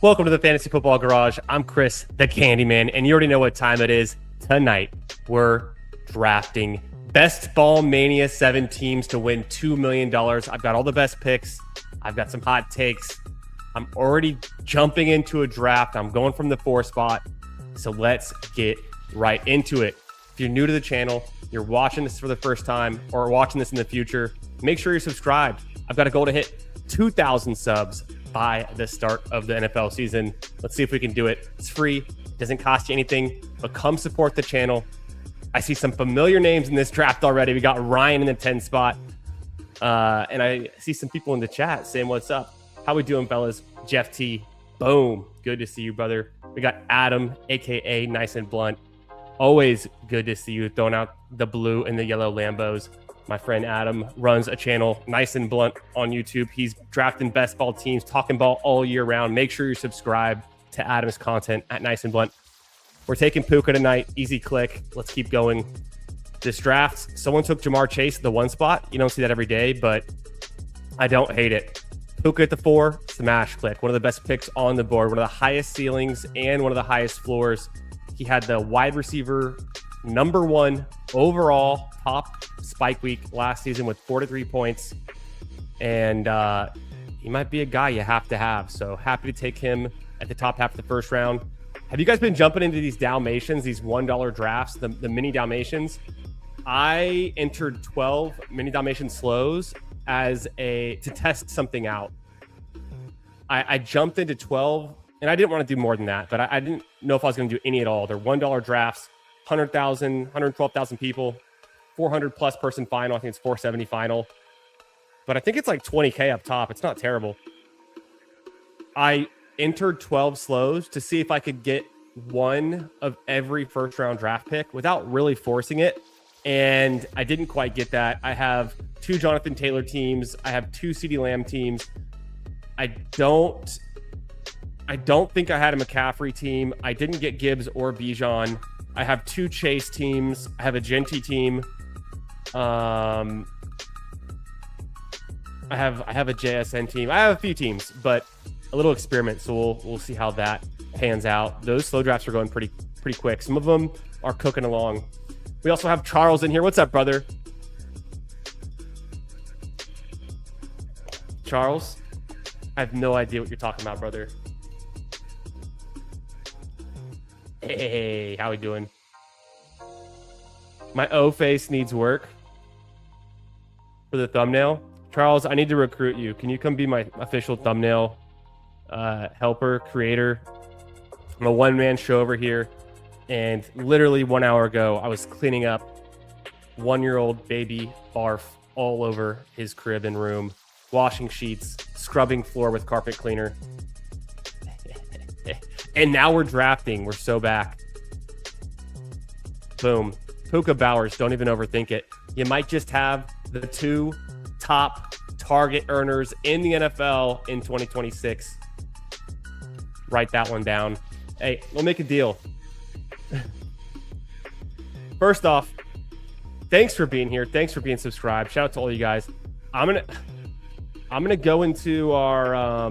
Welcome to the Fantasy Football Garage. I'm Chris, the Candyman, and you already know what time it is. Tonight, we're drafting Best Ball Mania 7 teams to win $2 million. I've got all the best picks. I've got some hot takes. I'm already jumping into a draft. I'm going from the 4 spot. So let's get right into it. If you're new to the channel, you're watching this for the first time, or watching this in the future, make sure you're subscribed. I've got a goal to hit 2,000 subs by the start of the NFL season. Let's see if we can do it. It's free, doesn't cost you anything, but come support the channel. I see some familiar names in this draft already. We got Ryan in the 10 spot. And I see some people in the chat saying, what's up? How we doing, fellas? Jeff T. Boom. Good to see you, brother. We got Adam, a.k.a. Nice and Blunt. Always good to see you throwing out the blue and the yellow Lambos. My friend Adam runs a channel, Nice and Blunt, on YouTube. He's drafting best ball teams, talking ball all year round. Make sure you subscribe to Adam's content at Nice and Blunt. We're taking Puka tonight. Easy click. Let's keep going. This draft, someone took Jamar Chase at the 1 spot. You don't see that every day, but I don't hate it. Puka at the 4, smash click. One of the best picks on the board. One of the highest ceilings and one of the highest floors. He had the wide receiver #1 overall top spike week last season with 43 points. And he might be a guy you have to have. So happy to take him at the top half of the first round. Have you guys been jumping into these Dalmatians, these $1 drafts, the mini Dalmatians? I entered 12 mini Dalmatian slows to test something out. I jumped into 12, and I didn't want to do more than that, but I didn't know if I was going to do any at all. They're $1 drafts, 100,000, 112,000 people, 400 plus person final. I think it's 470 final, but I think it's like 20K up top. It's not terrible. I entered 12 slows to see if I could get one of every first round draft pick without really forcing it. And I didn't quite get that. I have 2 Jonathan Taylor teams. I have 2 CeeDee Lamb teams. I don't think I had a McCaffrey team. I didn't get Gibbs or Bijan. I have 2 Chase teams. I have a Genty team. I have a JSN team. I have a few teams, but a little experiment. So we'll see how that pans out. Those slow drafts are going pretty quick. Some of them are cooking along. We also have Charles in here. What's up, brother? Charles, I have no idea what you're talking about, brother. Hey, how we doing? My O face needs work for the thumbnail. Charles, I need to recruit you. Can you come be my official thumbnail helper, creator? I'm a one-man show over here. And literally 1 hour ago, I was cleaning up 1-year-old baby barf all over his crib and room, washing sheets, scrubbing floor with carpet cleaner. And now we're drafting. We're so back. Boom. Puka Bowers. Don't even overthink it. You might just have the 2 top target earners in the NFL in 2026. Write that one down. Hey, we'll make a deal. First off, thanks for being here. Thanks for being subscribed. Shout out to all you guys. I'm gonna go into our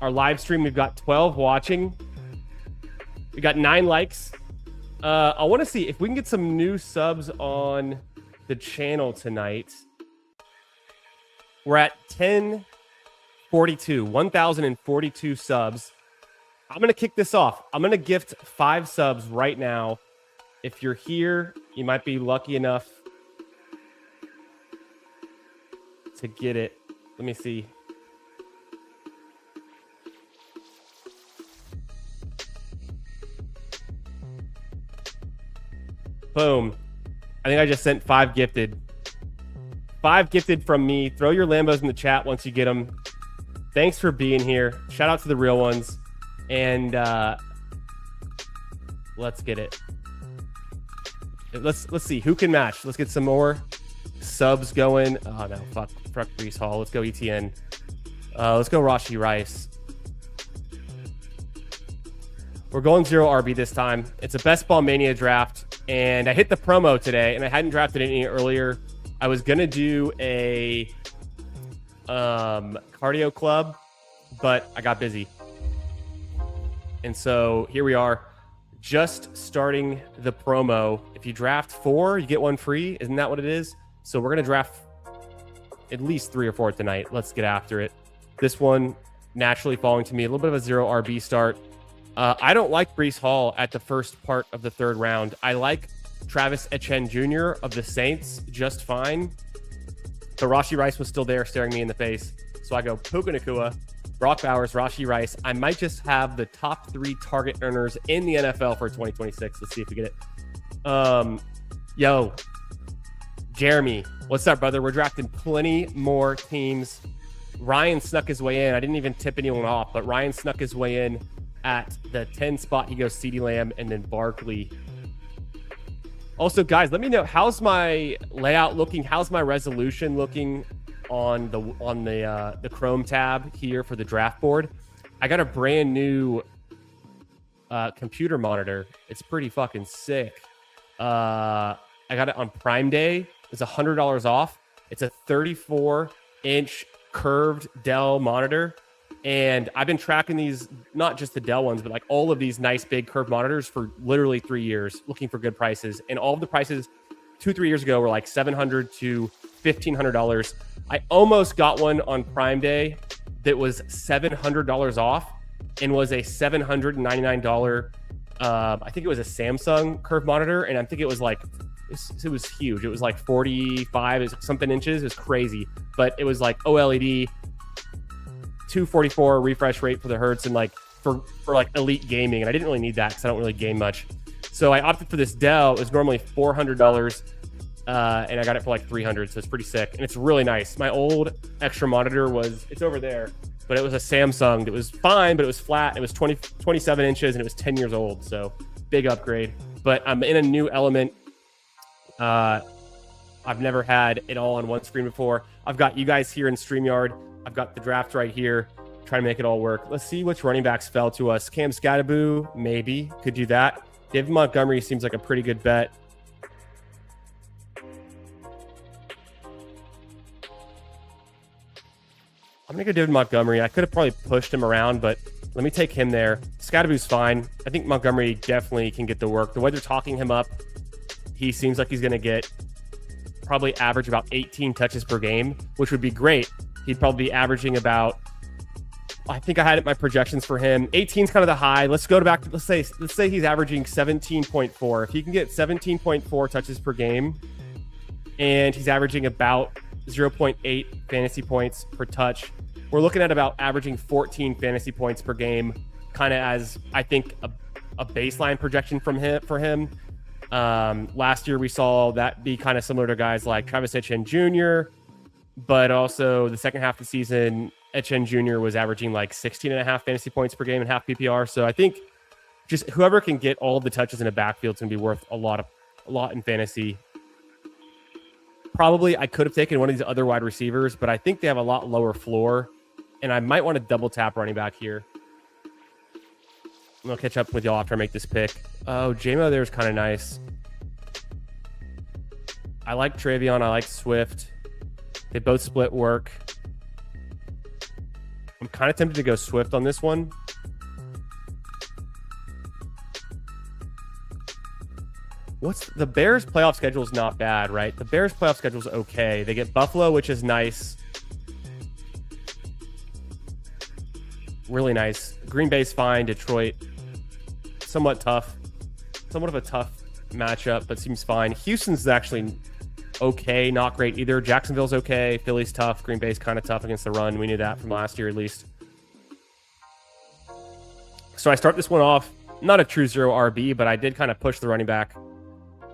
live stream. We've got 12 watching. We got 9 likes. I want to see if we can get some new subs on the channel tonight. We're at 1,042 subs. I'm going to kick this off. I'm going to gift 5 subs right now. If you're here, you might be lucky enough to get it. Let me see. Boom. I think I just sent 5 gifted. 5 gifted from me. Throw your Lambos in the chat once you get them. Thanks for being here. Shout out to the real ones. And let's get it. Let's see who can match. Let's get some more subs going. Oh no, fuck Brees Hall. Let's go ETN. Let's go Rashi Rice. We're going 0 RB this time. It's a Best Ball Mania draft, and I hit the promo today, and I hadn't drafted any earlier. I was gonna do a cardio club, but I got busy. And so here we are, just starting the promo. If you draft 4, you get 1 free. Isn't that what it is? So we're going to draft at least 3 or 4 tonight. Let's get after it. This one naturally falling to me, a little bit of a 0 RB start. I don't like Breece Hall at the first part of the 3rd round. I like Travis Etienne Jr. of the Saints just fine. But Rashee Rice was still there staring me in the face. So I go Puka Nacua, Brock Bowers, Rashee Rice. I might just have the top 3 target earners in the NFL for 2026. Let's see if we get it. Yo, Jeremy, what's up, brother? We're drafting plenty more teams. Ryan snuck his way in. I didn't even tip anyone off, but Ryan snuck his way in at the 10 spot. He goes CeeDee Lamb and then Barkley. Also, guys, let me know, how's my layout looking? How's my resolution looking on the Chrome tab here for the draft board? I got a brand new computer monitor. It's pretty fucking sick. I got it on Prime Day. It's $100 off. It's a 34-inch curved Dell monitor. And I've been tracking these, not just the Dell ones, but like all of these nice big curved monitors for literally 3 years, looking for good prices. And all of the prices 2-3 years ago were like $700 to $1,500. I almost got one on Prime Day that was $700 off and was a $799. I think it was a Samsung curved monitor, and I think it was like, it was huge. It was like 45 something inches. It was crazy, but it was like OLED, 244 refresh rate for the hertz, and like for like elite gaming. And I didn't really need that because I don't really game much. So I opted for this Dell. It was normally $400, and I got it for like $300. So it's pretty sick, and it's really nice. My old extra monitor it's over there, but it was a Samsung that was fine, but it was flat. It was 27 inches, and it was 10 years old. So big upgrade. But I'm in a new element. I've never had it all on one screen before. I've got you guys here in StreamYard. I've got the draft right here, trying to make it all work. Let's see which running backs fell to us. Cam Scatterboo, maybe, could do that. David Montgomery seems like a pretty good bet. I'm going to go David Montgomery. I could have probably pushed him around, but let me take him there. Scatterboo's fine. I think Montgomery definitely can get the work. The way they're talking him up, he seems like he's going to get probably average about 18 touches per game, which would be great. He'd probably be averaging about, I think I had it my projections for him. 18 is kind of the high. Let's go back to, let's say he's averaging 17.4. If he can get 17.4 touches per game, and he's averaging about 0.8 fantasy points per touch, we're looking at about averaging 14 fantasy points per game, kind of as, I think, a baseline projection for him. Last year we saw that be kind of similar to guys like Travis Etienne Jr., but also the second half of the season, Etienne Jr. was averaging like 16.5 fantasy points per game and half PPR. So I think just whoever can get all of the touches in a backfield is going to be worth a lot in fantasy. Probably I could have taken one of these other wide receivers, but I think they have a lot lower floor, and I might want to double tap running back here. I'll catch up with y'all after I make this pick. Oh, JMO there's kind of nice. I like Travion. I like Swift. They both split work. I'm kind of tempted to go Swift on this one. The Bears playoff schedule is not bad, right? The Bears playoff schedule is okay. They get Buffalo, which is nice. Really nice. Green Bay's fine. Detroit, somewhat tough. Somewhat of a tough matchup, but seems fine. Houston's actually okay, not great either. Jacksonville's okay. Philly's tough. Green Bay's kind of tough against the run. We knew that from last year at least. So I start this one off, not a true 0 RB, but I did kind of push the running back.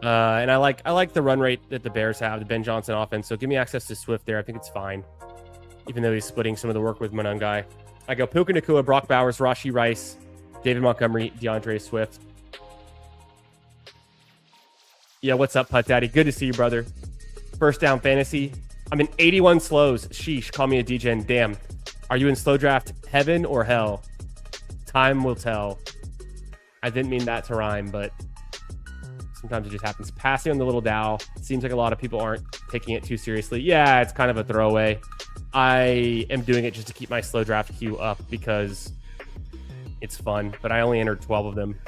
And I like the run rate that the Bears have, the Ben Johnson offense. So give me access to Swift there. I think it's fine, even though he's splitting some of the work with Monangai. I go Puka Nacua, Brock Bowers, Rashee Rice, David Montgomery, DeAndre Swift. Yeah, what's up, Putt Daddy? Good to see you, brother. First down fantasy. I'm in 81 slows. Sheesh, call me a DGen. Damn. Are you in slow draft heaven or hell? Time will tell. I didn't mean that to rhyme, but sometimes it just happens. Passing on the little Dow. Seems like a lot of people aren't taking it too seriously. Yeah, it's kind of a throwaway. I am doing it just to keep my slow draft queue up because It's fun, but I only entered 12 of them.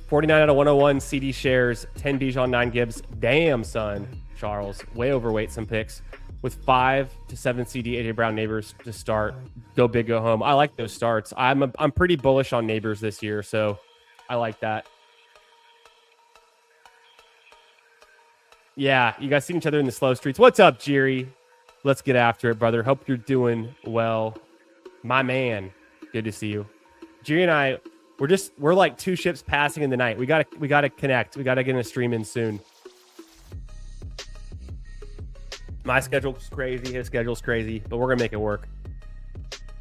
49 out of 101 CD shares, 10 Bijan, 9 Gibbs. Damn, son. Charles, way overweight some picks. With 5 to 7 CD AJ Brown Neighbors to start. Go big, go home. I like those starts. I'm pretty bullish on Neighbors this year, so I like that. Yeah, you guys seen each other in the slow streets. What's up, Jerry? Let's get after it, brother. Hope you're doing well. My man. Good to see you. Jerry and I, we're like two ships passing in the night. We gotta connect. We gotta get in a stream in soon. My schedule's crazy. His schedule's crazy, but we're gonna make it work.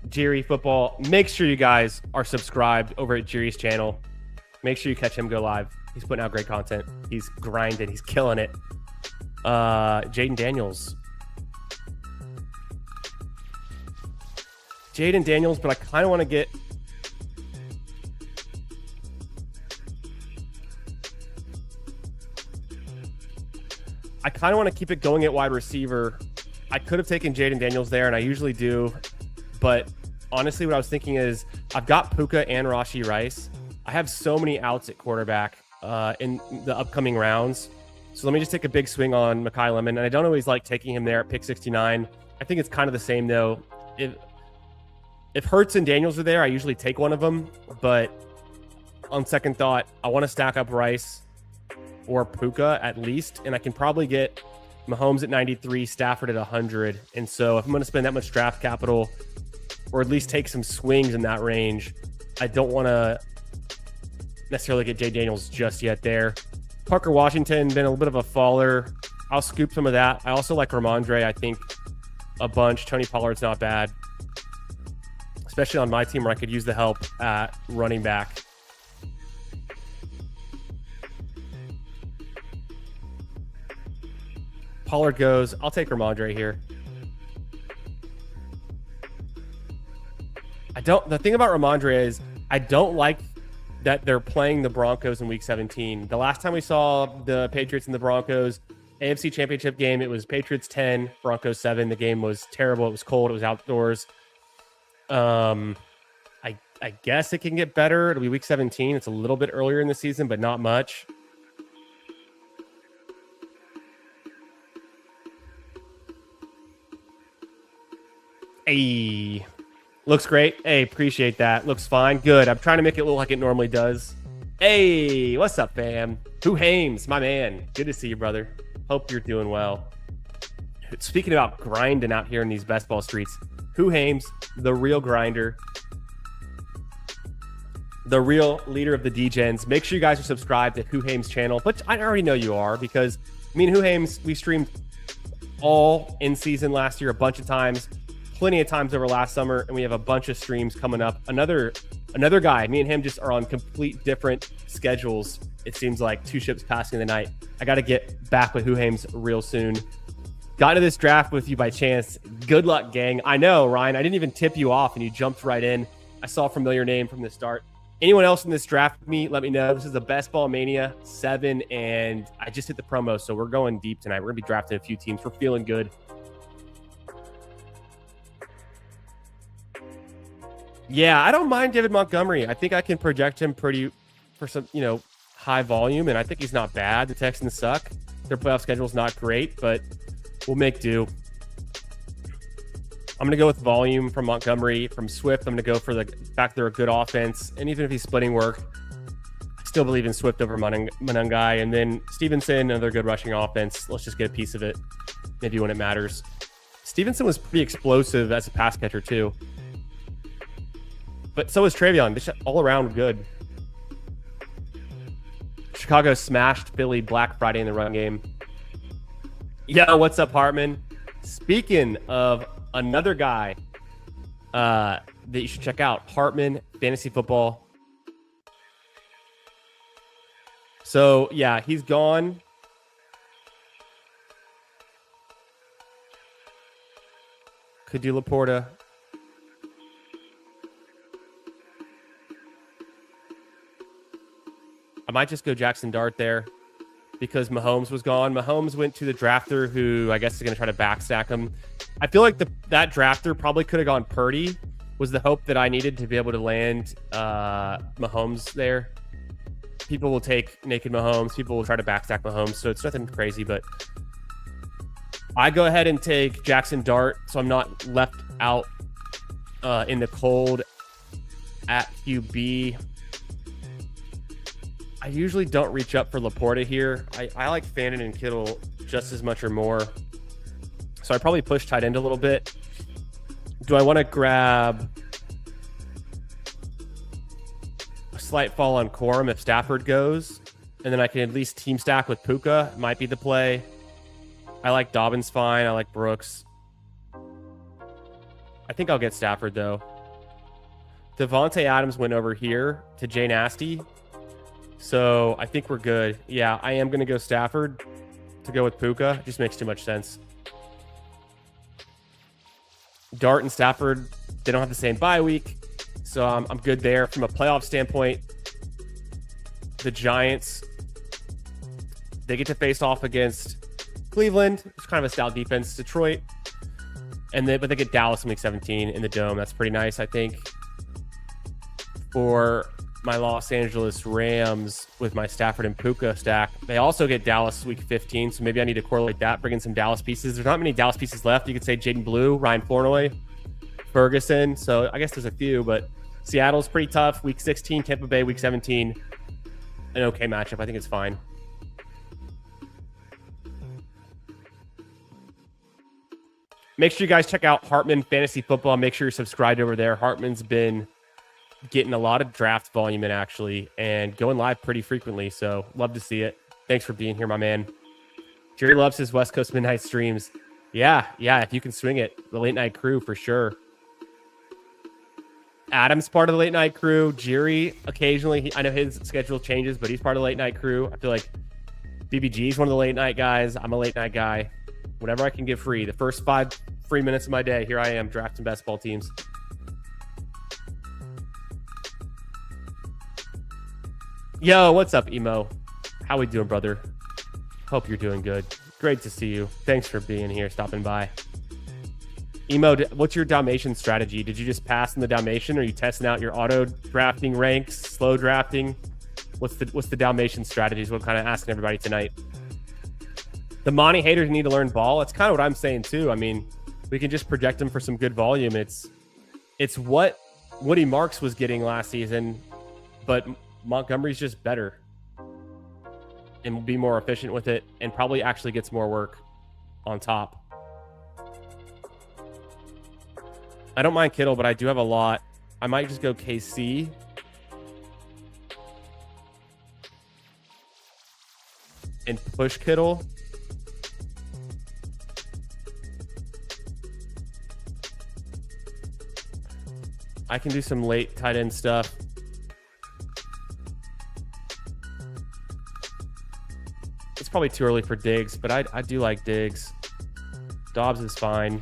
Jerry Football. Make sure you guys are subscribed over at Jerry's channel. Make sure you catch him go live. He's putting out great content. He's grinding. He's killing it. Jaden Daniels. Jaden Daniels, but I kind of want to get... I kind of want to keep it going at wide receiver. I could have taken Jaden Daniels there, and I usually do. But honestly, what I was thinking is I've got Puka and Rashee Rice. I have so many outs at quarterback in the upcoming rounds. So let me just take a big swing on Mekhi Lemon. And I don't always like taking him there at pick 69. I think it's kind of the same, though. If Hurts and Daniels are there, I usually take one of them. But on second thought, I want to stack up Rice or Puka at least. And I can probably get Mahomes at 93, Stafford at 100. And so if I'm going to spend that much draft capital, or at least take some swings in that range, I don't want to necessarily get Jay Daniels just yet there. Parker Washington, been a little bit of a faller. I'll scoop some of that. I also like Ramondre, I think, a bunch. Tony Pollard's not bad, especially on my team where I could use the help at running back. Pollard goes. I'll take Ramondre here. The thing about Ramondre is I don't like that they're playing the Broncos in week 17. The last time we saw the Patriots and the Broncos AFC Championship game, it was Patriots 10, Broncos 7. The game was terrible. It was cold. It was outdoors. I guess it can get better. It'll be week 17. It's a little bit earlier in the season, but not much. Hey. Looks great. Hey, appreciate that. Looks fine. Good. I'm trying to make it look like it normally does. Hey, what's up, fam? Who Hames, my man. Good to see you, brother. Hope you're doing well. Speaking about grinding out here in these best ball streets, Who Hames, the real grinder, the real leader of the D-Gens. Make sure you guys are subscribed to Who Hames channel, but I already know you are because me and Who Hames, we streamed all in season last year a bunch of times. Plenty of times over last summer, and we have a bunch of streams coming up. Another guy, me and him just are on complete different schedules. It seems like two ships passing the night. I got to get back with Who Hames real soon. Got into this draft with you by chance. Good luck, gang. I know, Ryan. I didn't even tip you off, and you jumped right in. I saw a familiar name from the start. Anyone else in this draft with me, let me know. This is the Best Ball Mania 7, and I just hit the promo, so we're going deep tonight. We're going to be drafting a few teams. We're feeling good. Yeah, I don't mind David Montgomery. I think I can project him pretty for some, high volume, and I think he's not bad. The Texans suck. Their playoff schedule is not great, but we'll make do. I'm going to go with volume from Montgomery. From Swift, I'm going to go for the fact they're a good offense, and even if he's splitting work, I still believe in Swift over Monangai. And then Stevenson, another good rushing offense. Let's just get a piece of it, maybe when it matters. Stevenson was pretty explosive as a pass catcher, too. But so is Travion. Just all around good. Chicago smashed Philly Black Friday in the run game. Yo, what's up, Hartman? Speaking of another guy that you should check out, Hartman Fantasy Football. So, yeah, he's gone. Could do Laporta. I might just go Jackson Dart there because Mahomes was gone. Mahomes went to the drafter who I guess is going to try to backstack him. I feel like the that drafter probably could have gone Purdy, was the hope that I needed to be able to land Mahomes there. People will take naked Mahomes. People will try to backstack Mahomes. So it's nothing crazy, but I go ahead and take Jackson Dart, so I'm not left out in the cold at QB. I usually don't reach up for Laporta here. I like Fannin and Kittle just as much or more. So I probably push tight end a little bit. Do I want to grab a slight fall on Corum if Stafford goes? And then I can at least team stack with Puka. Might be the play. I like Dobbins fine. I like Brooks. I think I'll get Stafford, though. Devontae Adams went over here to Jay Nasty. So I think we're good. Yeah, I am going to go Stafford to go with Puka. It just makes too much sense. Dart and Stafford, they don't have the same bye week. So I'm good there. From a playoff standpoint, the Giants, they get to face off against Cleveland. It's kind of a stout defense. Detroit. But they get Dallas in week 17 in the Dome. That's pretty nice, I think. For my Los Angeles Rams with my Stafford and Puka stack, they also get Dallas week 15. So maybe I need to correlate that, bring in some Dallas pieces. There's not many Dallas pieces left. You could say Jaden Blue, Ryan Flournoy, Ferguson. So I guess there's a few, but Seattle's pretty tough. Week 16, Tampa Bay, week 17. An okay matchup. I think it's fine. Make sure you guys check out Hartman Fantasy Football. Make sure you're subscribed over there. Hartman's been getting a lot of draft volume in, actually, and going live pretty frequently. So love to see it. Thanks for being here, my man. Jerry loves his West Coast midnight streams. Yeah, if you can swing it. The late night crew for sure. Adam's part of the late night crew. Jerry, occasionally, I know his schedule changes, but he's part of the late night crew. I feel like BBG is one of the late night guys. I'm a late night guy. Whenever I can get free. The first 5 free minutes of my day, here I am drafting best ball teams. Yo, what's up, Emo? How we doing, brother? Hope you're doing good. Great to see you. Thanks for being here, stopping by. Emo, what's your Dalmatian strategy? Did you just pass in the Dalmatian? Or are you testing out your auto drafting ranks, slow drafting? What's the Dalmatian strategies? What I'm kind of asking everybody tonight. The Mania haters need to learn ball. It's kind of what I'm saying too. I mean, we can just project them for some good volume. It's what Woody Marks was getting last season, but Montgomery's just better and will be more efficient with it and probably actually gets more work on top. I don't mind Kittle, but I do have a lot. I might just go KC. And push Kittle. I can do some late tight end stuff. It's probably too early for Diggs, but I do like Diggs. Dobbs is fine.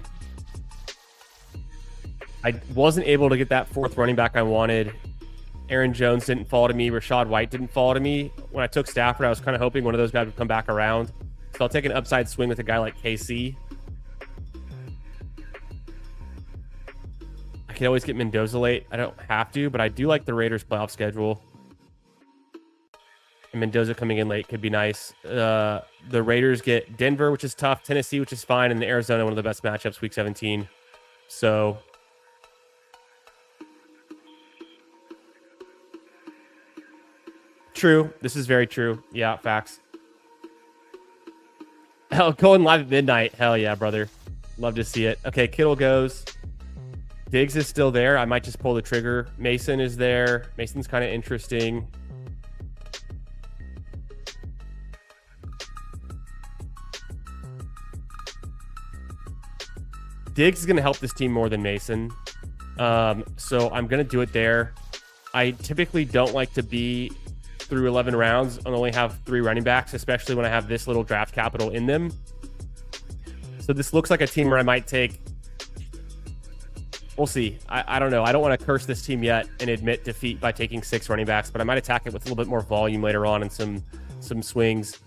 I wasn't able to get that 4th running back I wanted. Aaron Jones didn't fall to me. Rashad White didn't fall to me. When I took Stafford, I was kind of hoping one of those guys would come back around. So I'll take an upside swing with a guy like KC. I can always get Mendoza late. I don't have to, but I do like the Raiders playoff schedule. And Mendoza coming in late could be nice. The Raiders get Denver, which is tough, Tennessee, which is fine, and Arizona, one of the best matchups, week 17. So true. This is very true. Yeah, facts. Hell, going live at midnight. Hell yeah, brother. Love to see it. Okay, Kittle goes. Diggs is still there. I might just pull the trigger. Mason is there. Mason's kind of interesting. Diggs is going to help this team more than Mason. So I'm going to do it there. I typically don't like to be through 11 rounds and only have 3 running backs, especially when I have this little draft capital in them. So this looks like a team where I might take... We'll see. I don't know. I don't want to curse this team yet and admit defeat by taking 6 running backs, but I might attack it with a little bit more volume later on and some swings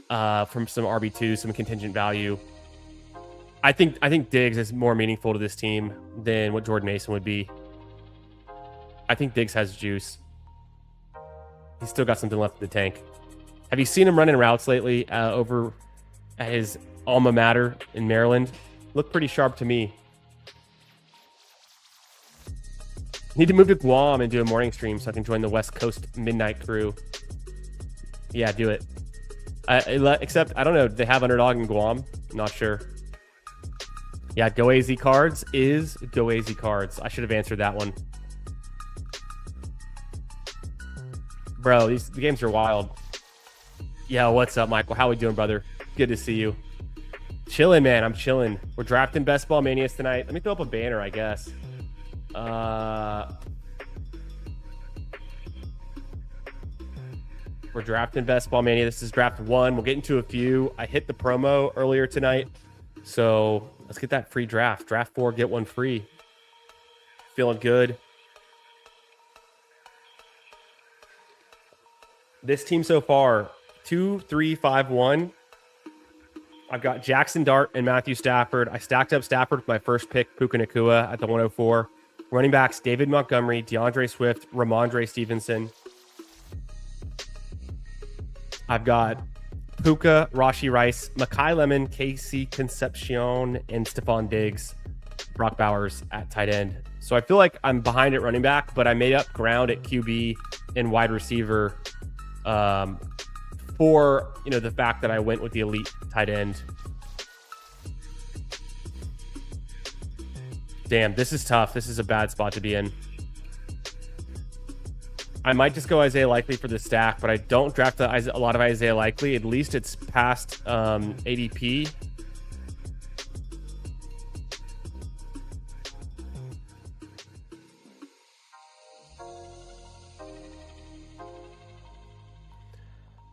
from some RB2, some contingent value. I think Diggs is more meaningful to this team than what Jordan Mason would be. I think Diggs has juice. He's still got something left in the tank. Have you seen him running routes lately over at his alma mater in Maryland? Look pretty sharp to me. Need to move to Guam and do a morning stream so I can join the West Coast midnight crew. Yeah, do it. Except, I don't know, do they have Underdog in Guam? I'm not sure. Yeah, Go AZ Cards is Go AZ Cards. I should have answered that one. Bro, the games are wild. Yeah, what's up, Michael? How we doing, brother? Good to see you. Chilling, man. I'm chilling. We're drafting Best Ball Manias tonight. Let me throw up a banner, I guess. We're drafting Best Ball Mania. This is draft 1. We'll get into a few. I hit the promo earlier tonight, so let's get that free draft. Draft 4, get 1 free. Feeling good. This team so far, 2, 3, 5, 1. I've got Jackson Dart and Matthew Stafford. I stacked up Stafford with my first pick, Puka Nacua, at the 104. Running backs, David Montgomery, DeAndre Swift, Ramondre Stevenson. I've got Puka, Rashi Rice, Mekhi Lemon, Casey Concepcion, and Stephon Diggs, Brock Bowers at tight end. So I feel like I'm behind at running back, but I made up ground at QB and wide receiver for the fact that I went with the elite tight end. Damn, this is tough. This is a bad spot to be in. I might just go Isaiah Likely for the stack, but I don't draft a lot of Isaiah Likely. At least it's past ADP.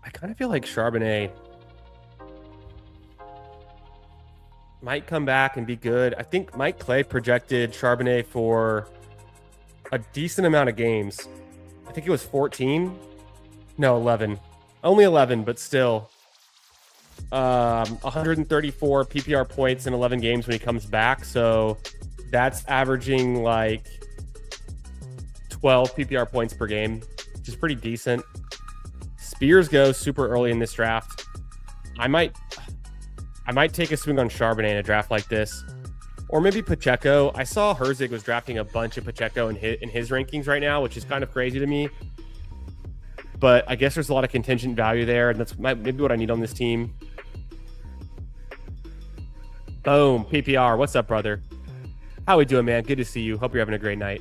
I kind of feel like Charbonnet might come back and be good. I think Mike Clay projected Charbonnet for a decent amount of games. I think it was 14. No, 11. Only 11, but still. 134 PPR points in 11 games when he comes back. So that's averaging like 12 PPR points per game, which is pretty decent. Spears goes super early in this draft. I might take a swing on Charbonnet in a draft like this. Or maybe Pacheco. I saw Herzig was drafting a bunch of Pacheco in his rankings right now, which is kind of crazy to me. But I guess there's a lot of contingent value there, and that's maybe what I need on this team. Boom, PPR. What's up, brother? How we doing, man? Good to see you. Hope you're having a great night.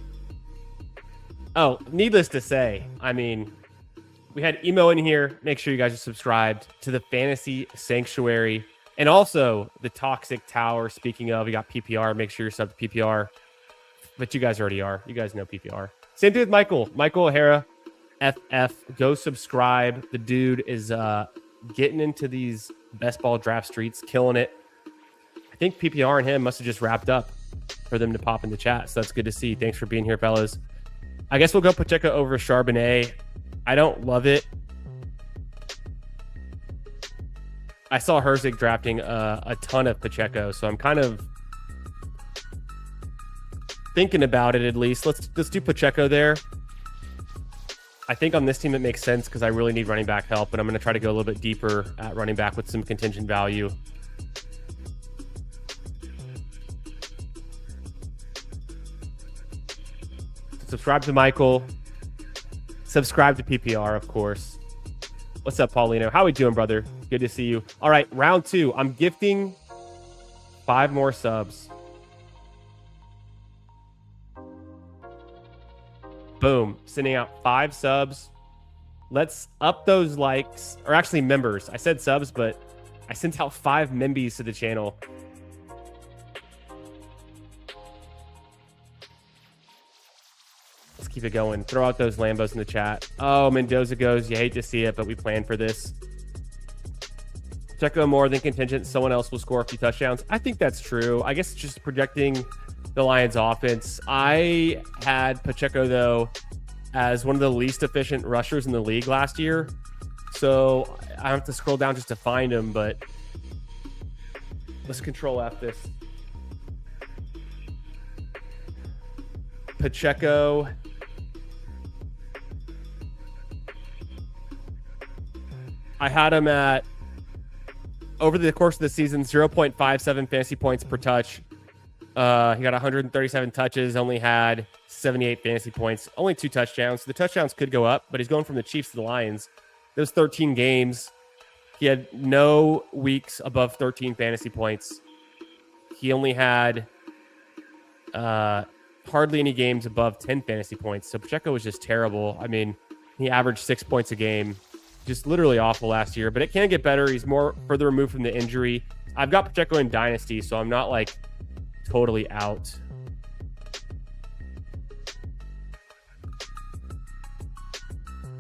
Oh, needless to say, I mean, we had Emo in here. Make sure you guys are subscribed to the Fantasy Sanctuary. And also the Toxic Tower. Speaking of, we got PPR. Make sure you're subbed to PPR. But you guys already are. You guys know PPR. Same thing with Michael. Michael O'Hara, FF. Go subscribe. The dude is getting into these best ball draft streets, killing it. I think PPR and him must have just wrapped up for them to pop in the chat. So that's good to see. Thanks for being here, fellas. I guess we'll go Pacheco over Charbonnet. I don't love it. I saw Herzig drafting a ton of Pacheco, so I'm kind of thinking about it at least. Let's do Pacheco there. I think on this team it makes sense because I really need running back help, but I'm going to try to go a little bit deeper at running back with some contingent value. Subscribe to Michael. Subscribe to PPR, of course. What's up, Paulino? How we doing, brother? Good to see you. All right, round 2. I'm gifting 5 more subs. Boom. Sending out 5 subs. Let's up those likes, or actually members. I said subs, but I sent out 5 membies to the channel. Let's keep it going. Throw out those Lambos in the chat. Oh, Mendoza goes, you hate to see it, but we planned for this. Pacheco more than contingent. Someone else will score a few touchdowns. I think that's true. I guess just projecting the Lions offense. I had Pacheco, though, as one of the least efficient rushers in the league last year. So I have to scroll down just to find him, but Let's control F this. Pacheco. I had him at, over the course of the season, 0.57 fantasy points per touch. He got 137 touches, only had 78 fantasy points, only 2 touchdowns. So the touchdowns could go up, but he's going from the Chiefs to the Lions. Those 13 games, he had no weeks above 13 fantasy points. He only had hardly any games above 10 fantasy points. So Pacheco was just terrible. I mean, he averaged 6 points a game. Just literally awful last year, but it can get better. He's more further removed from the injury. I've got Pacheco in Dynasty, so I'm not like totally out.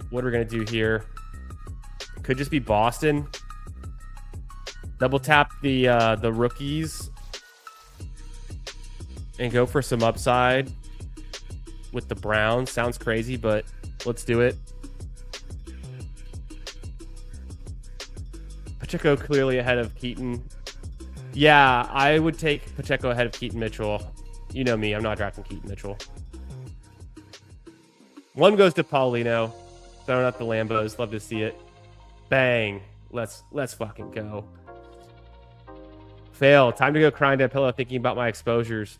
What are we going to do here? Could just be Boston. Double tap the rookies and go for some upside with the Browns. Sounds crazy, but let's do it. Pacheco clearly ahead of Keaton. Yeah, I would take Pacheco ahead of Keaton Mitchell. You know me, I'm not drafting Keaton Mitchell. One goes to Paulino. Throwing out the Lambos. Love to see it. Bang. Let's fucking go. Fail. Time to go crying to a pillow thinking about my exposures.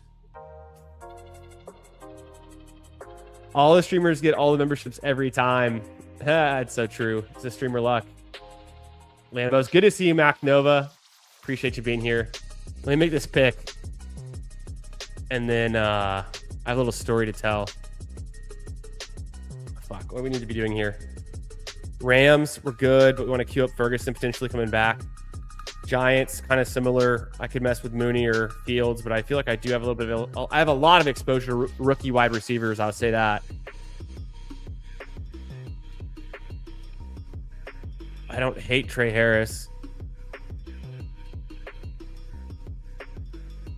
All the streamers get all the memberships every time. That's so true. It's a streamer luck. Lambos, good to see you, Mac Nova. Appreciate you being here. Let me make this pick. And then I have a little story to tell. Fuck, what do we need to be doing here? Rams, we're good, but we want to queue up Ferguson potentially coming back. Giants, kind of similar. I could mess with Mooney or Fields, but I feel like I do have a little bit of... I have a lot of exposure to rookie wide receivers, I'll say that. I don't hate Trey Harris.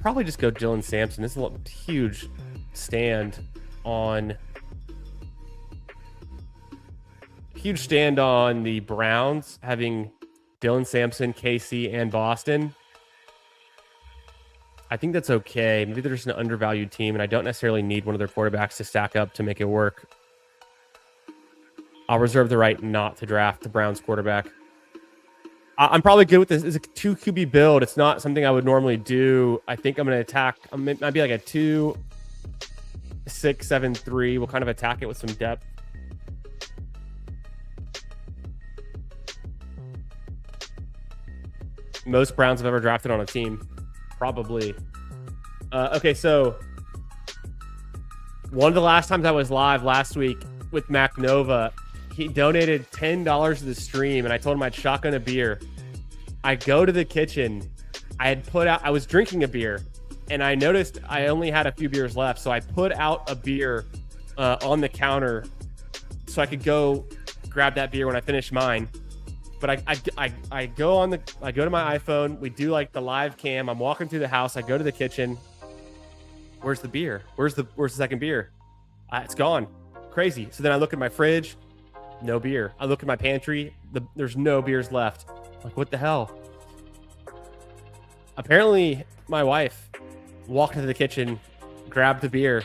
Probably just go Dylan Sampson. This is a huge stand on... Huge stand on the Browns, having Dylan Sampson, KC, and Boston. I think that's okay. Maybe they're just an undervalued team, and I don't necessarily need one of their quarterbacks to stack up to make it work. I'll reserve the right not to draft the Browns quarterback. I'm probably good with this. It's a 2 QB build. It's not something I would normally do. I think I'm going to attack. It might be like a 2-6-7-3. We'll kind of attack it with some depth. Most Browns have ever drafted on a team. Probably. Okay, so one of the last times I was live last week with Mac Nova, he donated $10 to the stream, and I told him I'd shotgun a beer. I go to the kitchen. I was drinking a beer, and I noticed I only had a few beers left, so I put out a beer on the counter so I could go grab that beer when I finish mine. But I go to my iPhone. We do like the live cam. I'm walking through the house. I go to the kitchen. Where's the beer? Where's the second beer? It's gone. Crazy. So then I look at my fridge. No beer. I look at my pantry. There's no beers left. Like, what the hell? Apparently, my wife walked into the kitchen, grabbed the beer,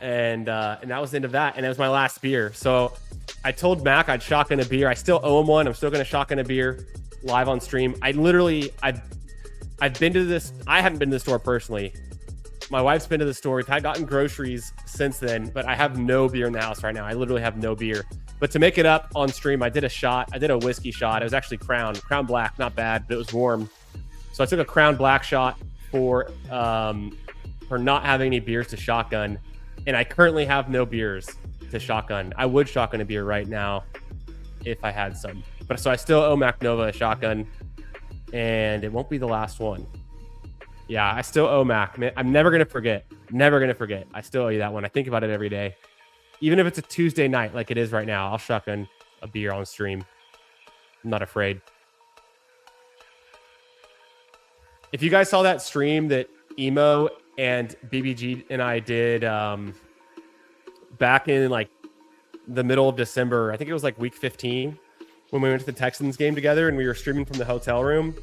and that was the end of that. And it was my last beer. So I told Mac I'd shotgun a beer. I still owe him one. I'm still going to shotgun a beer live on stream. I've been to this. I haven't been to the store personally. My wife's been to the store. We've gotten groceries since then, but I have no beer in the house right now. I literally have no beer. But to make it up on stream, I did a shot. I did a whiskey shot. It was actually Crown Black, not bad, but it was warm. So I took a Crown Black shot for not having any beers to shotgun, and I currently have no beers to shotgun. I would shotgun a beer right now if I had some. But so I still owe Mac Nova a shotgun, and it won't be the last one. Yeah, I still owe Mac. Man, I'm never going to forget. Never going to forget. I still owe you that one. I think about it every day. Even if it's a Tuesday night like it is right now, I'll shotgun a beer on stream. I'm not afraid. If you guys saw that stream that Emo and BBG and I did back in like the middle of December, I think it was like week 15 when we went to the Texans game together and we were streaming from the hotel room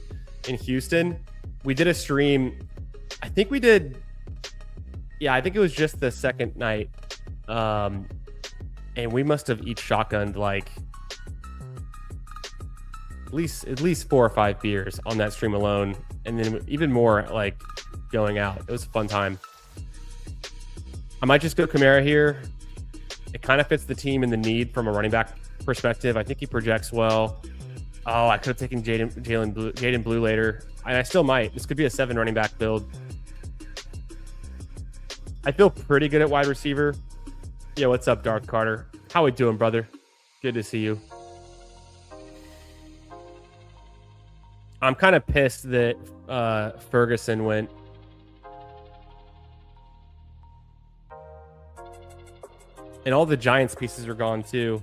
in Houston. we did a stream. I think we did. Yeah, I think it was just the second night. And we must have each shotgunned like at least 4 or 5 beers on that stream alone, and then even more like going out. It was a fun time. I might just go Kamara here. It kind of fits the team and the need from a running back perspective. I think he projects well. Oh, I could have taken Jaden Blue later. And I still might. This could be a 7 running back build. I feel pretty good at wide receiver. Yo, what's up, Darth Carter? How we doing, brother? Good to see you. I'm kind of pissed that Ferguson went. And all the Giants pieces are gone, too.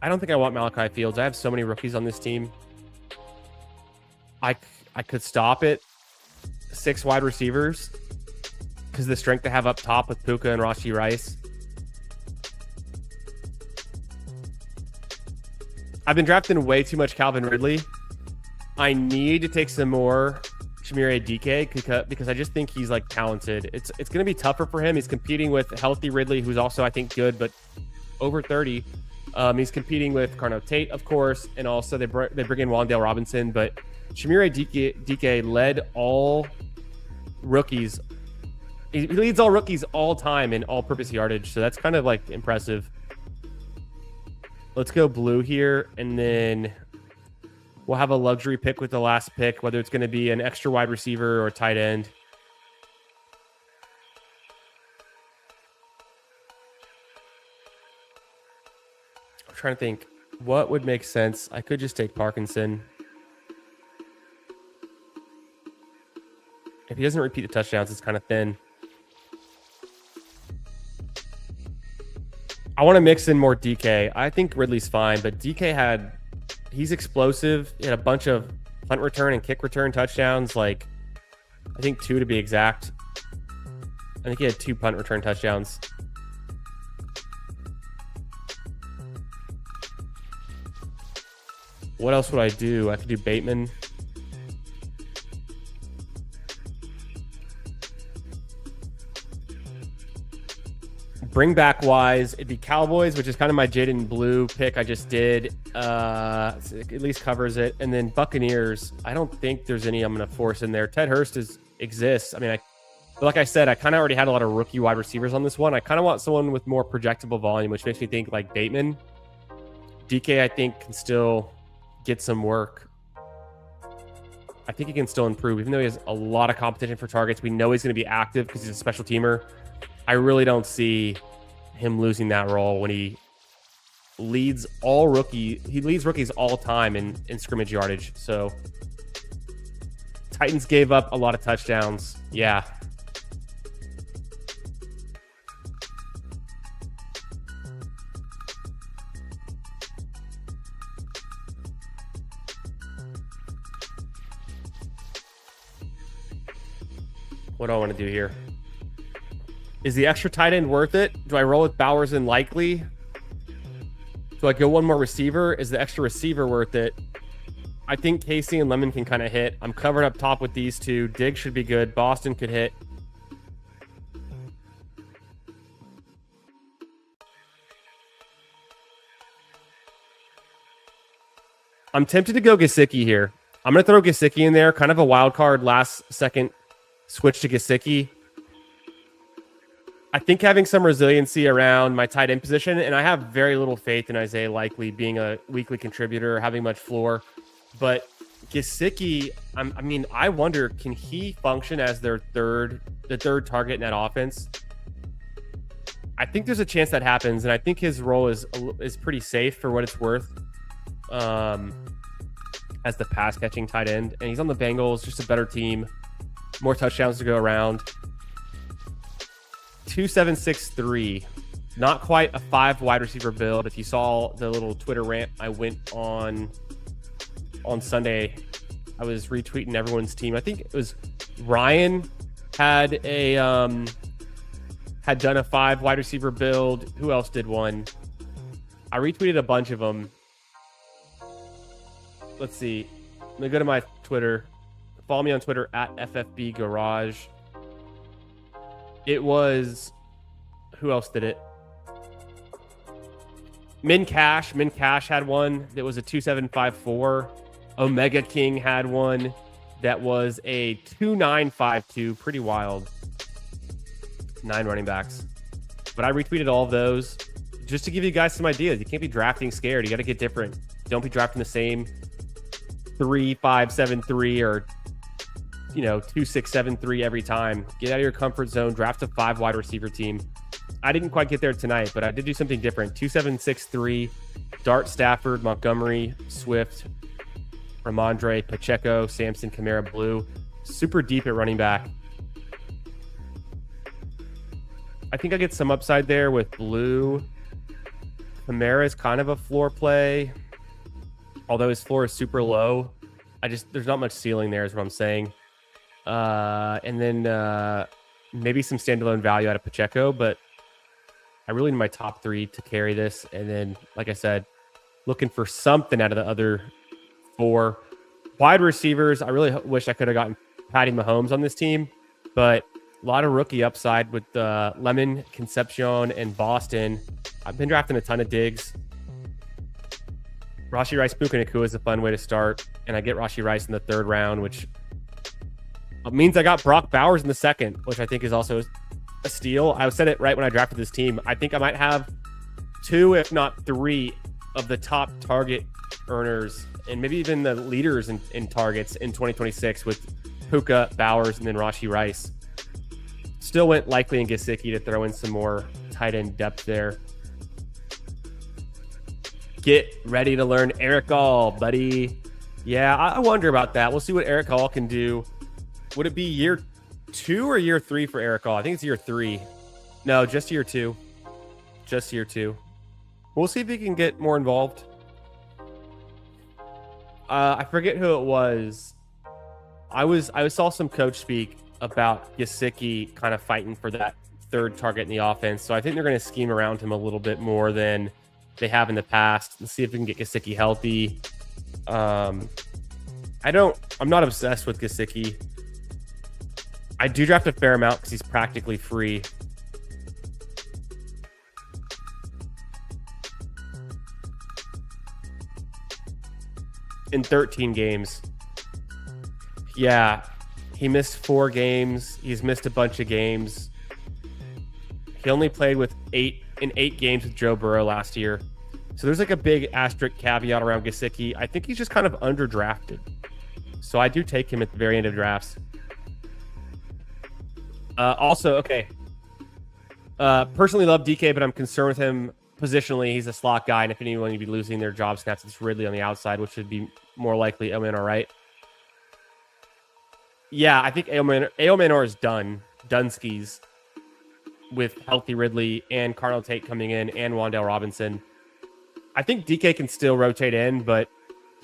I don't think I want Malachi Fields. I have so many rookies on this team. I could stop at 6 wide receivers because the strength to have up top with Puka and Rashee Rice. I've been drafting way too much Calvin Ridley. I need to take some more Shamir DK because I just think he's like talented. It's going to be tougher for him. He's competing with healthy Ridley, who's also I think good, but over 30. He's competing with Carno Tate, of course, and also they bring in Wan'Dale Robinson. But Shamir DK led all rookies. He leads all rookies all time in all-purpose yardage, so that's kind of like impressive. Let's go blue here, and then we'll have a luxury pick with the last pick, whether it's going to be an extra wide receiver or a tight end. I'm trying to think what would make sense. I could just take Parkinson. If he doesn't repeat the touchdowns, it's kind of thin. I want to mix in more DK. I think Ridley's fine, but DK he's explosive. He had a bunch of punt return and kick return touchdowns. Like, I think 2 to be exact. I think he had 2 punt return touchdowns. What else would I do? I could do Bateman. Bring back wise, it'd be Cowboys, which is kind of my Jaden Blue pick I just did. So it at least covers it. And then Buccaneers, I don't think there's any I'm going to force in there. Ted Hurst exists. I mean, like I said, I kind of already had a lot of rookie wide receivers on this one. I kind of want someone with more projectable volume, which makes me think like Bateman. DK, I think, can still get some work. I think he can still improve, even though he has a lot of competition for targets. We know he's going to be active because he's a special teamer. I really don't see him losing that role when he leads rookies all time in scrimmage yardage. So Titans gave up a lot of touchdowns. Yeah. What do I want to do here? Is the extra tight end worth it? Do I roll with Bowers and Likely? Do I go one more receiver? Is the extra receiver worth it? I think Casey and Lemon can kind of hit. I'm covered up top with these 2. Diggs should be good. Boston could hit. I'm tempted to go Gesicki here. I'm going to throw Gesicki in there. Kind of a wild card last second switch to Gesicki. I think having some resiliency around my tight end position, and I have very little faith in Isaiah Likely being a weekly contributor, having much floor. But Gesicki, I mean, I wonder, can he function as the third target in that offense? I think there's a chance that happens, and I think his role is pretty safe for what it's worth as the pass-catching tight end. And he's on the Bengals, just a better team, more touchdowns to go around. 2763, not quite a 5 wide receiver build. If you saw the little Twitter rant I went on Sunday, I was retweeting everyone's team. I think it was Ryan had done a 5 wide receiver build. Who else did one? I retweeted a bunch of them. Let's see. Let me go to my Twitter Follow me on Twitter at FFB Garage. It was, who else did it? Min Cash had one that was a 2754. Omega King had one that was a 2952. Pretty wild. 9 running backs. But I retweeted all of those just to give you guys some ideas. You can't be drafting scared. You got to get different. Don't be drafting the same 3, 5, 7, 3 or 2, 6, 7, 3 every time. Get out of your comfort zone. Draft a 5 wide receiver team. I didn't quite get there tonight, but I did do something different. 2, 7, 6, 3. Dart, Stafford, Montgomery, Swift, Ramondre, Pacheco, Samson, Kamara, Blue. Super deep at running back. I think I get some upside there with Blue. Kamara is kind of a floor play, although his floor is super low. There's not much ceiling there is what I'm saying. And then maybe some standalone value out of Pacheco, but I really need my top 3 to carry this. And then, like I said, looking for something out of the other 4. Wide receivers, I really wish I could have gotten Patty Mahomes on this team, but a lot of rookie upside with Lemon, Concepcion, and Boston. I've been drafting a ton of Diggs. Rashee Rice, Puka Nacua is a fun way to start, and I get Rashee Rice in the 3rd round, which means I got Brock Bowers in the 2nd, which I think is also a steal. I said it right when I drafted this team. I think I might have 2, if not 3, of the top target earners, and maybe even the leaders in targets in 2026 with Puka, Bowers, and then Rashee Rice. Still went likely in Gesicki to throw in some more tight end depth there. Get ready to learn Eric All, buddy. Yeah, I wonder about that. We'll see what Eric All can do. Would it be year 2 or year 3 for Eric All? I think it's year 3. No, just year 2. Just year 2. We'll see if he can get more involved. I forget who it was. I saw some coach speak about Gesicki kind of fighting for that 3rd target in the offense. So I think they're going to scheme around him a little bit more than they have in the past and see if we can get Gesicki healthy. I'm not obsessed with Gesicki. I do draft a fair amount because he's practically free. In 13 games. Yeah. He missed 4 games. He's missed a bunch of games. He only played with 8 games with Joe Burrow last year. So there's like a big asterisk caveat around Gesicki. I think he's just kind of underdrafted. So I do take him at the very end of drafts. Personally love DK, but I'm concerned with him positionally. He's a slot guy, and if anyone would be losing their job snaps, it's Ridley on the outside, which would be more likely Elmanor, right? Yeah, I think Elmanor is done. Dunskies with healthy Ridley and Cardinal Tate coming in and Wan'Dale Robinson. I think DK can still rotate in, but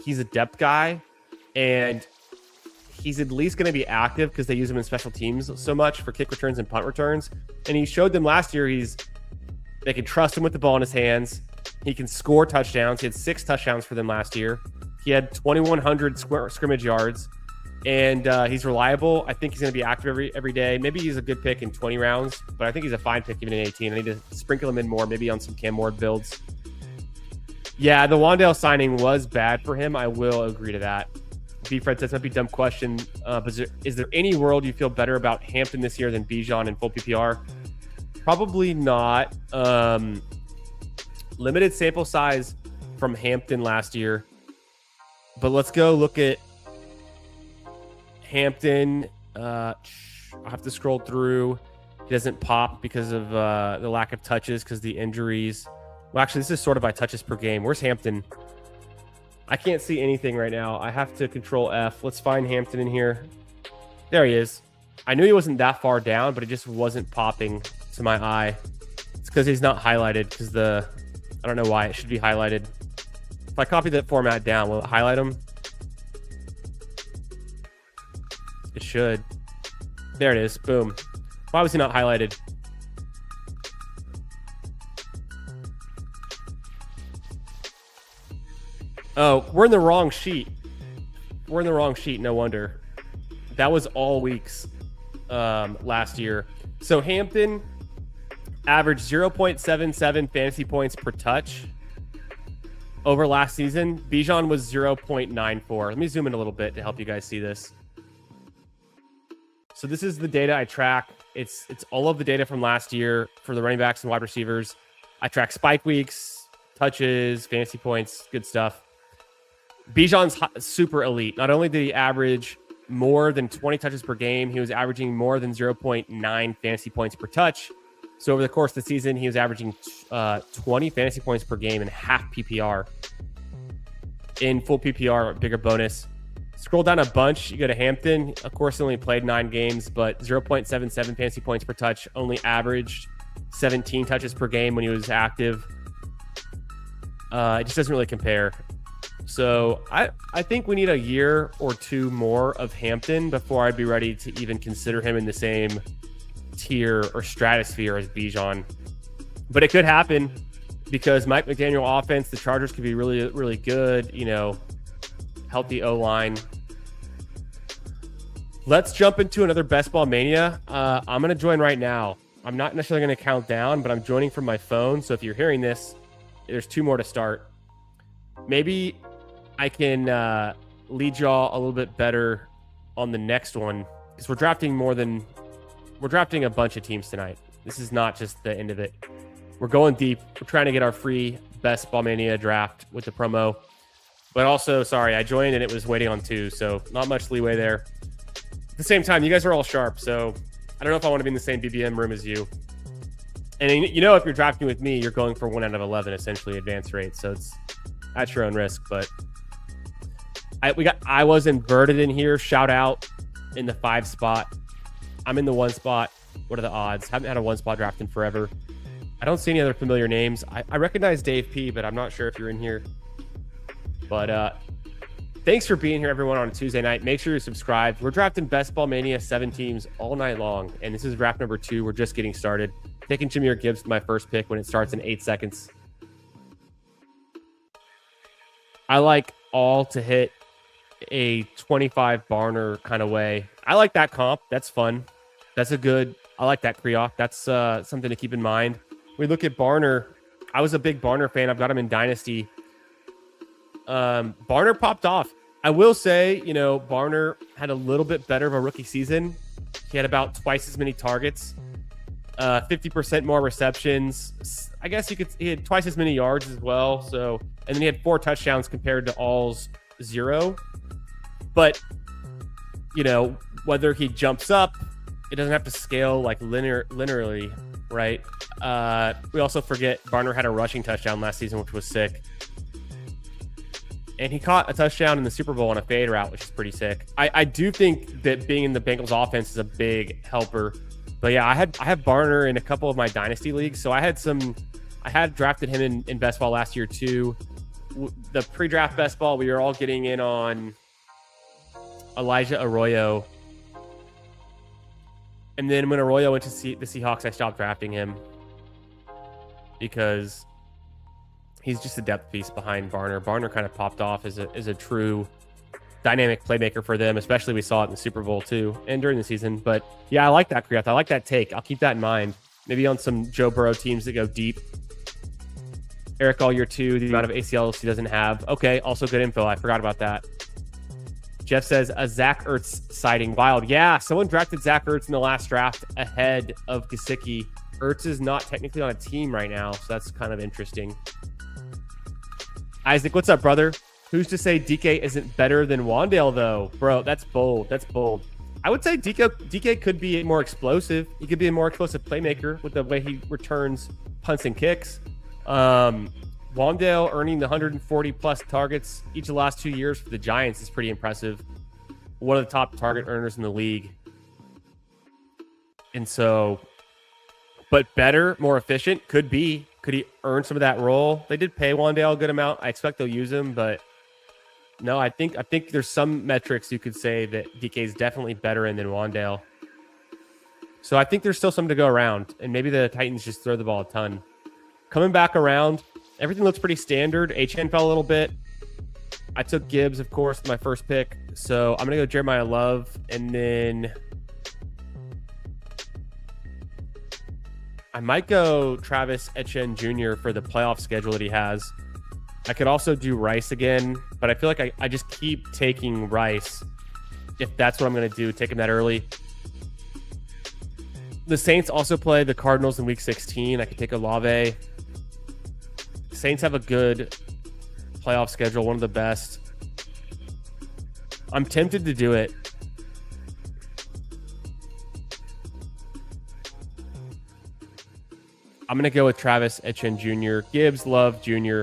he's a depth guy, and he's at least going to be active because they use him in special teams so much for kick returns and punt returns. And he showed them last year they can trust him with the ball in his hands. He can score touchdowns. He had 6 touchdowns for them last year. He had 2,100 scrimmage yards. And he's reliable. I think he's going to be active every day. Maybe he's a good pick in 20 rounds, but I think he's a fine pick even in 18. I need to sprinkle him in more, maybe on some Cam Ward builds. Yeah, the Wan'Dale signing was bad for him. I will agree to that. B-Fred says, might be a dumb question. But is there any world you feel better about Hampton this year than Bijan in full PPR? Probably not. Limited sample size from Hampton last year. But let's go look at Hampton. I'll have to scroll through. He doesn't pop because of the lack of touches because of the injuries. Well, actually, this is sort of by touches per game. Where's Hampton? I can't see anything right now. I have to control F. Let's find Hampton in here. There he is. I knew he wasn't that far down, but it just wasn't popping to my eye. It's because he's not highlighted because I don't know why it should be highlighted. If I copy that format down, will it highlight him? It should. There it is. Boom. Why was he not highlighted? Oh, we're in the wrong sheet. We're in the wrong sheet. No wonder. That was all weeks last year. So Hampton averaged 0.77 fantasy points per touch over last season. Bijan was 0.94. Let me zoom in a little bit to help you guys see this. So this is the data I track. It's all of the data from last year for the running backs and wide receivers. I track spike weeks, touches, fantasy points, good stuff. Bijan's super elite. Not only did he average more than 20 touches per game, he was averaging more than 0.9 fantasy points per touch. So over the course of the season, he was averaging 20 fantasy points per game in half PPR. In full PPR, bigger bonus. Scroll down a bunch, you go to Hampton. Of course, he only played 9 games, but 0.77 fantasy points per touch, only averaged 17 touches per game when he was active. It just doesn't really compare. So I think we need a year or two more of Hampton before I'd be ready to even consider him in the same tier or stratosphere as Bijan. But it could happen because Mike McDaniel offense, the Chargers could be really, really good, healthy O-line. Let's jump into another Best Ball Mania. I'm going to join right now. I'm not necessarily going to count down, but I'm joining from my phone. So if you're hearing this, there's 2 more to start. Maybe I can lead y'all a little bit better on the next one because we're drafting a bunch of teams tonight. This is not just the end of it. We're going deep. We're trying to get our free Best Ball Mania draft with the promo. But also, sorry, I joined and it was waiting on 2, so not much leeway there. At the same time, you guys are all sharp, so I don't know if I want to be in the same BBM room as you. And if you're drafting with me, you're going for 1 out of 11, essentially advance rate. So it's at your own risk. But I was inverted in here. Shout out in the 5 spot. I'm in the 1 spot. What are the odds? Haven't had a 1 spot draft in forever. I don't see any other familiar names. I recognize Dave P, but I'm not sure if you're in here. But thanks for being here, everyone, on a Tuesday night. Make sure you're subscribed. We're drafting Best Ball Mania 7 teams all night long, and this is draft number 2. We're just getting started. Taking Jahmyr Gibbs, my first pick, when it starts in 8 seconds. I like all to hit a 25 Barner kind of way. I like that comp. That's fun. I like that Kriok. That's something to keep in mind. We look at Barner. I was a big Barner fan. I've got him in Dynasty. Barner popped off. I will say, Barner had a little bit better of a rookie season. He had about twice as many targets, 50% more receptions. I guess he had twice as many yards as well. So, and then he had 4 touchdowns compared to All's 0. But, whether he jumps up, it doesn't have to scale like linearly, right? We also forget Barner had a rushing touchdown last season, which was sick. And he caught a touchdown in the Super Bowl on a fade route, which is pretty sick. I do think that being in the Bengals offense is a big helper. But yeah, I have Barner in a couple of my dynasty leagues. So I had drafted him in best ball last year too. The pre-draft best ball, we were all getting in on Elijah Arroyo. And then when Arroyo went to the Seahawks, I stopped drafting him because he's just a depth piece behind Barner. Barner kind of popped off as a true dynamic playmaker for them, especially we saw it in the Super Bowl too and during the season. But yeah, I like that, Kriyath. I like that take. I'll keep that in mind. Maybe on some Joe Burrow teams that go deep. Eric all year 2, the amount of ACLs he doesn't have. Okay, also good info. I forgot about that. Jeff says a Zach Ertz sighting. Wild. Yeah, someone drafted Zach Ertz in the last draft ahead of Gesicki. Ertz is not technically on a team right now, so that's kind of interesting. Isaac, what's up, brother? Who's to say DK isn't better than Wandale, though? Bro, that's bold. That's bold. I would say DK could be more explosive. He could be a more explosive playmaker with the way he returns punts and kicks. Wandale earning the 140-plus targets each of the last 2 years for the Giants is pretty impressive. One of the top target earners in the league. And so, but better, more efficient, could be. Could he earn some of that role? They did pay Wandale a good amount. I expect they'll use him, but no, I think there's some metrics you could say that DK is definitely better in than Wandale. So I think there's still something to go around, and maybe the Titans just throw the ball a ton. Coming back around, everything looks pretty standard. HN fell a little bit. I took Gibbs, of course, my first pick. So I'm going to go Jeremiah Love. And then I might go Travis Etienne Jr. for the playoff schedule that he has. I could also do Rice again, but I feel like I just keep taking Rice. If that's what I'm going to do, take him that early. The Saints also play the Cardinals in week 16. I could take Olave. Saints have a good playoff schedule, one of the best. I'm tempted to do it. I'm going to go with Travis Etienne Jr., Gibbs, Love, Jr.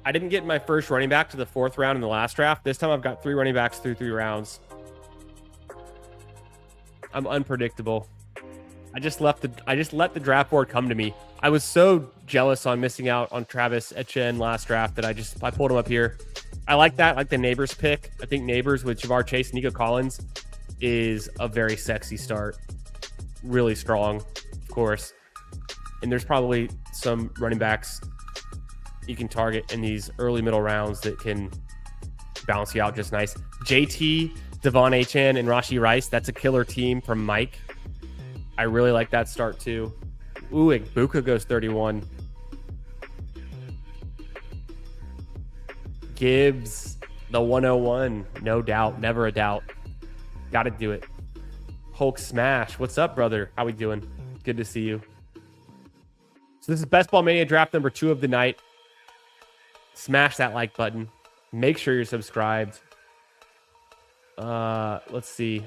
I didn't get my first running back to the 4th round in the last draft. This time I've got 3 running backs through 3 rounds. I'm unpredictable. I just let the draft board come to me. I was so jealous on missing out on Travis Etienne last draft that I pulled him up here. I like that. I like the Neighbors pick. I think Neighbors with Jamar Chase and Nico Collins is a very sexy start. Really strong, of course. And there's probably some running backs you can target in these early middle rounds that can balance you out just nice. JT, Devon Achane, and Rashee Rice. That's a killer team from Mike. I really like that start too. Ooh, Igbuka goes 31. Gibbs, the 101. No doubt. Never a doubt. Got to do it. Hulk Smash. What's up, brother? How we doing? Good to see you. So this is Best Ball Mania draft number 2 of the night. Smash that like button. Make sure you're subscribed. Let's see.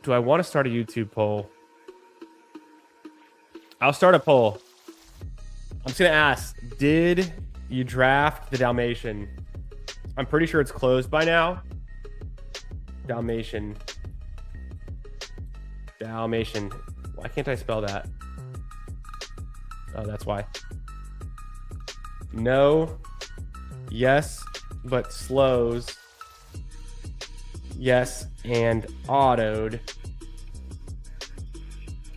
Do I want to start a YouTube poll? I'll start a poll. I'm just going to ask, did you draft the Dalmatian? I'm pretty sure it's closed by now. Dalmatian. Why can't I spell that? Oh, that's why. No. Yes, but slows. Yes, and autoed.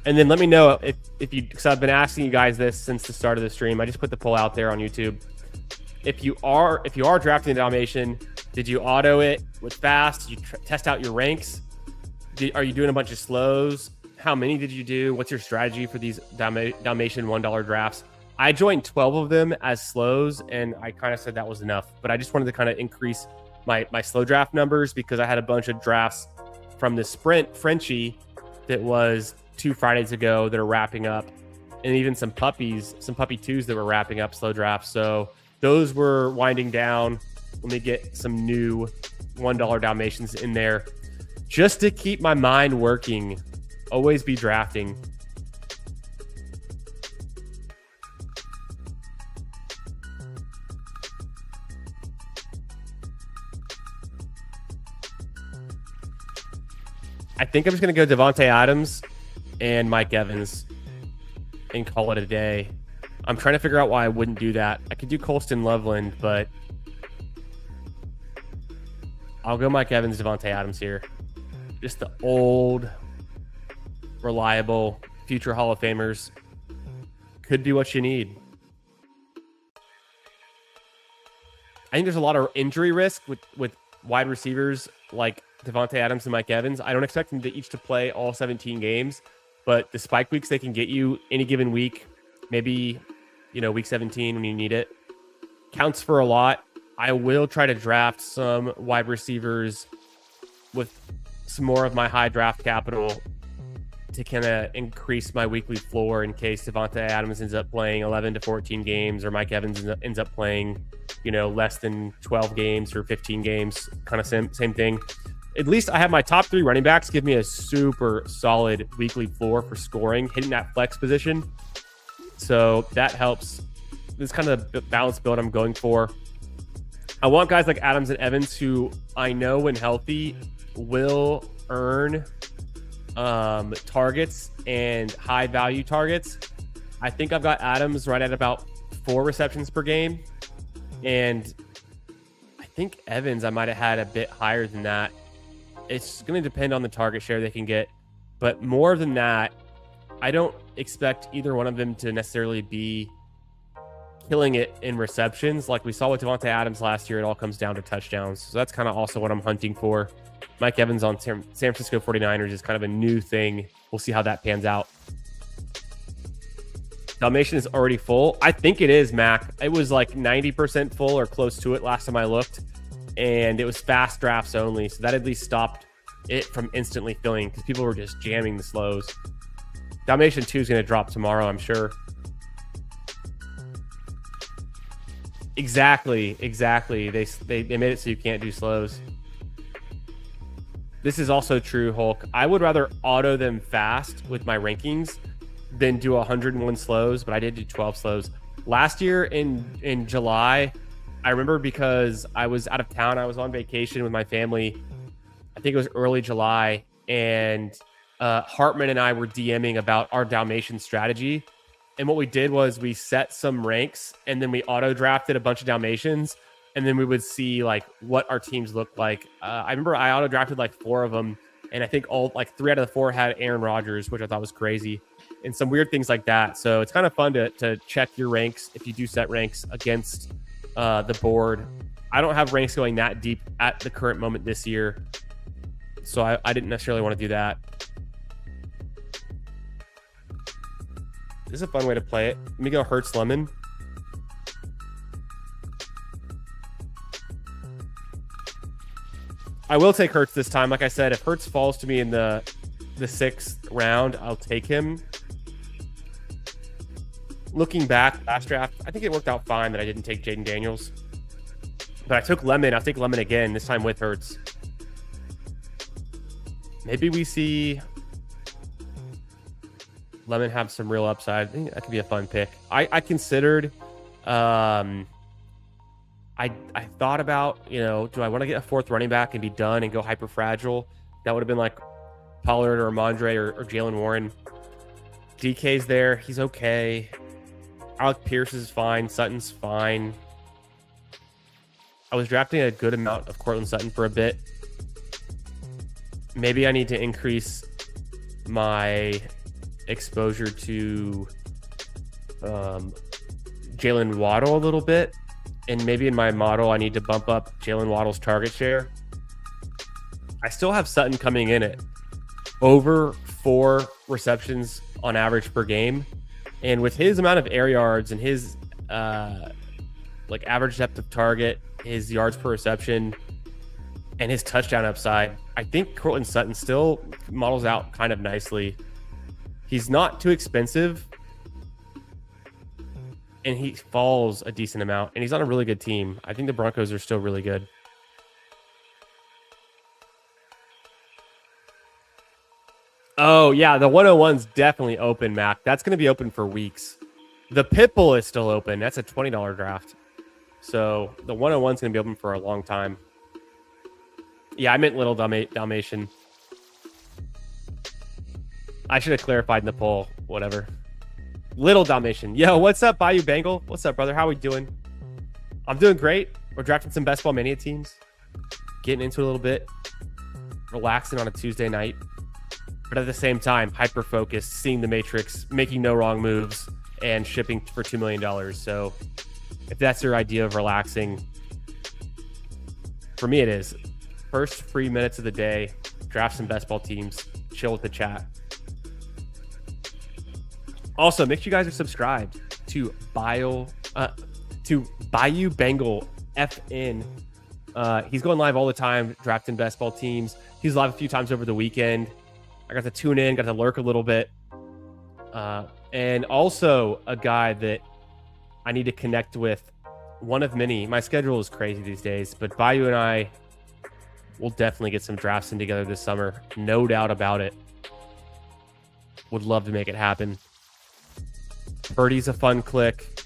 And then let me know if you, because I've been asking you guys this since the start of the stream. I just put the poll out there on YouTube. If you are drafting the Dalmatian, did you auto it with fast? Did you test out your ranks? Are you doing a bunch of slows? How many did you do? What's your strategy for these Dalmatian $1 drafts? I joined 12 of them as slows, and I kind of said that was enough. But I just wanted to kind of increase my slow draft numbers because I had a bunch of drafts from the Sprint Frenchie that was 2 Fridays ago that are wrapping up, and even some puppy 2s that were wrapping up slow drafts. So those were winding down. Let me get some new $1 Dalmatians in there just to keep my mind working. Always be drafting. I think I'm just going to go Devontae Adams and Mike Evans and call it a day. I'm trying to figure out why I wouldn't do that. I could do Colston Loveland, but I'll go Mike Evans, Devontae Adams here. Just the old, reliable, future Hall of Famers. Could be what you need. I think there's a lot of injury risk with wide receivers like Devontae Adams and Mike Evans. I don't expect them to each to play all 17 games, but the spike weeks they can get you any given week, maybe, week 17 when you need it, counts for a lot. I will try to draft some wide receivers with some more of my high draft capital to kind of increase my weekly floor in case Devontae Adams ends up playing 11 to 14 games or Mike Evans ends up playing, less than 12 games or 15 games, kind of same thing. At least I have my top 3 running backs give me a super solid weekly floor for scoring, hitting that flex position. So that helps. This is kind of the balanced build I'm going for. I want guys like Adams and Evans who I know when healthy will earn targets and high value targets. I think I've got Adams right at about 4 receptions per game. And I think Evans I might have had a bit higher than that. It's going to depend on the target share they can get. But more than that, I don't expect either one of them to necessarily be killing it in receptions. Like we saw with Devontae Adams last year, it all comes down to touchdowns. So that's kind of also what I'm hunting for. Mike Evans on San Francisco 49ers is kind of a new thing. We'll see how that pans out. Dalmatian is already full. I think it is, Mac. It was like 90% full or close to it last time I looked. And it was fast drafts only. So that at least stopped it from instantly filling because people were just jamming the slows. Dalmatian 2 is going to drop tomorrow, I'm sure. Exactly. They made it so you can't do slows. This is also true, Hulk. I would rather auto them fast with my rankings than do 101 slows, but I did do 12 slows. Last year in July, I remember because I was out of town. I was on vacation with my family. I think it was early July, and Hartman and I were DMing about our Dalmatian strategy. And what we did was we set some ranks, and then we auto drafted a bunch of Dalmatians, and then we would see like what our teams looked like. I remember I auto drafted like 4 of them, and I think all like 3 out of the 4 had Aaron Rodgers, which I thought was crazy, and some weird things like that. So it's kind of fun to check your ranks if you do set ranks against the board. I don't have ranks going that deep at the current moment this year, so I didn't necessarily want to do that. This is a fun way to play it. Let me go Hurts Lemon. I will take Hurts this time. Like I said, if Hurts falls to me in the 6th round, I'll take him. Looking back, last draft, I think it worked out fine that I didn't take Jaden Daniels. But I took Lemon. I'll take Lemon again, this time with Hurts. Maybe we see Lemon have some real upside. I think that could be a fun pick. I considered, I thought about, do I want to get a 4th running back and be done and go hyper fragile? That would have been like Pollard or Mondre or Jalen Warren. DK's there. He's okay. Alec Pierce is fine. Sutton's fine. I was drafting a good amount of Cortland Sutton for a bit. Maybe I need to increase my exposure to Jalen Waddle a little bit, and maybe in my model I need to bump up Jalen Waddle's target share. I still have Sutton coming in at over 4 receptions on average per game, and with his amount of air yards and his like average depth of target, his yards per reception, and his touchdown upside, I think Cortland Sutton still models out kind of nicely. He's not too expensive, and he falls a decent amount, and he's on a really good team. I think the Broncos are still really good. Oh, yeah, the 101's definitely open, Mac. That's going to be open for weeks. The Pitbull is still open. That's a $20 draft. So the 101's going to be open for a long time. Yeah, I meant Little Dalmatian. I should have clarified in the poll. Whatever. Little Dalmatian. Yo, what's up, Bayou Bengal? What's up, brother? How we doing? I'm doing great. We're drafting some Best Ball Mania teams. Getting into it a little bit. Relaxing on a Tuesday night. But at the same time, hyper-focused, seeing the Matrix, making no wrong moves, and shipping for $2 million. So if that's your idea of relaxing, for me it is. First 3 minutes of the day, draft some best ball teams, chill with the chat. Also, make sure you guys are subscribed to Bayou Bengal FN. He's going live all the time, drafting best ball teams. He's live a few times over the weekend. I got to tune in, got to lurk a little bit. And also a guy that I need to connect with, one of many. My schedule is crazy these days, but Bayou and I will definitely get some drafts in together this summer. No doubt about it. Would love to make it happen. Purdy's a fun click.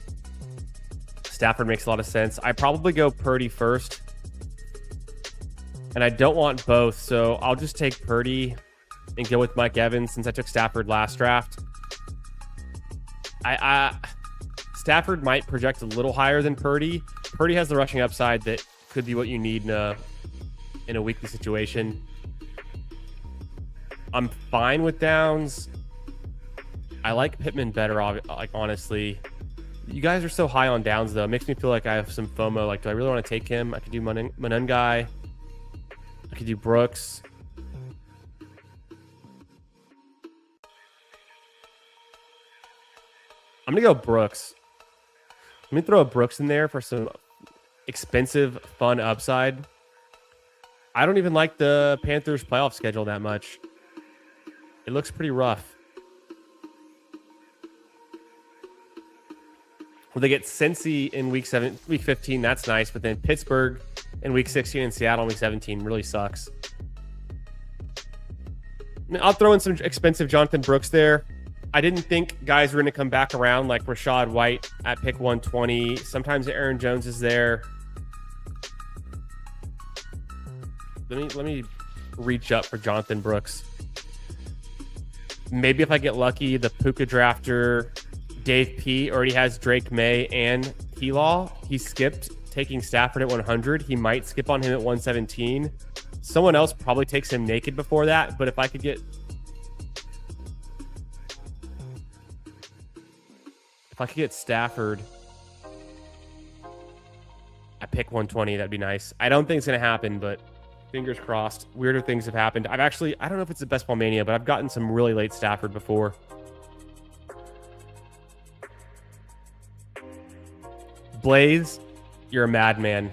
Stafford makes a lot of sense. I probably go Purdy first. And I don't want both, so I'll just take Purdy and go with Mike Evans since I took Stafford last draft. Stafford might project a little higher than Purdy. Purdy has the rushing upside that could be what you need in a weekly situation. I'm fine with Downs. I like Pittman better, like, honestly. You guys are so high on Downs, though. It makes me feel like I have some FOMO. Like, do I really want to take him? I could do Manungai. I could do Brooks. I'm going to go Brooks. Let me throw a Brooks in there for some expensive, fun upside. I don't even like the Panthers playoff schedule that much. It looks pretty rough. Well, they get Cincy in week 15. That's nice. But then Pittsburgh in week 16 and Seattle in week 17 really sucks. I'll throw in some expensive Jonathan Brooks there. I didn't think guys were going to come back around like Rachaad White at pick 120. Sometimes Aaron Jones is there. Let me reach up for Jonathan Brooks. Maybe if I get lucky, the Puka drafter Dave P already has Drake May and T-Law. He skipped taking Stafford at 100. He might skip on him at 117. Someone else probably takes him naked before that. But if I could get Stafford at pick 120, that'd be nice. I don't think it's gonna happen, but fingers crossed. Weirder things have happened. I don't know if it's the best ball mania, but I've gotten some really late Stafford before. Blaze, you're a madman.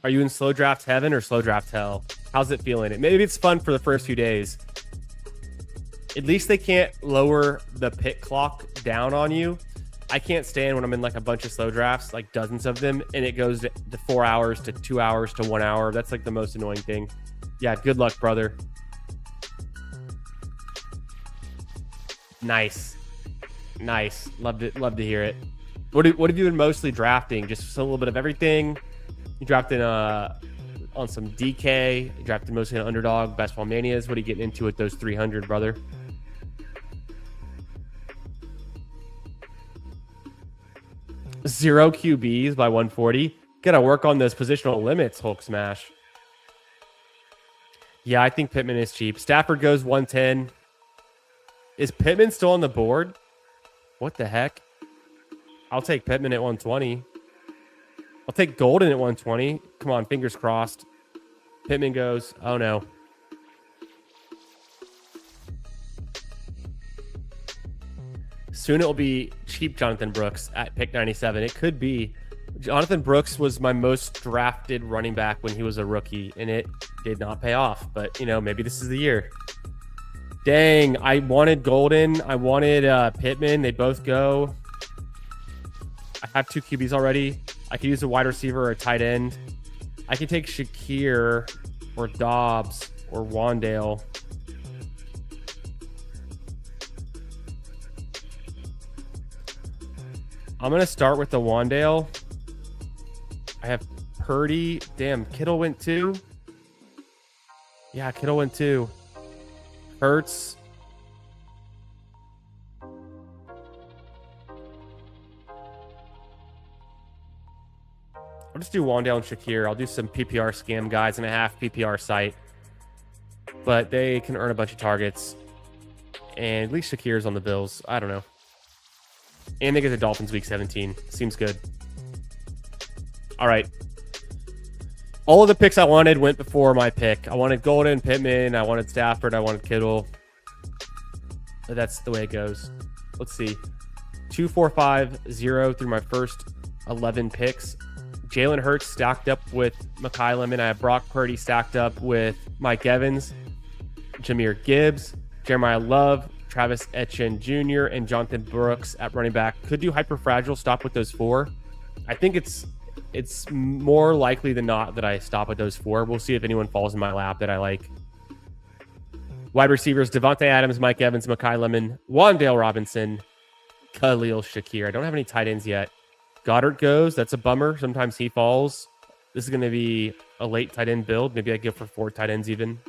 Are you in slow draft heaven or slow draft hell? How's it feeling? Maybe it's fun for the first few days. At least they can't lower the pick clock down on you. I can't stand when I'm in like a bunch of slow drafts, like dozens of them, and it goes to 4 hours to 2 hours to 1 hour. That's like the most annoying thing. Yeah, good luck, brother. Nice. Love to hear it. What have you been mostly drafting? Just a little bit of everything. You drafted on some DK. You drafted mostly on underdog, best ball manias. What are you getting into with those 300, brother? Zero QBs by 140. Gotta work on those positional limits, Hulk Smash. Yeah, I think Pittman is cheap. Stafford goes 110. Is Pittman still on the board? What the heck? I'll take Pittman at 120. I'll take Golden at 120. Come on, fingers crossed. Pittman goes. Oh, no. Soon it will be cheap Jonathan Brooks at pick 97. It could be. Jonathan Brooks was my most drafted running back when he was a rookie, and it did not pay off. But, maybe this is the year. Dang, I wanted Golden. I wanted Pittman. They both go. I have 2 QBs already. I could use a wide receiver or a tight end. I could take Shakir or Dobbs or Wandale. I'm going to start with the Wandale. I have Purdy. Damn, Kittle went 2. Yeah, Kittle went 2. Hurts. I'll just do Wandale and Shakir. I'll do some PPR scam guys and a half PPR site. But they can earn a bunch of targets. And at least Shakir's on the Bills. I don't know. And they get the Dolphins week 17. Seems good. All right. All of the picks I wanted went before my pick. I wanted Golden, Pittman. I wanted Stafford. I wanted Kittle. But that's the way it goes. Let's see. 2, 4, 5, 0 through my first 11 picks. Jalen Hurts stacked up with Mekhi Lemon. I have Brock Purdy stacked up with Mike Evans, Jahmyr Gibbs, Jeremiah Love, Travis Etienne Jr., and Jonathan Brooks at running back. Could do hyperfragile, stop with those 4. I think it's more likely than not that I stop with those 4. We'll see if anyone falls in my lap that I like. Wide receivers, Devontae Adams, Mike Evans, Mekhi Lemon, Wandale Robinson, Khalil Shakir. I don't have any tight ends yet. Goddard goes. That's a bummer. Sometimes he falls. This is going to be a late tight end build. Maybe I go for 4 tight ends even.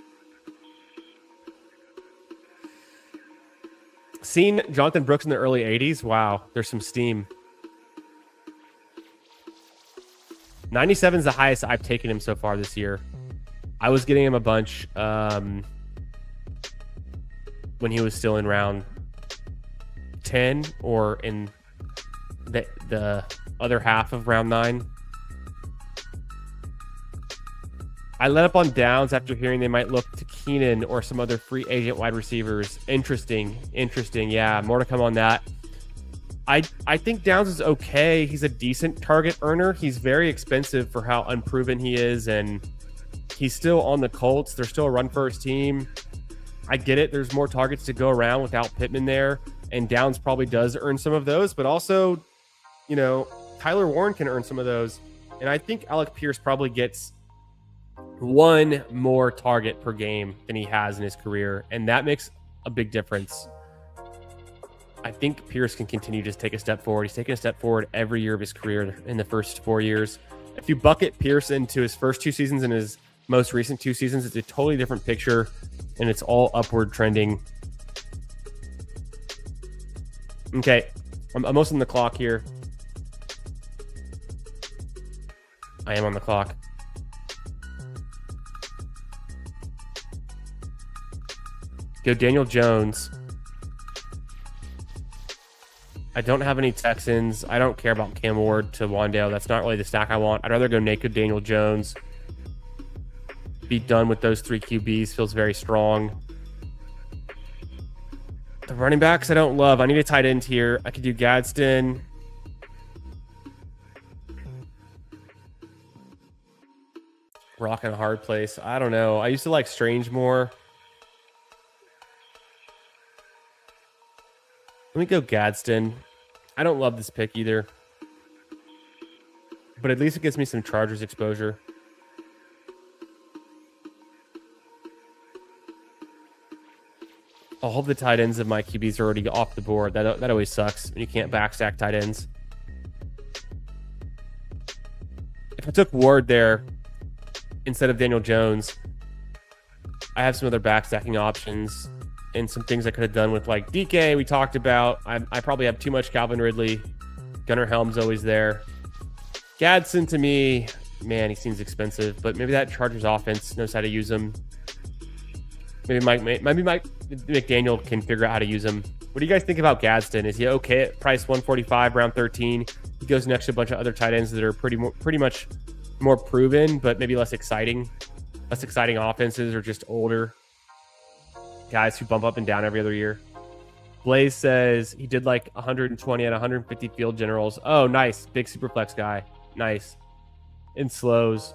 Seen Jonathan Brooks in the early 80s. Wow, there's some steam. 97 is the highest I've taken him so far this year. I was getting him a bunch. when he was still in round 10 or in the other half of round 9. I let up on Downs after hearing they might look to Keenan or some other free agent wide receivers. Interesting. Yeah, more to come on that. I think Downs is okay. He's a decent target earner. He's very expensive for how unproven he is, and he's still on the Colts. They're still a run-first team. I get it. There's more targets to go around without Pittman there, and Downs probably does earn some of those, but also, you know, Tyler Warren can earn some of those, and I think Alec Pierce probably gets one more target per game than he has in his career, and that makes a big difference. I think Pierce can continue to just take a step forward. He's taken a step forward every year of his career in the first 4 years. If you bucket Pierce into his first 2 seasons and his most recent 2 seasons, it's a totally different picture, and it's all upward trending. Okay, I'm almost on the clock here. I am on the clock. Go Daniel Jones. I don't have any Texans. I don't care about Cam Ward to Wandale. That's not really the stack I want. I'd rather go naked Daniel Jones. Be done with those 3 QBs. Feels very strong. The running backs I don't love. I need a tight end here. I could do Gadsden. Rock in a hard place. I don't know. I used to like Strange more. Let me go Gadsden. I don't love this pick either, but at least it gives me some Chargers exposure. All of the tight ends of my QBs are already off the board. That always sucks when you can't backstack tight ends. If I took Ward there instead of Daniel Jones, I have some other backstacking options and some things I could have done with, like DK we talked about. I probably have too much Calvin Ridley. Gunnar Helm's always there. Gadsden, to me, man, he seems expensive, but maybe that Chargers offense knows how to use him. Maybe Mike McDaniel can figure out how to use him. What do you guys think about Gadsden? Is he okay at price 145, round 13? He goes next to a bunch of other tight ends that are pretty much more proven, but maybe less exciting. Less exciting offenses, or just older guys who bump up and down every other year. Blaze says he did like 120 at 150 field generals. Oh, nice. Big superflex guy. Nice. In slows.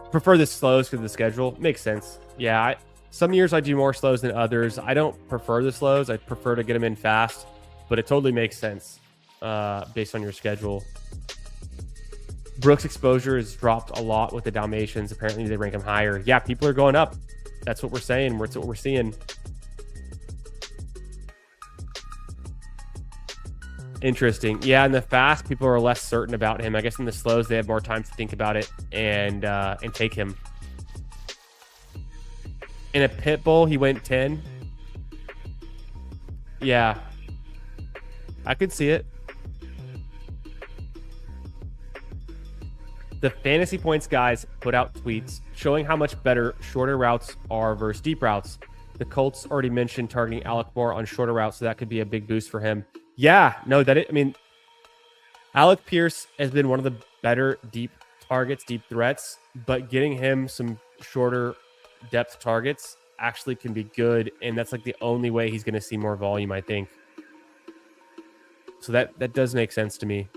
Prefer the slows because of the schedule. Makes sense. Yeah, some years I do more slows than others. I don't prefer the slows. I prefer to get them in fast, but it totally makes sense based on your schedule. Brooks' exposure has dropped a lot with the Dalmatians. Apparently they rank him higher. Yeah, people are going up. That's what we're saying. That's what we're seeing. Interesting. Yeah, in the fast, people are less certain about him. I guess in the slows, they have more time to think about it and take him. In a pit bull, he went 10. Yeah, I could see it. The Fantasy Points guys put out tweets showing how much better shorter routes are versus deep routes. The Colts already mentioned targeting Alec Moore on shorter routes, so that could be a big boost for him. Yeah, no, Alec Pierce has been one of the better deep targets, deep threats, but getting him some shorter depth targets actually can be good, and that's like the only way he's going to see more volume, I think. So that does make sense to me.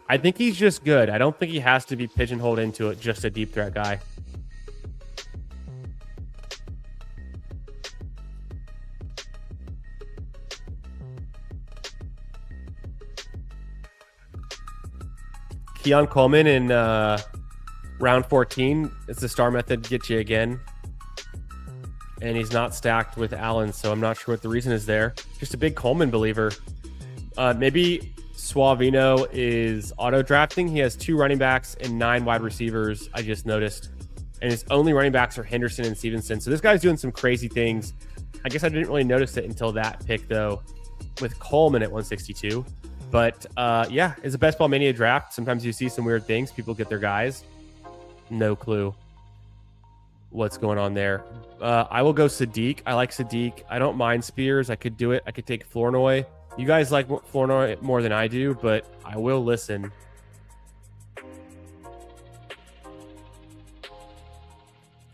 I think he's just good. I don't think he has to be pigeonholed into it, just a deep threat guy. Keon Coleman in round 14. It's the star method, get you again. And he's not stacked with Allen, so I'm not sure what the reason is there. Just a big Coleman believer. Maybe Suavino is auto-drafting. He has 2 running backs and 9 wide receivers, I just noticed. And his only running backs are Henderson and Stevenson. So this guy's doing some crazy things. I guess I didn't really notice it until that pick, though, with Coleman at 162. But yeah, it's a Best Ball Mania draft. Sometimes you see some weird things. People get their guys. No clue. what's going on there. I will go Sadiq. I like Sadiq. I don't mind Spears. I could do it. I could take Flournoy. You guys like Flournoy more than I do, but I will listen.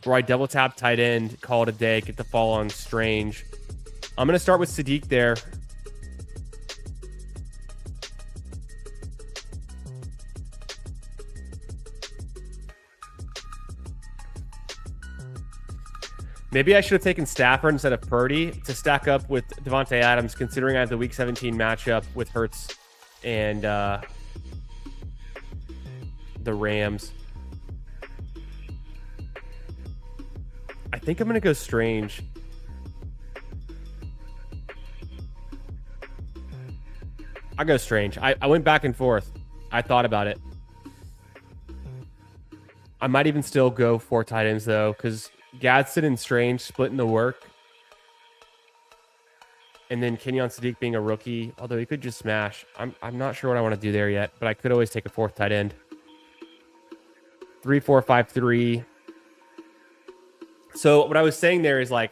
Where I double tap tight end, call it a day, get the fall on Strange. I'm going to start with Sadiq there. Maybe I should have taken Stafford instead of Purdy to stack up with Devontae Adams, considering I have the Week 17 matchup with Hurts and the Rams. I think I'm going to go Strange. I'll go Strange. I went back and forth. I thought about it. I might even still go 4 tight ends, though, because Gadsden and Strange splitting the work. And then Kenyon Sadiq being a rookie, although he could just smash. I'm not sure what I want to do there yet, but I could always take a 4th tight end. 3-4-5-3. So what I was saying there is, like,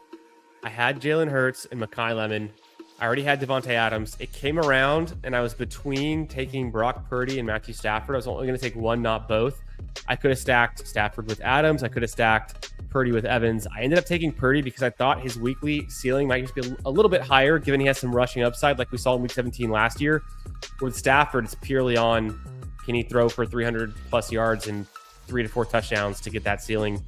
I had Jalen Hurts and Mekhi Lemon. I already had Devontae Adams. It came around, and I was between taking Brock Purdy and Matthew Stafford. I was only going to take one, not both. I could have stacked Stafford with Adams. I could have stacked Purdy with Evans. I ended up taking Purdy because I thought his weekly ceiling might just be a little bit higher, given he has some rushing upside like we saw in Week 17 last year. With Stafford, it's purely on, can he throw for 300-plus yards and 3 to 4 touchdowns to get that ceiling,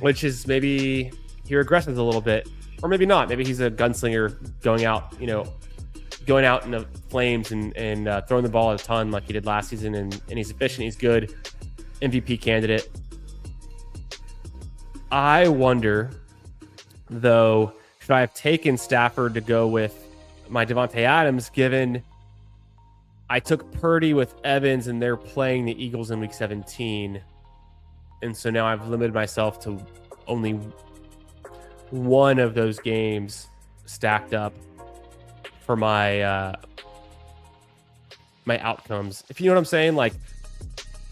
which is maybe he regresses a little bit. Or maybe not. Maybe he's a gunslinger going out in the flames and throwing the ball a ton like he did last season. And he's efficient. He's good. MVP candidate. I wonder, though, should I have taken Stafford to go with my Devontae Adams, given I took Purdy with Evans and they're playing the Eagles in Week 17. And so now I've limited myself to only one of those games stacked up for my my outcomes. If you know what I'm saying, like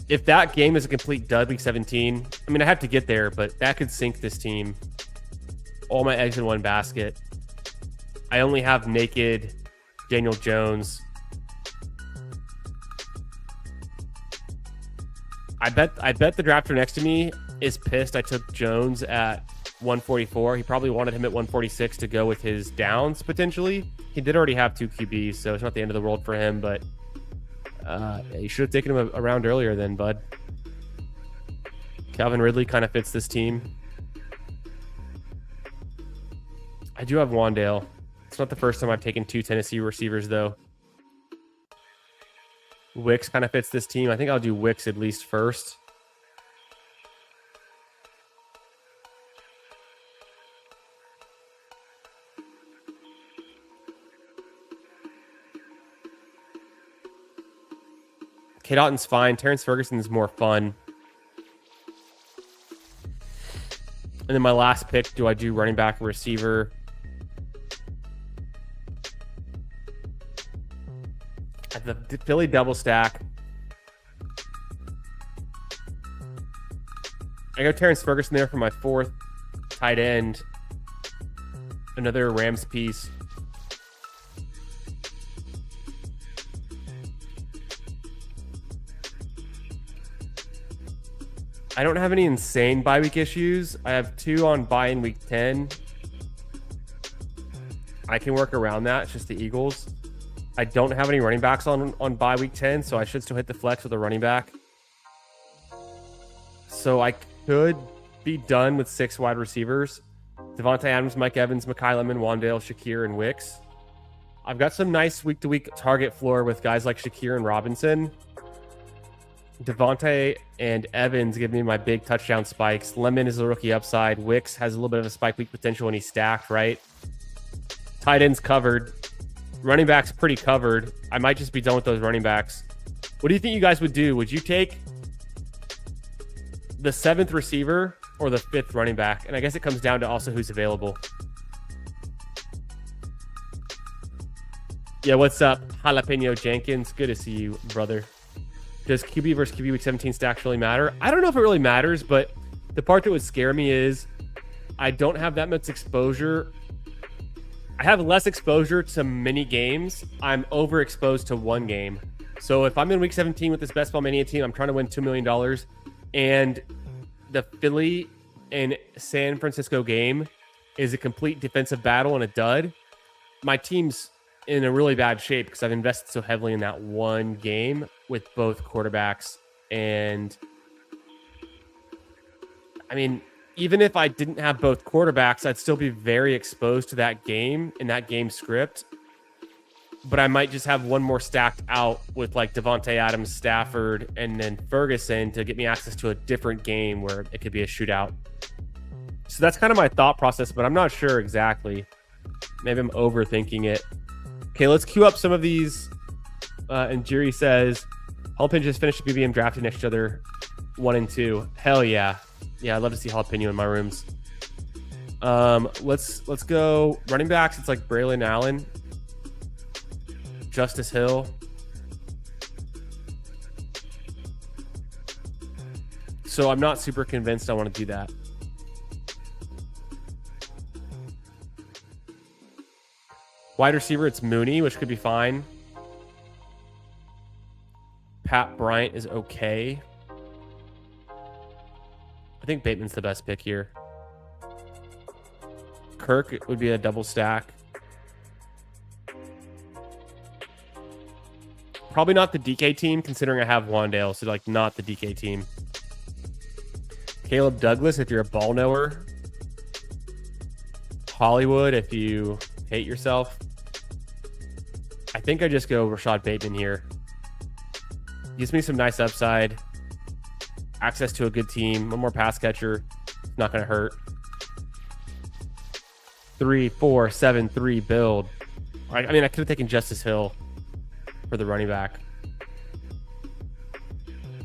if that game is a complete dud Week 17, I mean I have to get there, but that could sink this team. All my eggs in one basket. I only have naked Daniel Jones. I bet the drafter next to me is pissed I took Jones at 144. He probably wanted him at 146 to go with his downs potentially. He did already have 2 QBs, so it's not the end of the world for him, but you should have taken him a round earlier then, bud. Calvin Ridley kind of fits this team. I do have Wandale. It's not the first time I've taken 2 Tennessee receivers, though. Wicks kind of fits this team. I think I'll do Wicks at least first. K. Dotton's fine. Terrence Ferguson's more fun. And then my last pick, do I do running back or receiver? At the Philly double stack, I go Terrence Ferguson there for my 4th tight end. Another Rams piece. I don't have any insane bye week issues. I have 2 on bye in Week 10. I can work around that. It's just the Eagles. I don't have any running backs on bye Week 10, so I should still hit the flex with a running back. So I could be done with 6 wide receivers. Devontae Adams, Mike Evans, Mekhi Lemon, Wandale, Shakir, and Wicks. I've got some nice week-to-week target floor with guys like Shakir and Robinson. Devontae and Evans give me my big touchdown spikes. Lemon is a rookie upside. Wicks has a little bit of a spike week potential when he's stacked, right? Tight ends covered. Running backs pretty covered. I might just be done with those running backs. What do you think you guys would do? Would you take the 7th receiver or the 5th running back? And I guess it comes down to also who's available. Yeah, what's up, Jalapeno Jenkins? Good to see you, brother. Does QB versus QB Week 17 stacks really matter? I don't know if it really matters, but The part that would scare me is I don't have that much exposure. I have less exposure to many games. I'm overexposed to one game. So if I'm in week 17 with this Best Ball Mania team, I'm trying to win $2 million. And the Philly and San Francisco game is a complete defensive battle and a dud. My team's in a really bad shape because I've invested so heavily in that one game with both quarterbacks. And I mean, even if I didn't have both quarterbacks, I'd still be very exposed to that game and that game script. But I might just have one more stacked out with like Devontae Adams, Stafford, and then Ferguson to get me access to a different game where it could be a shootout. So that's kind of my thought process, but I'm not sure exactly. Maybe I'm overthinking it. Okay, let's queue up some of these. And Jiri says, Jalapeno just finished the BBM drafting next to each other, 1 and 2. Hell yeah. Yeah, I'd love to see Jalapeno in my rooms. Let's go running backs. It's like Braylon Allen, Justice Hill. So I'm not super convinced I want to do that. Wide receiver, it's Mooney, which could be fine. Pat Bryant is okay. I think Bateman's the best pick here. Kirk would be a double stack. Probably not the DK team, considering I have Wandale, so like not the DK team. Caleb Douglas, if you're a ball knower. Hollywood, if you hate yourself. I think I just go Rashad Bateman here. Gives me some nice upside. Access to a good team. One more pass catcher. Not going to hurt. 3, 4, 7, 3 build. I mean, I could have taken Justice Hill for the running back.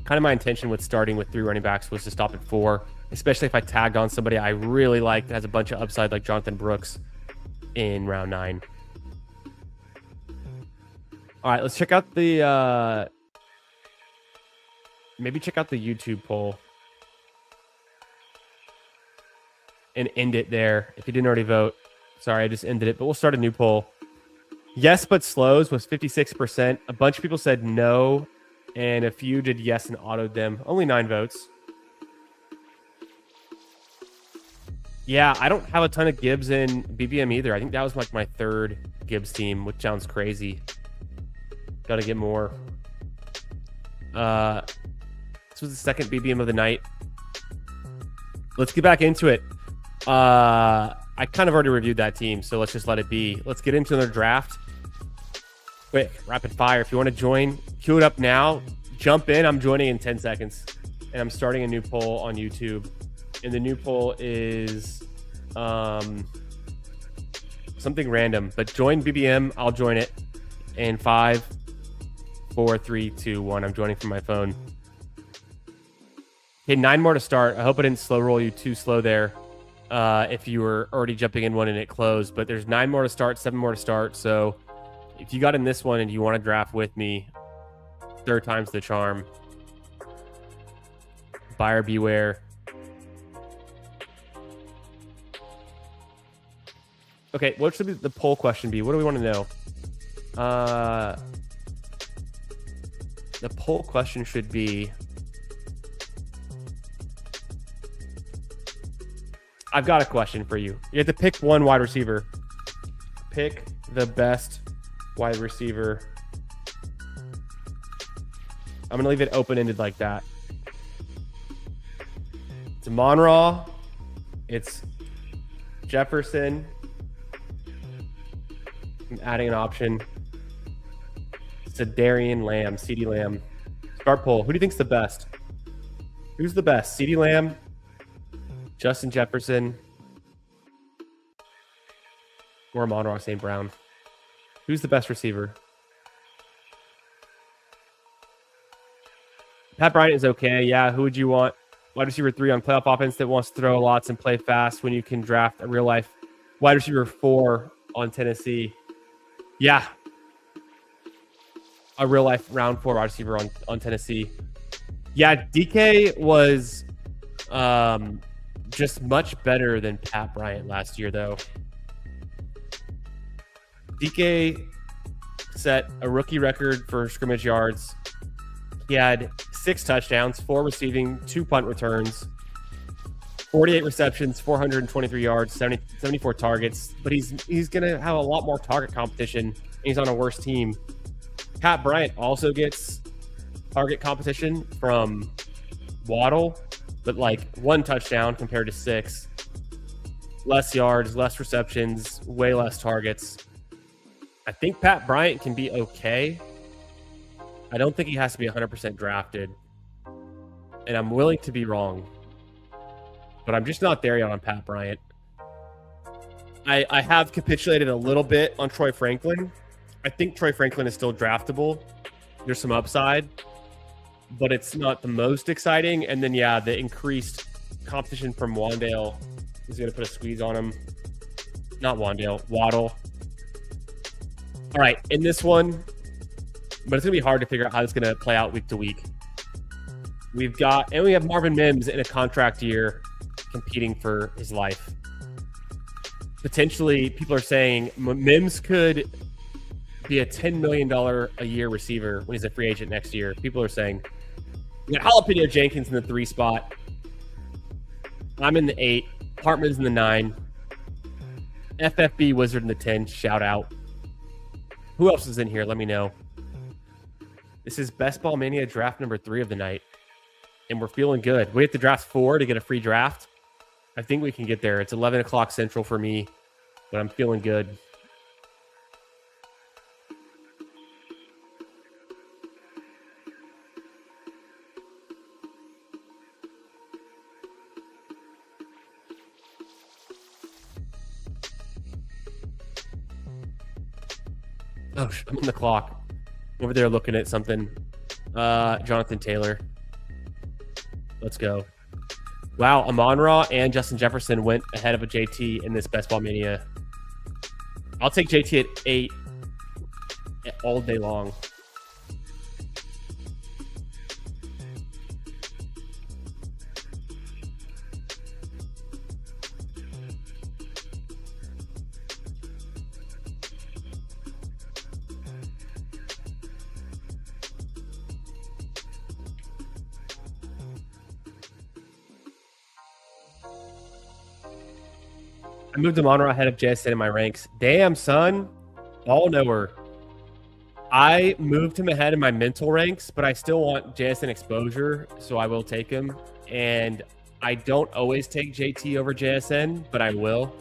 Kind of my intention with starting with 3 running backs was to stop at 4, especially if I tagged on somebody I really like that has a bunch of upside like Jonathan Brooks in round 9. All right, let's check out the... maybe check out the YouTube poll and end it there. If you didn't already vote, sorry, I just ended it, but we'll start a new poll. Yes, but slows was 56%. A bunch of people said no, and a few did yes and autoed them. Only 9 votes. Yeah, I don't have a ton of Gibbs in BBM either. I think that was like my 3rd Gibbs team, which sounds crazy. Got to get more. This was the 2nd BBM of the night. Let's get back into it. I kind of already reviewed that team, so let's just let it be. Let's get into another draft. Quick, rapid fire. If you want to join, queue it up now. Jump in. I'm joining in 10 seconds. And I'm starting a new poll on YouTube. And the new poll is something random. But join BBM. I'll join it. In 5, 4, 3, 2, 1. I'm joining from my phone. Okay, 9 more to start. I hope I didn't slow roll you too slow there if you were already jumping in one and it closed. But there's 9 more to start, 7 more to start. So if you got in this one and you want to draft with me, 3rd time's the charm. Buyer beware. Okay, what should the poll question be? What do we want to know? The poll question should be... I've got a question for you. You have to pick one wide receiver. Pick the best wide receiver. I'm going to leave it open-ended like that. It's Monroe. It's Jefferson. I'm adding an option. It's a Darian Lamb, CeeDee Lamb. Start poll. Who do you think's the best? Who's the best? CeeDee Lamb, Justin Jefferson, or Monroe St. Brown? Who's the best receiver? Pat Bryant is okay. Yeah, who would you want? Wide receiver 3 on playoff offense that wants to throw lots and play fast when you can draft a real life wide receiver 4 on Tennessee. Yeah. A real life round 4 wide receiver on Tennessee. Yeah, DK was Just much better than Pat Bryant last year, though. DK set a rookie record for scrimmage yards. He had 6 touchdowns, 4 receiving, 2 punt returns, 48 receptions, 423 yards, 74 targets. But he's going to have a lot more target competition, and he's on a worse team. Pat Bryant also gets target competition from Waddle, but like 1 touchdown compared to 6. Less yards, less receptions, way less targets. I think Pat Bryant can be okay. I don't think he has to be 100% drafted. And I'm willing to be wrong. But I'm just not there yet on Pat Bryant. I have capitulated a little bit on Troy Franklin. I think Troy Franklin is still draftable. There's some upside. But it's not the most exciting. And then, yeah, the increased competition from Wandale is going to put a squeeze on him. Not Wandale, Waddle. All right, in this one, but it's going to be hard to figure out how it's going to play out week to week. We have Marvin Mims in a contract year competing for his life. Potentially, people are saying Mims could be a $10 million a year receiver when he's a free agent next year. People are saying, we got Jalapeno Jenkins in the 3 spot. I'm in the 8. Hartman's in the 9. FFB Wizard in the 10. Shout out. Who else is in here? Let me know. This is Best Ball Mania draft number 3 of the night. And we're feeling good. We have to draft 4 to get a free draft. I think we can get there. It's 11 o'clock Central for me, but I'm feeling good. Oh, I'm on the clock. Over there looking at something. Jonathan Taylor. Let's go. Wow, Amon-Ra and Justin Jefferson went ahead of a JT in this Best Ball Mania. I'll take JT at 8 all day long. I moved Amon-Ra ahead of JSN in my ranks. Damn, son. All knower. I moved him ahead in my mental ranks, but I still want JSN exposure, so I will take him. And I don't always take JT over JSN, but I will.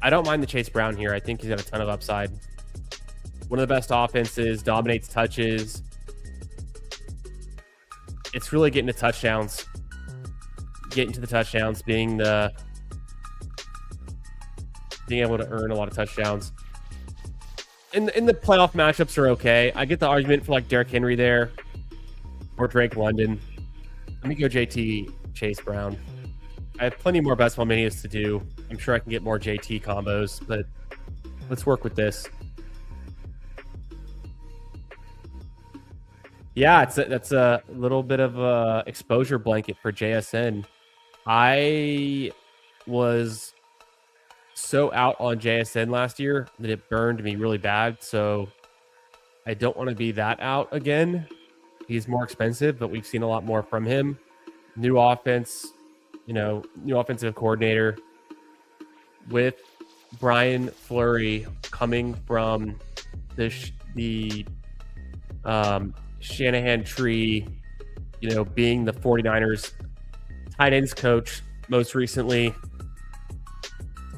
I don't mind the Chase Brown here. I think he's got a ton of upside. One of the best offenses, dominates touches. It's really getting to touchdowns. Getting to the touchdowns, being able to earn a lot of touchdowns. And the playoff matchups are okay. I get the argument for like Derrick Henry there or Drake London. Let me go JT Chase Brown. I have plenty more Best Ball Manias to do. I'm sure I can get more JT combos, but let's work with this. Yeah, that's a little bit of a exposure blanket for JSN. I was so out on JSN last year that it burned me really bad. So I don't want to be that out again. He's more expensive, but we've seen a lot more from him. New offense, new offensive coordinator with Brian Fleury coming from the Shanahan tree, being the 49ers tight ends coach most recently.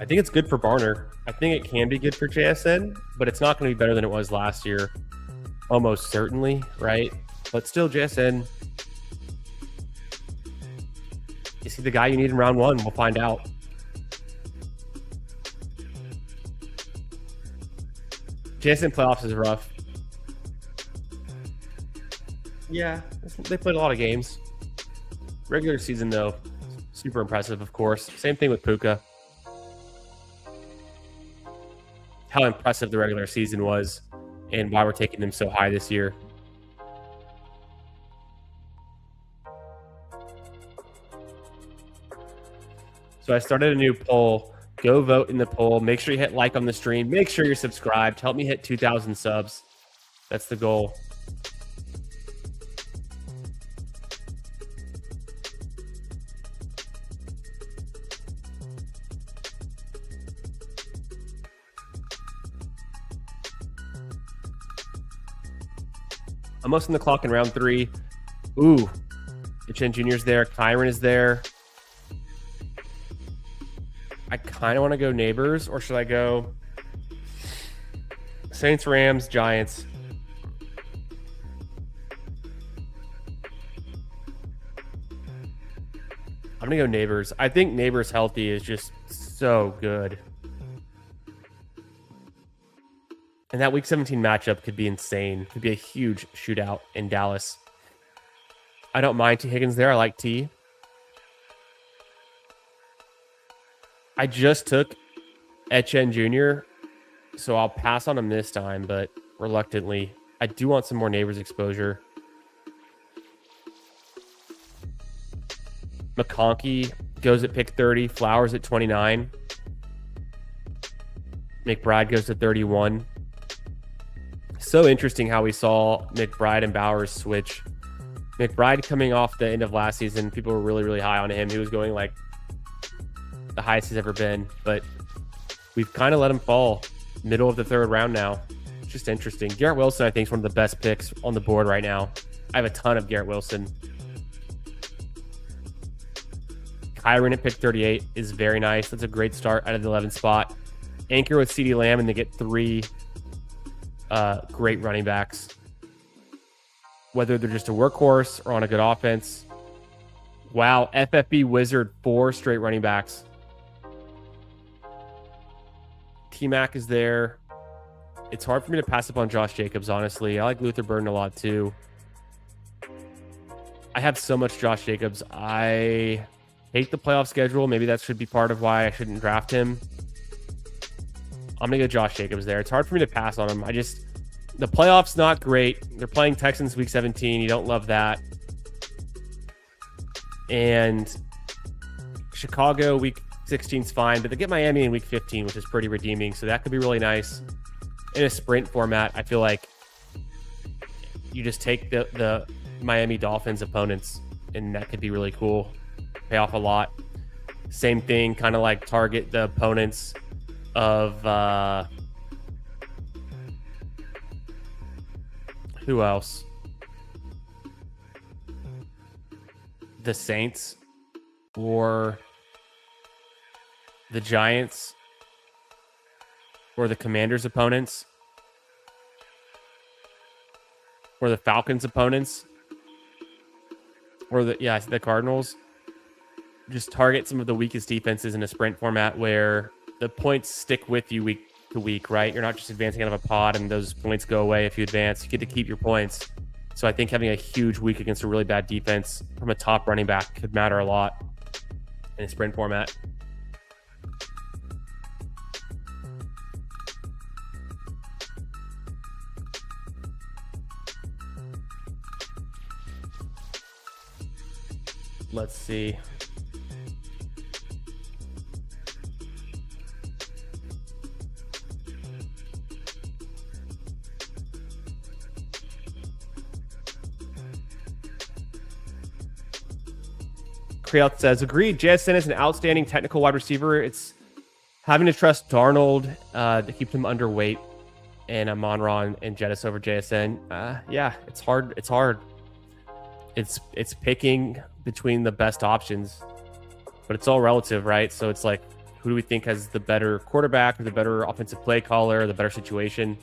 I think it's good for Barner. I think it can be good for JSN, but it's not going to be better than it was last year. Almost certainly, right? But still, JSN, is he the guy you need in round 1? We'll find out. JSN playoffs is rough. Yeah, they played a lot of games. Regular season, though, super impressive, of course. Same thing with Puka. How impressive the regular season was. and why we're taking them so high this year. So I started a new poll. Go vote in the poll. Make sure you hit like on the stream. Make sure you're subscribed. Help me hit 2,000 subs. That's the goal. Almost on the clock in round 3. Ooh. Chen Jr.'s there. Kyron is there. I kind of want to go Neighbors, or should I go Saints, Rams, Giants? I'm going to go Neighbors. I think Neighbors healthy is just so good. And that Week 17 matchup could be insane. Could be a huge shootout in Dallas. I don't mind T. Higgins there. I like T. I just took Etienne Jr., so I'll pass on him this time, but reluctantly. I do want some more Neighbors exposure. McConkey goes at pick 30. Flowers at 29. McBride goes to 31. So interesting how we saw McBride and Bowers switch. McBride coming off the end of last season, people were really, really high on him. He was going like the highest he's ever been, but we've kind of let him fall middle of the 3rd round now. It's just interesting. Garrett Wilson, I think, is one of the best picks on the board right now. I have a ton of Garrett Wilson. Kyron at pick 38 is very nice. That's a great start out of the 11th spot. Anchor with CeeDee Lamb, and they get 3 great running backs. Whether they're just a workhorse or on a good offense. Wow, FFB Wizard, 4 straight running backs. T-Mac is there. It's hard for me to pass up on Josh Jacobs, honestly. I like Luther Burden a lot, too. I have so much Josh Jacobs. I hate the playoff schedule. Maybe that should be part of why I shouldn't draft him. I'm going to go Josh Jacobs there. It's hard for me to pass on him. The playoffs not great. They're playing Texans Week 17. You don't love that. And Chicago Week 16 is fine, but they get Miami in Week 15, which is pretty redeeming. So that could be really nice. In a sprint format, I feel like you just take the Miami Dolphins opponents, and that could be really cool. Pay off a lot. Same thing, kind of like target the opponents of who else? The Saints or the Giants or the Commanders opponents or the Falcons opponents or the Cardinals. Just target some of the weakest defenses in a sprint format where the points stick with you week to week, right? You're not just advancing out of a pod and those points go away if you advance. You get to keep your points. So I think having a huge week against a really bad defense from a top running back could matter a lot in a sprint format. Let's see. Creout says, agreed. JSN is an outstanding technical wide receiver. It's having to trust Darnold to keep him underweight and Amon-Ra and Jettis over JSN. Yeah, it's hard. It's hard. It's picking between the best options, but it's all relative, right? So it's like, who do we think has the better quarterback or the better offensive play caller or the better situation?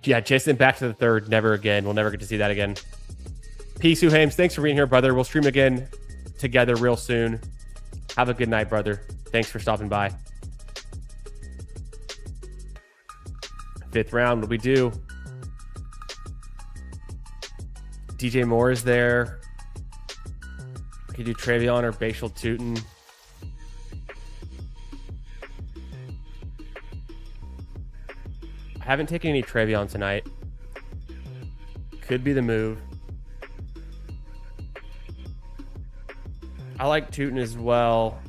Yeah, JSN back to the 3rd. Never again. We'll never get to see that again. Peace, Hames. Thanks for being here, brother. We'll stream again together real soon. Have a good night, brother. Thanks for stopping by. 5th round, what do we do? DJ Moore is there. I could do Travion or Bashal Tootin. I Haven't taken any Travion tonight. Could be the move. I like Tootin as well.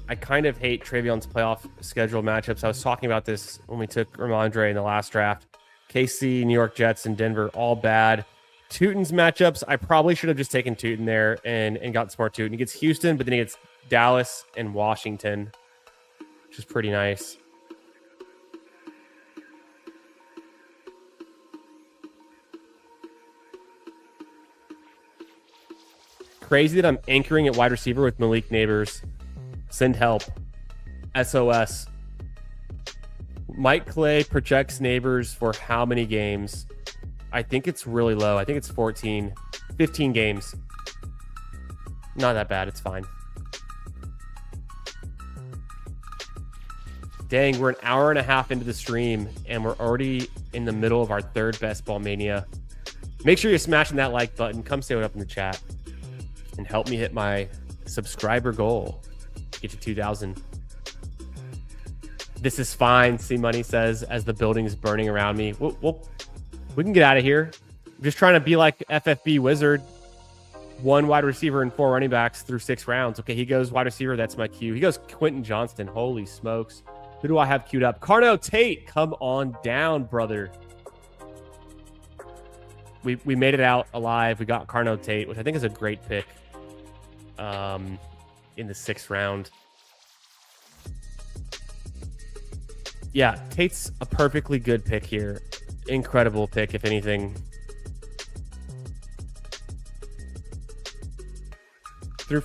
I kind of hate Travion's playoff schedule matchups. I was talking about this when we took Ramondre in the last draft. KC, New York Jets, and Denver, all bad. Tootin's matchups, I probably should have just taken Tootin there and got smart Tootin. He gets Houston, but then he gets Dallas and Washington, which is pretty nice. Crazy that I'm anchoring at wide receiver with Malik Neighbors. Send help. SOS. Mike Clay projects Neighbors for how many games? I think it's really low. I think it's 14, 15 games. Not that bad. It's fine. Dang, we're an hour and a half into the stream, and we're already in the middle of our third Best Ball Mania. Make sure you're smashing that like button. Come say what up in the chat. And help me hit my subscriber goal. Get to 2,000. This is fine, C Money says, as the building is burning around me. We can get out of here. I'm just trying to be like FFB Wizard. 1 wide receiver and 4 running backs through 6 rounds. Okay, he goes wide receiver. That's my cue. He goes Quentin Johnston. Holy smokes. Who do I have queued up? Carno Tate, come on down, brother. We made it out alive. We got Carno Tate, which I think is a great pick. In the 6th round. Yeah, Tate's a perfectly good pick here. Incredible pick, if anything. Through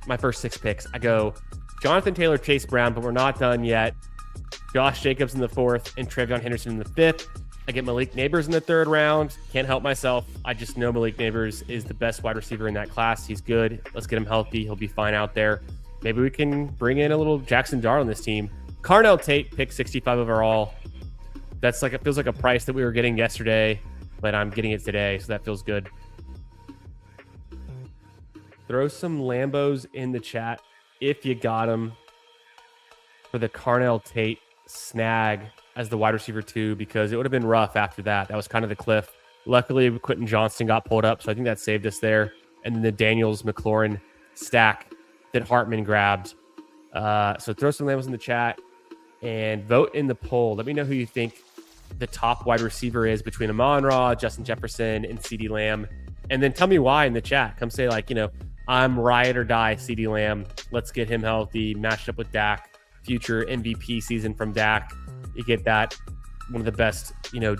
my first 6 picks, I go Jonathan Taylor, Chase Brown, but we're not done yet. Josh Jacobs in the 4th and Travion Henderson in the 5th. I get Malik Neighbors in the 3rd round. Can't help myself. I just know Malik Neighbors is the best wide receiver in that class. He's good. Let's get him healthy. He'll be fine out there. Maybe we can bring in a little Jackson Dart on this team. Carnell Tate, pick 65 overall. That's like, it feels like a price that we were getting yesterday, but I'm getting it today, so that feels good. Throw some Lambos in the chat if you got them for the Carnell Tate snag as the wide receiver 2, because it would have been rough after that. That was kind of the cliff. Luckily, Quentin Johnston got pulled up, so I think that saved us there. And then the Daniels McLaurin stack that Hartman grabbed. So throw some Lambos in the chat and vote in the poll. Let me know who you think the top wide receiver is between Amon-Ra, Justin Jefferson, and CeeDee Lamb. And then tell me why in the chat. Come say, like, I'm ride or die CeeDee Lamb. Let's get him healthy, matched up with Dak. Future MVP season from Dak. You get that, one of the best,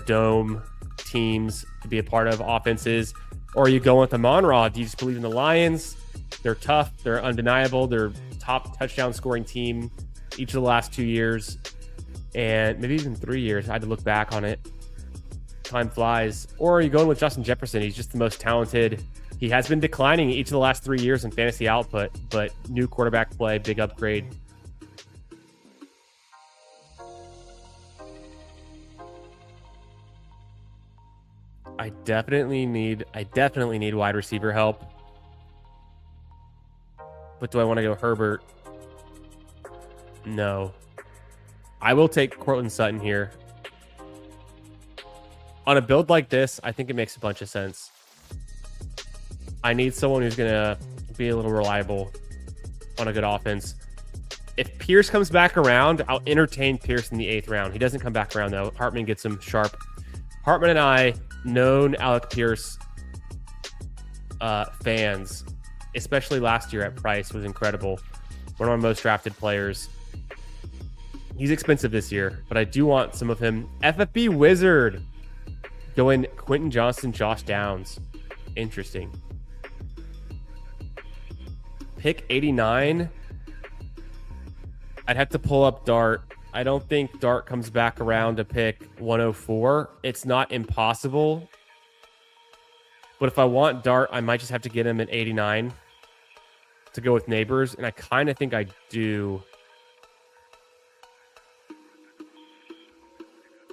dome teams to be a part of, offenses. Or are you going with Amon-Ra? Do you just believe in the Lions? They're tough. They're undeniable. They're top touchdown scoring team each of the last 2 years. And maybe even 3 years. I had to look back on it. Time flies. Or are you going with Justin Jefferson? He's just the most talented. He has been declining each of the last 3 years in fantasy output, but new quarterback play, big upgrade. I definitely need wide receiver help. But do I want to go Herbert? No. I will take Cortland Sutton here. On a build like this, I think it makes a bunch of sense. I need someone who's going to be a little reliable on a good offense. If Pierce comes back around, I'll entertain Pierce in the 8th round. He doesn't come back around, though. Hartman gets him sharp. Hartman and I, known Alec Pierce fans, especially last year at Price, was incredible. One of our most drafted players. He's expensive this year, but I do want some of him. FFB Wizard going Quentin Johnston, Josh Downs. Interesting. Pick 89. I'd have to pull up Dart. I don't think Dart comes back around to pick 104. It's not impossible. But if I want Dart, I might just have to get him at 89 to go with Neighbors. And I kind of think I do.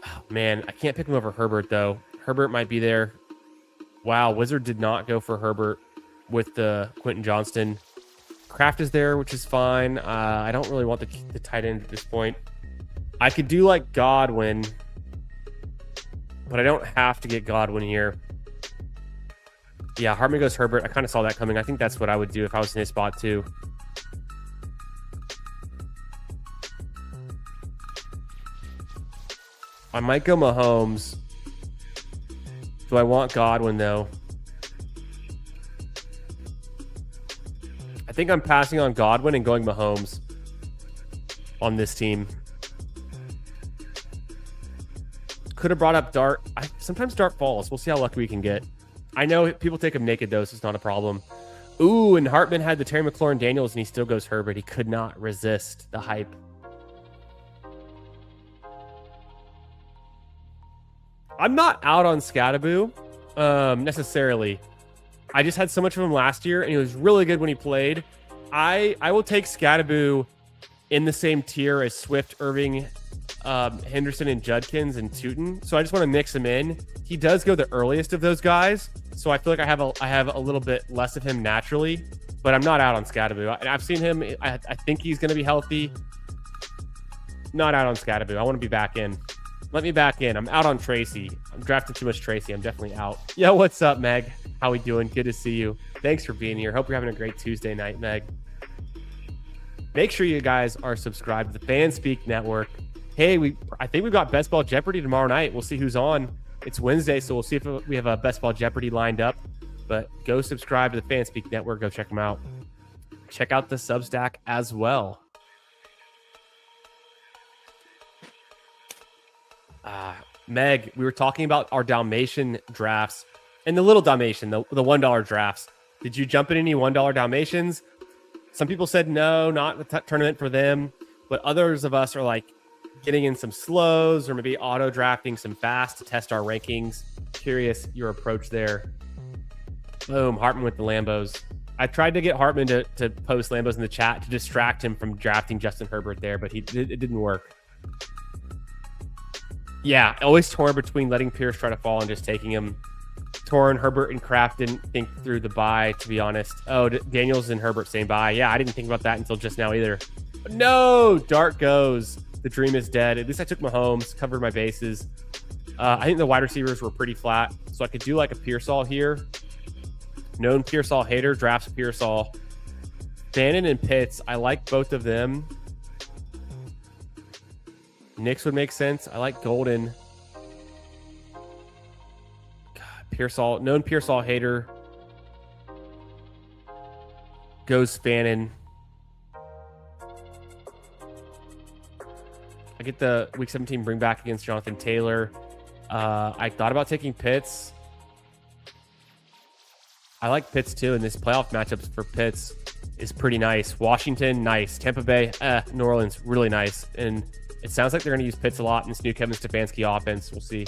Oh, man, I can't pick him over Herbert, though. Herbert might be there. Wow, Wizard did not go for Herbert with the Quentin Johnston. Kraft is there, which is fine. I don't really want the tight end at this point. I could do like Godwin but I don't have to get Godwin here. Yeah, Hartman goes Herbert. I kind of saw that coming. I think that's what I would do if I was in his spot too. I might go Mahomes. Do I want Godwin though? I think I'm passing on Godwin and going Mahomes on this team. Could have brought up Dart. Sometimes Dart falls. We'll see how lucky we can get. I know people take him naked though, so it's not a problem. Ooh, and Hartman had the Terry McLaurin Daniels, and he still goes Herbert. He could not resist the hype. I'm not out on Scatterboo necessarily. I just had so much of him last year, and he was really good when he played. I will take Scatterboo in the same tier as Swift, Irving, Henderson, and Judkins and Tootin. So I just want to mix him in. He does go the earliest of those guys, so I feel like I have a little bit less of him naturally. But I'm not out on Scatterboo. I've seen him. I think he's going to be healthy. Not out on Scatterboo. I want to be back in. Let me back in. I'm out on Tracy. I'm drafting too much Tracy. I'm definitely out. Yo, what's up, Meg? How we doing? Good to see you. Thanks for being here. Hope you're having a great Tuesday night, Meg. Make sure you guys are subscribed to the FanSpeak Network. Hey, I think we've got Best Ball Jeopardy tomorrow night. We'll see who's on. It's Wednesday, so we'll see if we have a Best Ball Jeopardy lined up. But go subscribe to the FanSpeak Network. Go check them out. Check out the Substack as well. Meg, we were talking about our Dalmatian drafts and the little Dalmatian, the $1 drafts. Did you jump in any $1 Dalmatians? Some people said no, not the tournament for them. But others of us are like getting in some slows or maybe auto drafting some fast to test our rankings. Curious your approach there. Boom, Hartman with the Lambos. I tried to get Hartman to post Lambos in the chat to distract him from drafting Justin Herbert there, but it didn't work. Yeah, always torn between letting Pierce try to fall and just taking him. Torn, Herbert and Kraft didn't think through the buy, to be honest. Oh, Daniels and Herbert same buy. Yeah, I didn't think about that until just now either. But no, Dart goes. The dream is dead. At least I took Mahomes, covered my bases. I think the wide receivers were pretty flat, so I could do like a Pearsall here. Known Pearsall hater, drafts Pearsall. Bannon and Pitts, I like both of them. Knicks would make sense. I like Golden. God, Pearsall, known Pearsall hater. Goes Fannin. I get the Week 17 bring back against Jonathan Taylor. I thought about taking Pitts. I like Pitts too, and this playoff matchups for Pitts is pretty nice. Washington, nice. Tampa Bay, New Orleans, really nice. And it sounds like they're going to use Pitts a lot in this new Kevin Stefanski offense. We'll see.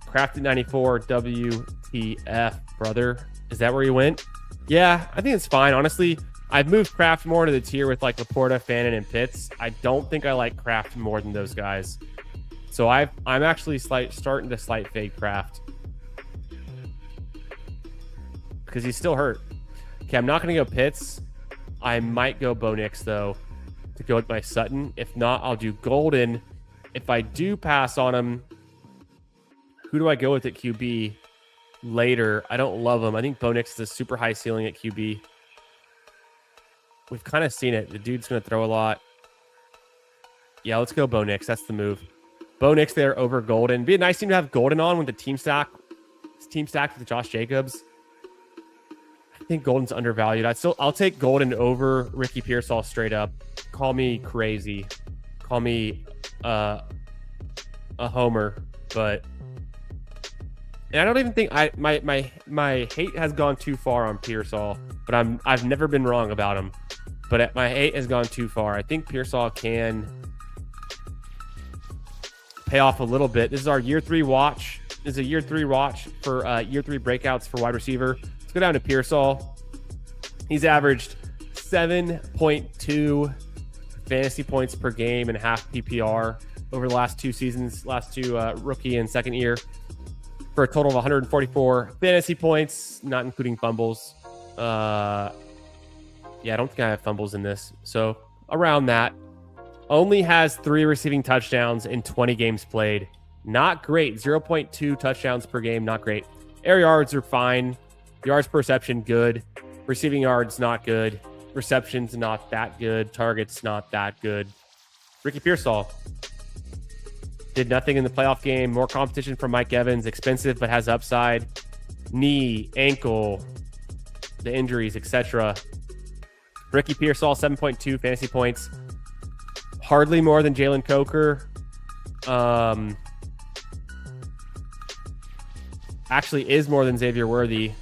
Crafted 94, WTF, brother. Is that where you went? Yeah, I think it's fine. Honestly, I've moved Kraft more into the tier with like Laporta, Fannin, and Pitts. I don't think I like Kraft more than those guys. So I'm actually starting to slight fade Kraft. Because he's still hurt. Okay, I'm not going to go Pitts. I might go Bo Nix, though, to go with my Sutton. If not, I'll do Golden. If I do pass on him, who do I go with at QB later? I don't love him. I think Bo Nix is a super high ceiling at QB. We've kind of seen it. The dude's going to throw a lot. Yeah, let's go Bo Nix. That's the move. Bo Nix there over Golden. Be a nice team to have Golden on with the team stack. Team stacked with Josh Jacobs. I think Golden's undervalued. I'll take Golden over Ricky Pearsall straight up. Call me crazy. Call me a homer, but and I don't even think my hate has gone too far on Pearsall, but I've never been wrong about him. But my hate has gone too far. I think Pearsall can pay off a little bit. This is our year 3 watch. This is a year 3 watch for year 3 breakouts for wide receiver. Let's go down to Pearsall. He's averaged 7.2 fantasy points per game and half PPR over the last 2 seasons, last 2 rookie and second year, for a total of 144 fantasy points, not including fumbles. Yeah, I don't think I have fumbles in this. So around that. Only has 3 receiving touchdowns in 20 games played. Not great. 0.2 touchdowns per game. Not great. Air yards are fine. Yards per reception, good. Receiving yards, not good. Receptions, not that good. Targets, not that good. Ricky Pearsall did nothing in the playoff game. More competition from Mike Evans. Expensive, but has upside. Knee, ankle, the injuries, etc. Ricky Pearsall, 7.2 fantasy points. Hardly more than Jalen Coker. Actually is more than Xavier Worthy.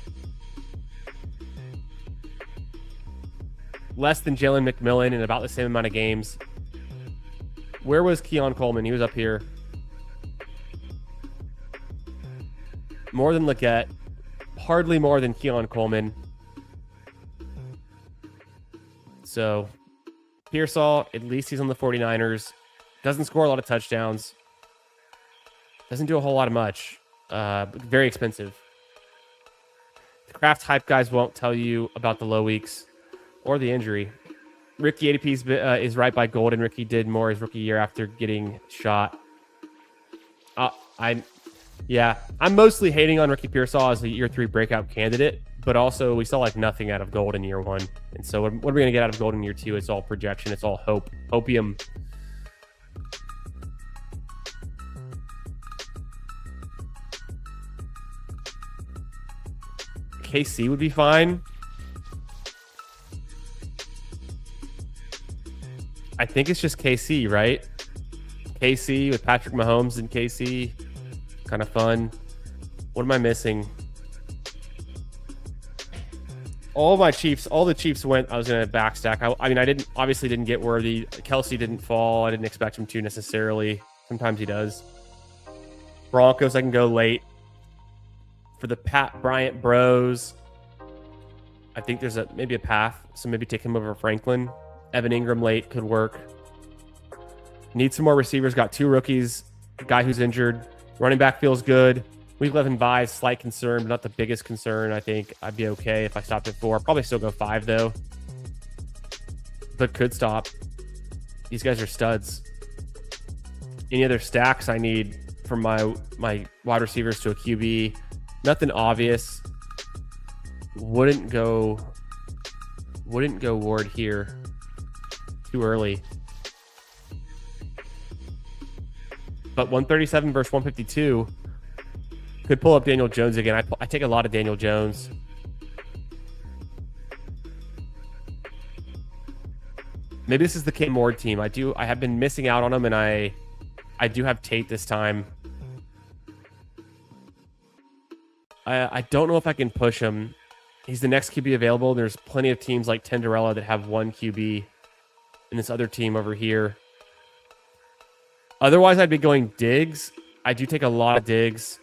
Less than Jalen McMillan in about the same amount of games. Where was Keon Coleman? He was up here. More than Leggett. Hardly more than Keon Coleman. So, Pearsall, at least he's on the 49ers. Doesn't score a lot of touchdowns. Doesn't do a whole lot of much. Very expensive. The Kraft hype guys won't tell you about the low weeks or the injury. Ricky ADP is right by Golden. Ricky did more his rookie year after getting shot. I'm mostly hating on Ricky Pearsall as a year 3 breakout candidate, but also we saw like nothing out of Golden year 1. And so what are we going to get out of Golden year 2? It's all projection. It's all hope. Hopium. KC would be fine. I think it's just KC, right? KC with Patrick Mahomes and KC. Kind of fun. What am I missing? All the Chiefs went. I was going to backstack. I obviously didn't get Worthy. Kelsey didn't fall. I didn't expect him to necessarily. Sometimes he does. Broncos, I can go late. For the Pat Bryant bros, I think there's maybe a path. So maybe take him over Franklin. Evan Ingram late could work. Need some more receivers. Got 2 rookies. Guy who's injured. Running back feels good. Week 11 buys, slight concern, but not the biggest concern. I think I'd be okay if I stopped at 4. Probably still go 5 though. But could stop. These guys are studs. Any other stacks I need from my wide receivers to a QB? Nothing obvious. Wouldn't go Ward here. Too early. But 137 versus 152 could pull up Daniel Jones again. I take a lot of Daniel Jones. Maybe this is the Cam Ward team. I have been missing out on him, and I do have Tate this time. I don't know if I can push him. He's the next QB available. There's plenty of teams like Tenderella that have 1 QB, and this other team over here. Otherwise, I'd be going Diggs. I do take a lot of Diggs.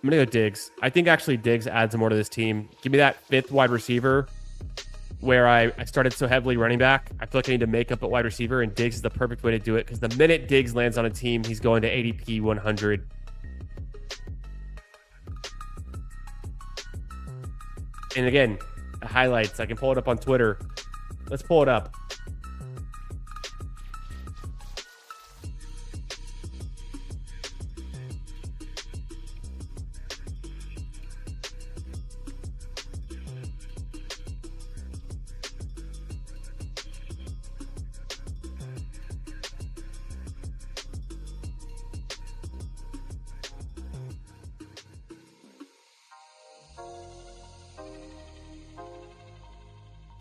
I'm going to go Diggs. I think actually Diggs adds more to this team. Give me that 5th wide receiver where I started so heavily running back. I feel like I need to make up at wide receiver, and Diggs is the perfect way to do it because the minute Diggs lands on a team, he's going to ADP 100. And again, the highlights. I can pull it up on Twitter. Let's pull it up.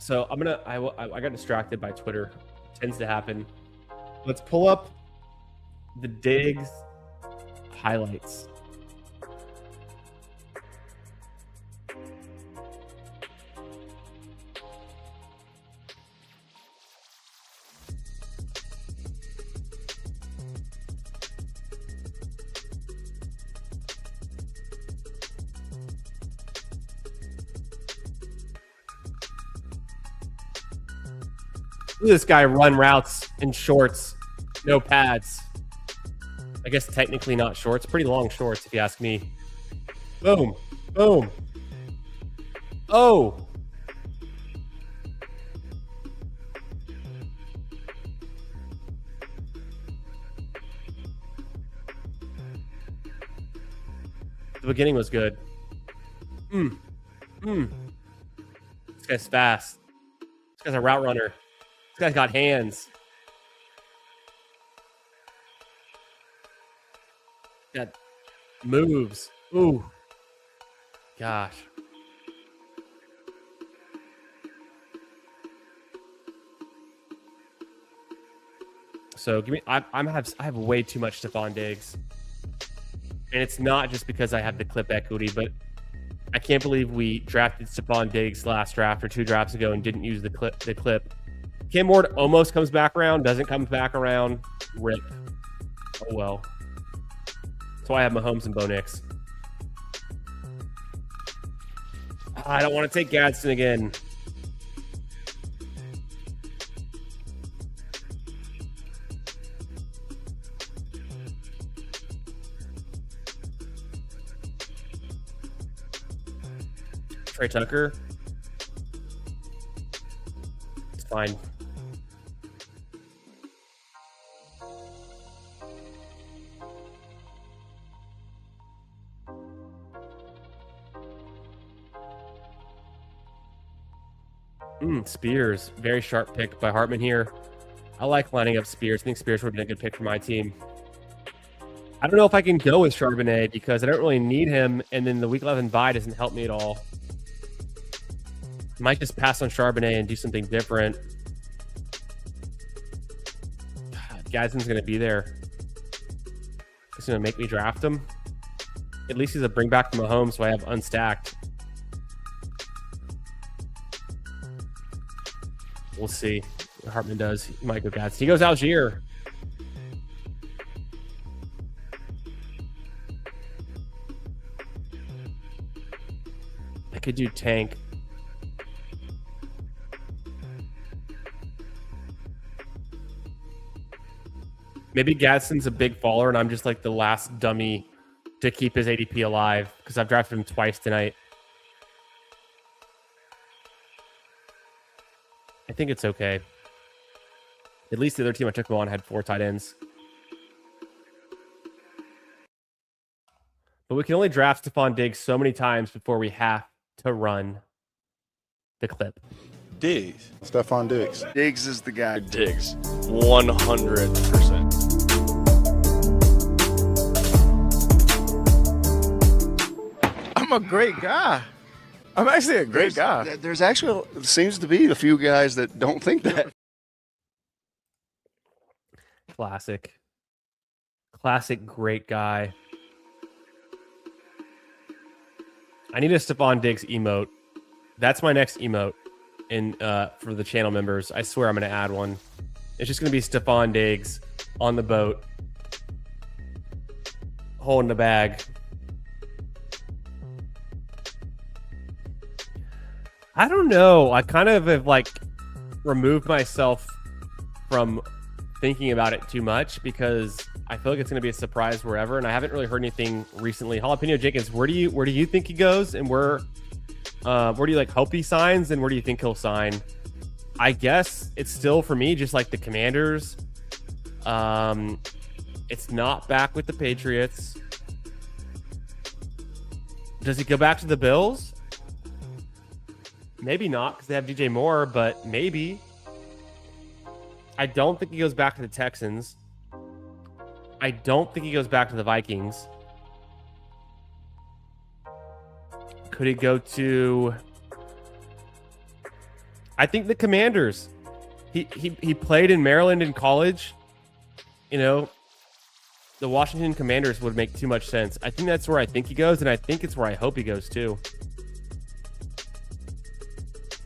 So I got distracted by Twitter. It tends to happen. Let's pull up the Diggs highlights. Look at this guy run routes in shorts, no pads. I guess technically not shorts. Pretty long shorts, if you ask me. Boom. Boom. Oh. The beginning was good. This guy's fast. This guy's a route runner. This guy's got hands. Got moves. Ooh. Gosh. So give me. I have way too much Stephon Diggs, and it's not just because I have the clip equity, but I can't believe we drafted Stephon Diggs last draft or 2 drafts ago and didn't use the clip. Cam Ward almost comes back around, doesn't come back around. Rip. Oh well. That's why I have Mahomes and Bo Nix. I don't want to take Gadsden again. Trey Tucker. It's fine. Spears. Very sharp pick by Hartman here. I like lining up Spears. I think Spears would have been a good pick for my team. I don't know if I can go with Charbonnet because I don't really need him, and then the Week 11 bye doesn't help me at all. Might just pass on Charbonnet and do something different. God, Gadsden's going to be there. He's going to make me draft him. At least he's a bring back from Mahomes, so I have unstacked. We'll see what Hartman does. He might go Gadsden. He goes Algier. I could do Tank. Maybe Gadsden's a big faller, and I'm just like the last dummy to keep his ADP alive because I've drafted him twice tonight. I think it's okay. At least the other team I took him on had 4 tight ends. But we can only draft Stephon Diggs so many times before we have to run the clip. Diggs. Stephon Diggs. Diggs is the guy. Diggs. 100%. I'm a great guy. I'm actually a great guy. There's actually seems to be a few guys that don't think that. Classic, great guy. I need a Stephon Diggs emote. That's my next emote in for the channel members. I swear I'm going to add one. It's just going to be Stephon Diggs on the boat, holding the bag. I don't know. I kind of have like removed myself from thinking about it too much because I feel like it's going to be a surprise wherever, and I haven't really heard anything recently. Jalapeno Jenkins, where do you think he goes, and where do you like hope he signs, and where do you think he'll sign? I guess it's still for me just like the Commanders. It's not back with the Patriots. Does he go back to the Bills? Maybe not because they have DJ Moore, but maybe. I don't think he goes back to the Texans. I don't think he goes back to the Vikings. Could he go to... I think the Commanders. He played in Maryland in college. You know, the Washington Commanders would make too much sense. I think that's where I think he goes, and I think it's where I hope he goes too.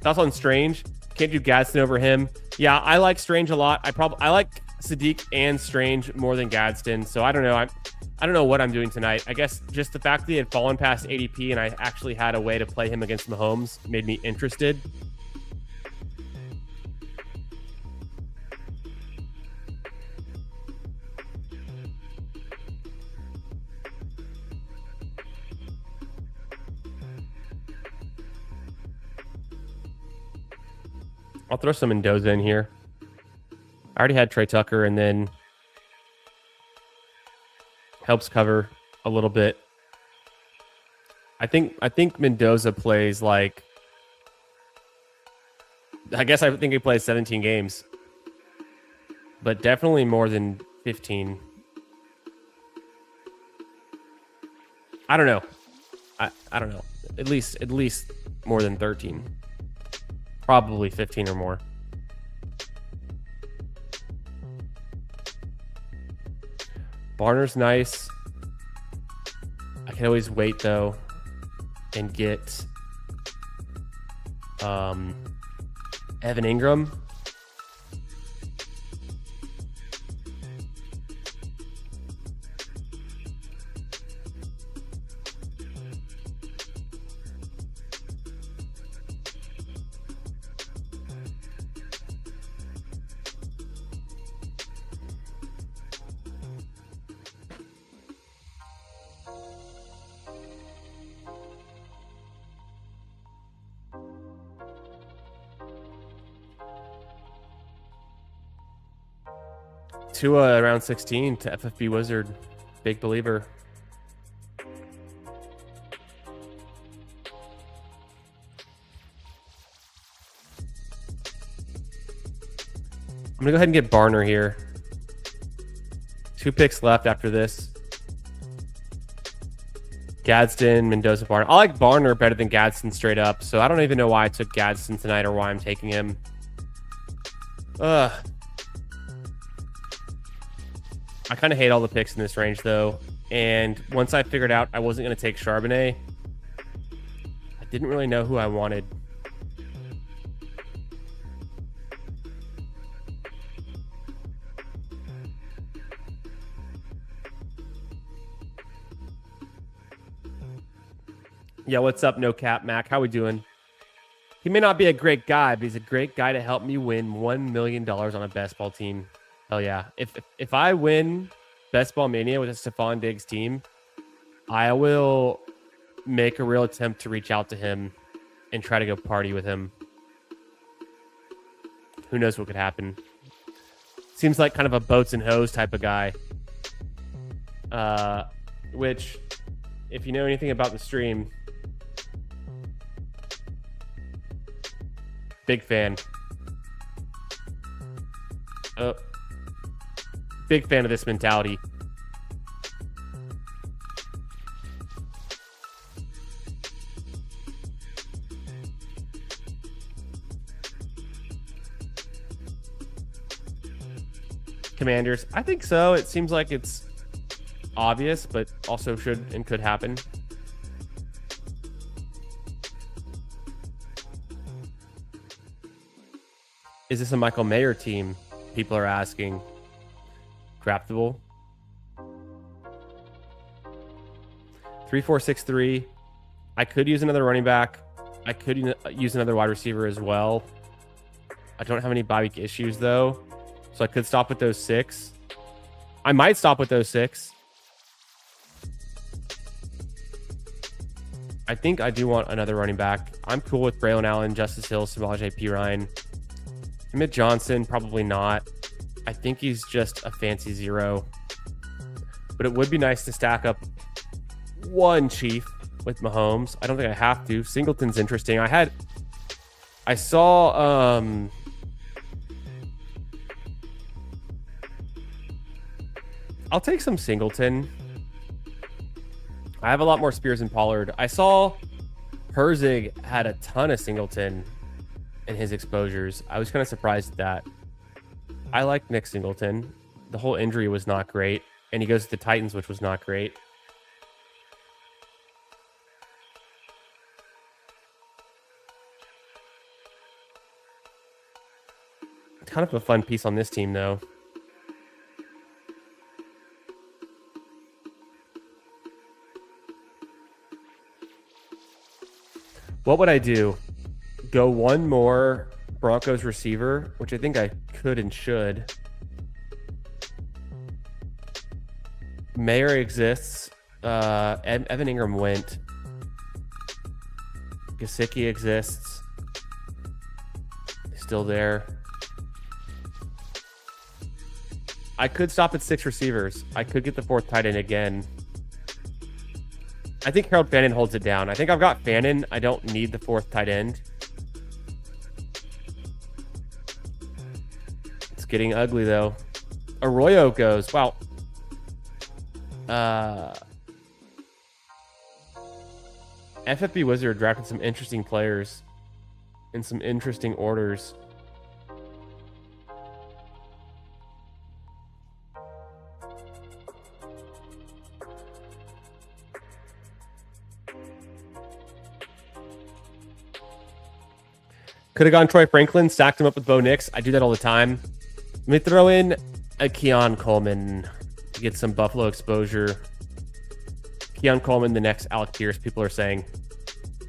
Thoughts on Strange? Can't do Gadsden over him. Yeah, I like Strange a lot. I like Sadiq and Strange more than Gadsden. So I don't know. I don't know what I'm doing tonight. I guess just the fact that he had fallen past ADP and I actually had a way to play him against Mahomes made me interested. I'll throw some Mendoza in here. I already had Trey Tucker, and then helps cover a little bit. I think Mendoza plays like. I guess I think he plays 17 games, but definitely more than 15. I don't know. I don't know. At least more than 13. Probably 15 or more. Barner's nice. I can always wait though and get Evan Ingram. Tua around 16 to FFB Wizard. Big believer. I'm going to go ahead and get Barner here. 2 picks left after this. Gadsden, Mendoza, Barner. I like Barner better than Gadsden straight up, so I don't even know why I took Gadsden tonight or why I'm taking him. I kind of hate all the picks in this range, though. And once I figured out I wasn't going to take Charbonnet, I didn't really know who I wanted. Yeah, what's up, No Cap Mac? How we doing? He may not be a great guy, but he's a great guy to help me win $1 million on a best ball team. Hell yeah. If I win Best Ball Mania with a Stephon Diggs team, I will make a real attempt to reach out to him and try to go party with him. Who knows what could happen. Seems like kind of a boats and hose type of guy. Which, if you know anything about the stream, big fan. Big fan of this mentality. Commanders. I think so. It seems like it's obvious, but also should and could happen. Is this a Michael Mayer team? People are asking. Craftable. 3-4-6-3. I could use another running back. I could use another wide receiver as well. I don't have any bye week issues though, so I could stop with those 6. I might stop with those 6. I think I do want another running back. I'm cool with Braylon Allen, Justice Hill, Samaje Perine. Emmett Johnson, probably not. I think he's just a fancy 0. But it would be nice to stack up one Chief with Mahomes. I don't think I have to. Singleton's interesting. I saw I'll take some Singleton. I have a lot more Spears and Pollard. I saw Herzig had a ton of Singleton in his exposures. I was kind of surprised at that. I like Nick Singleton. The whole injury was not great, and he goes to the Titans, which was not great. It's kind of a fun piece on this team, though. What would I do? Go one more Broncos receiver, which I think I could and should. Mayer exists. Evan Ingram went. Gesicki exists. Still there. I could stop at 6 receivers. I could get the 4th tight end again. I think Harold Fannin holds it down. I think I've got Fannin. I don't need the 4th tight end. It's getting ugly, though. Arroyo goes. Wow. FFB Wizard drafted some interesting players in some interesting orders. Could have gone Troy Franklin, stacked him up with Bo Nix. I do that all the time. Let me throw in a Keon Coleman to get some Buffalo exposure. Keon Coleman, the next Alec Pierce. People are saying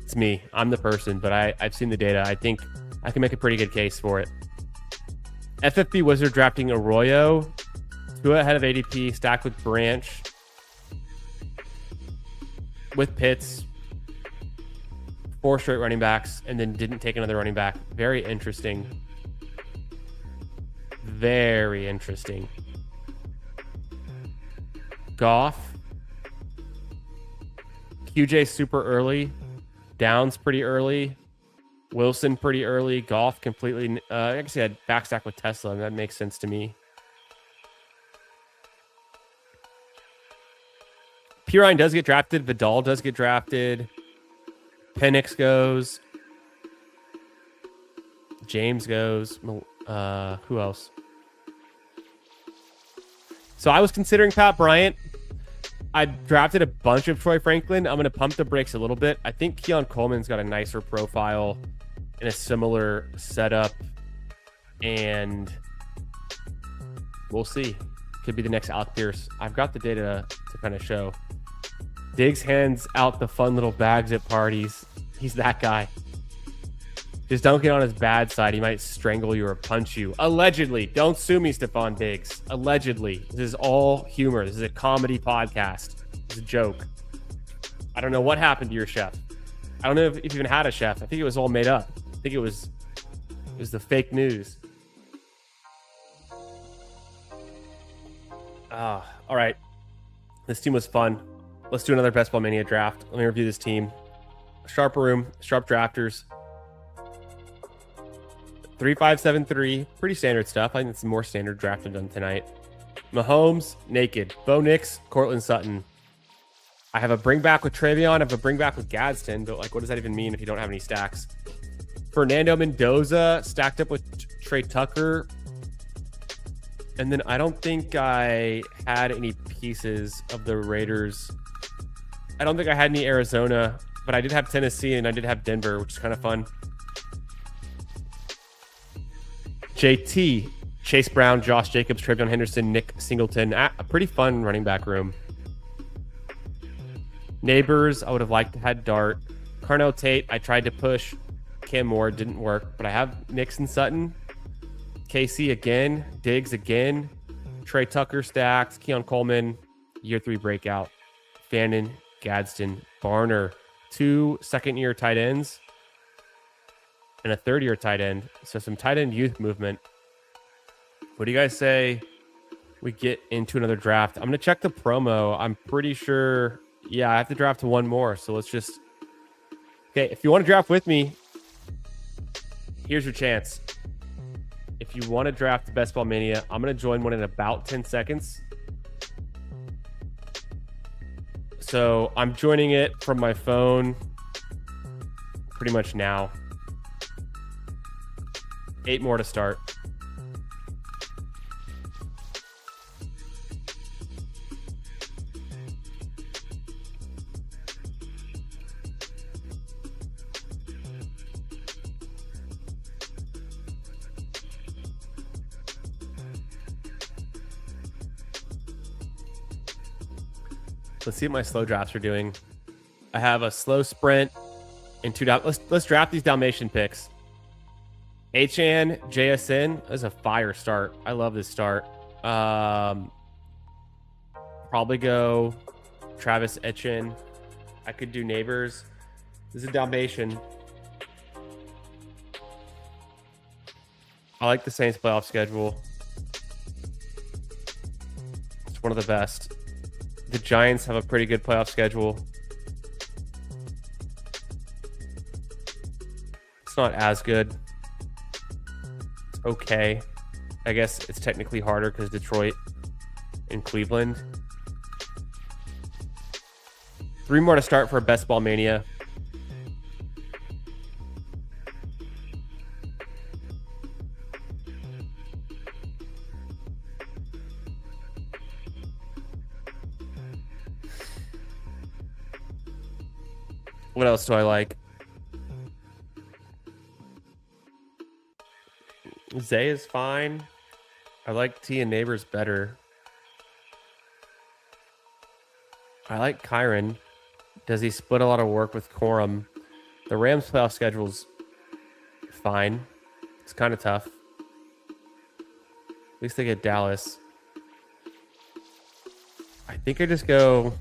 it's me. I'm the person, but I've seen the data. I think I can make a pretty good case for it. FFB Wizard drafting Arroyo, 2 ahead of ADP, stacked with Branch, with Pitts, 4 straight running backs, and then didn't take another running back. Very interesting. Very interesting. Goff. QJ super early. Downs pretty early. Wilson pretty early. Goff completely. I guess he had backstack with Tesla, and that makes sense to me. Pirine does get drafted. Vidal does get drafted. Penix goes. James goes. Who else? So I was considering Pat Bryant. I drafted a bunch of Troy Franklin. I'm going to pump the brakes a little bit. I think Keon Coleman's got a nicer profile in a similar setup. And we'll see. Could be the next Alec Pierce. I've got the data to kind of show. Diggs hands out the fun little bags at parties. He's that guy. Just don't get on his bad side. He might strangle you or punch you. Allegedly. Don't sue me, Stephon Diggs. Allegedly. This is all humor. This is a comedy podcast. It's a joke. I don't know what happened to your chef. I don't know if you even had a chef. I think it was all made up. I think it was the fake news. All right. This team was fun. Let's do another Best Ball Mania draft. Let me review this team. Sharp room, sharp drafters. 3-5-7-3, pretty standard stuff. I think it's more standard drafted than tonight. Mahomes, naked. Bo Nix, Cortland Sutton. I have a bring back with Travion. I have a bring back with Gadsden, but like, what does that even mean if you don't have any stacks? Fernando Mendoza stacked up with Trey Tucker. And then I don't think I had any pieces of the Raiders. I don't think I had any Arizona, but I did have Tennessee and I did have Denver, which is kind of fun. JT, Chase Brown, Josh Jacobs, Travion Henderson, Nick Singleton. A pretty fun running back room. Neighbors, I would have liked to have Dart. Carnell Tate, I tried to push. Cam Moore, didn't work. But I have Nixon Sutton. KC again. Diggs again. Trey Tucker stacked. Keon Coleman, year 3 breakout. Fannin, Gadsden, Barner. 2 second-year tight ends. And a 3rd-year tight end. So some tight end youth movement. What do you guys say we get into another draft? I'm going to check the promo. I'm pretty sure. Yeah, I have to draft to one more. So let's just. Okay, if you want to draft with me, here's your chance. If you want to draft the Best Ball Mania, I'm going to join one in about 10 seconds. So I'm joining it from my phone pretty much now. 8 more to start. Let's see what my slow drafts are doing. I have a slow sprint and 2 down. Let's draft these Dalmatian picks. HN, JSN is a fire start. I love this start. Probably go Travis Etienne. I could do Neighbors. This is a Dalmatian. I like the Saints playoff schedule. It's one of the best. The Giants have a pretty good playoff schedule. It's not as good. It's okay. I guess it's technically harder because Detroit and Cleveland. 3 more to start for Best Ball Mania. What else do I like? Zay is fine. I like T and Neighbors better. I like Kyron. Does he split a lot of work with Corum? The Rams playoff schedule's fine. It's kind of tough. At least they get Dallas. I think I just go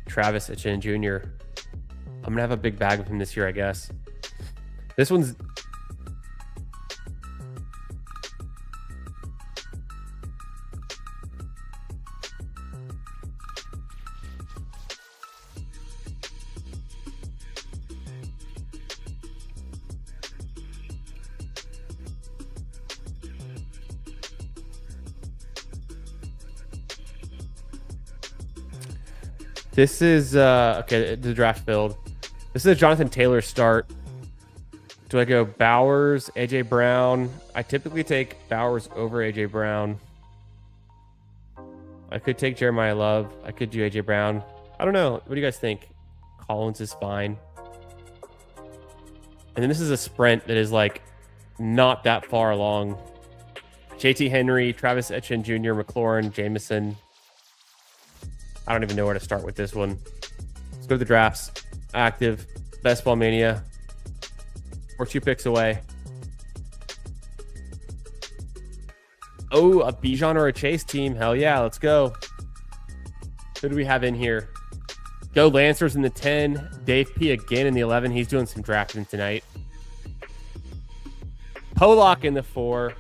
Travis Etienne Jr. I'm gonna have a big bag with him this year, I guess. This one's this is okay, the draft build. This is a Jonathan Taylor start. Do I go Bowers, AJ Brown? I typically take Bowers over AJ Brown. I could take Jeremiah Love. I could do AJ Brown. I don't know. What do you guys think? Collins is fine. And then this is a sprint that is like not that far along. JT Henry, Travis Etienne Jr., McLaurin, Jameson. I don't even know where to start with this one. Let's go to the drafts. Active. Best Ball Mania. We're 2 picks away. Oh, a Bijan or a Chase team. Hell yeah, let's go. Who do we have in here? Go Lancers in the 10. Dave P again in the 11. He's doing some drafting tonight. Pollock in the 4.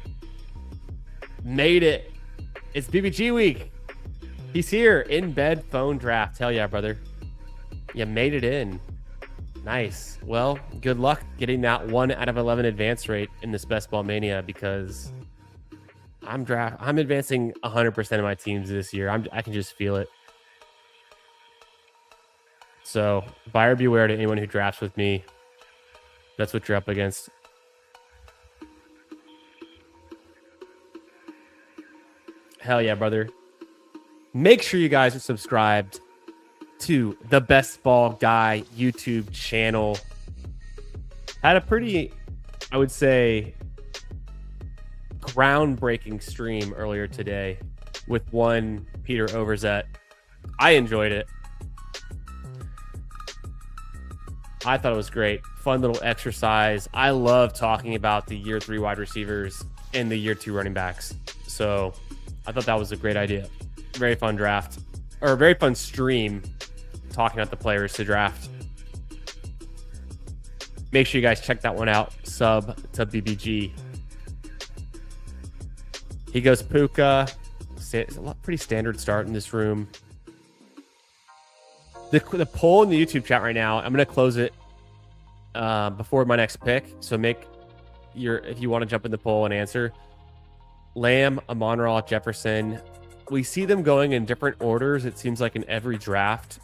Made it. It's BBG week. He's here. In bed phone draft. Hell yeah, brother. You made it in. Nice. Well, good luck getting that 1 out of 11 advance rate in this Best Ball Mania because I'm advancing 100% of my teams this year. I can just feel it. So buyer beware to anyone who drafts with me. That's what you're up against. Hell yeah, brother. Make sure you guys are subscribed to the Best Ball Guy YouTube channel. Had a pretty, I would say, groundbreaking stream earlier today with one Peter Overzet. I enjoyed it. I thought it was great. Fun little exercise. I love talking about the year 3 wide receivers and the year 2 running backs. So I thought that was a great idea. Very fun draft, or a very fun stream talking about the players to draft. Make sure you guys check that one out. Sub to BBG. He goes Puka. It's a pretty standard start in this room. The poll in the YouTube chat right now, I'm going to close it before my next pick. So if you want to jump in the poll and answer. Lamb, Amon-Ra, Jefferson. We see them going in different orders, it seems like, in every draft.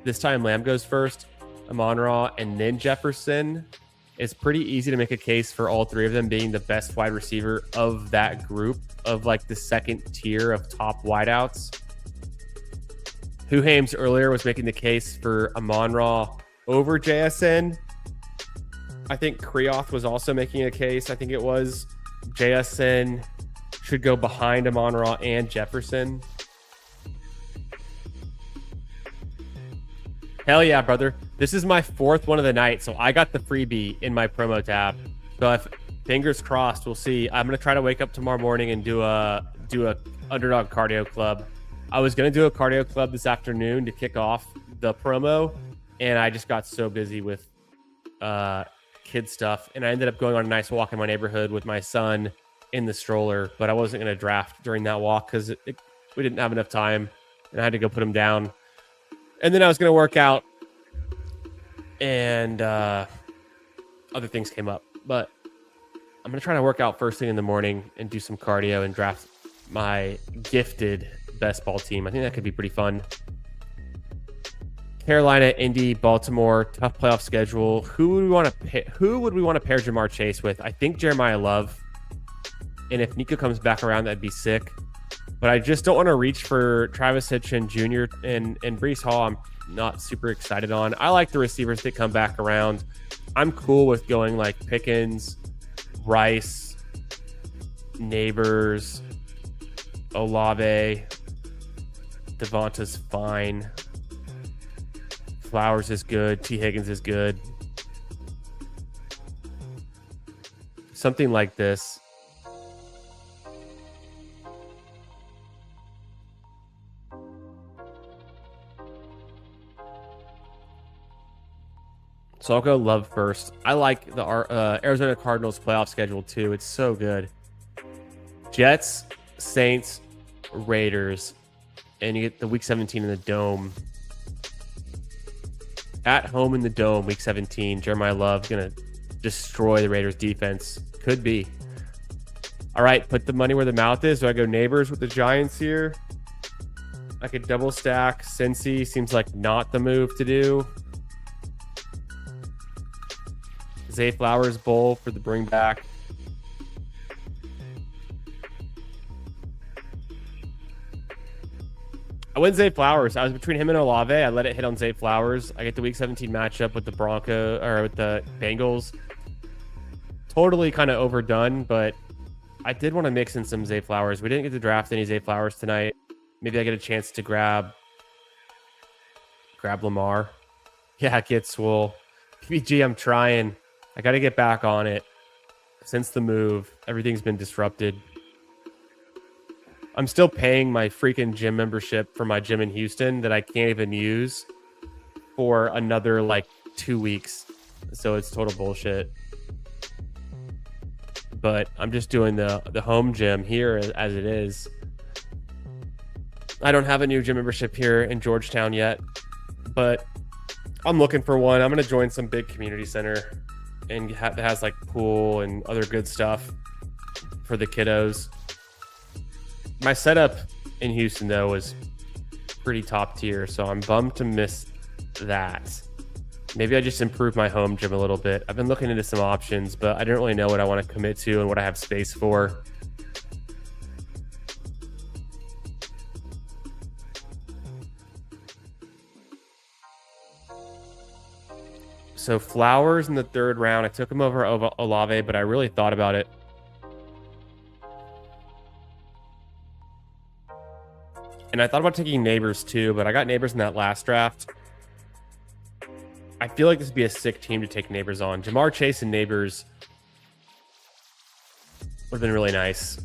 This time Lamb goes first, Amon-Ra, and then Jefferson. It's pretty easy to make a case for all 3 of them being the best wide receiver of that group, of like the second tier of top wideouts. Hames earlier was making the case for Amon-Ra over JSN. I think Kreoth was also making a case. I think it was JSN should go behind Amon-Ra and Jefferson. Hell yeah, brother. This is my 4th one of the night, so I got the freebie in my promo tab. So fingers crossed, we'll see. I'm going to try to wake up tomorrow morning and do a underdog cardio club. I was going to do a cardio club this afternoon to kick off the promo, and I just got so busy with kid stuff, and I ended up going on a nice walk in my neighborhood with my son in the stroller, but I wasn't going to draft during that walk because we didn't have enough time, and I had to go put him down. And then I was going to work out and other things came up. But I'm going to try to work out first thing in the morning and do some cardio and draft my gifted best ball team. I think that could be pretty fun. Carolina, Indy, Baltimore, tough playoff schedule. Who would we want to pair Jamar Chase with? I think Jeremiah Love. And if Nico comes back around, that'd be sick. But I just don't want to reach for Travis Hitchen Jr. and Breece Hall. I'm not super excited on. I like the receivers that come back around. I'm cool with going like Pickens, Rice, Neighbors, Olave, Devonta's fine. Flowers is good. T. Higgins is good. Something like this. So I'll go Love first. I like the Arizona Cardinals playoff schedule too. It's so good. Jets, Saints, Raiders, and you get the Week 17 in the Dome. At home in the Dome, Week 17, Jeremiah Love going to destroy the Raiders defense. Could be. All right, put the money where the mouth is. Do I go Neighbors with the Giants here? I could double stack. Cincy seems like not the move to do. Zay Flowers Bowl for the bring back. I went Zay Flowers. I was between him and Olave. I let it hit on Zay Flowers. I get the Week 17 matchup with the with the Bengals. Totally kind of overdone, but I did want to mix in some Zay Flowers. We didn't get to draft any Zay Flowers tonight. Maybe I get a chance to grab Lamar. Yeah, get swole. PPG, I'm trying. I got to get back on it. Since the move, everything's been disrupted. I'm still paying my freaking gym membership for my gym in Houston that I can't even use for another like 2 weeks. So it's total bullshit. But I'm just doing the home gym here as it is. I don't have a new gym membership here in Georgetown yet, but I'm looking for one. I'm going to join some big community center and that has like pool and other good stuff for the kiddos. My setup in Houston, though, was pretty top tier, so I'm bummed to miss that. Maybe I just improve my home gym a little bit. I've been looking into some options, but I don't really know what I want to commit to and what I have space for. So Flowers in the third round. I took him over Olave, but I really thought about it. And I thought about taking Neighbors too, but I got Neighbors in that last draft. I feel like this would be a sick team to take Neighbors on. Jamar Chase and Neighbors would have been really nice.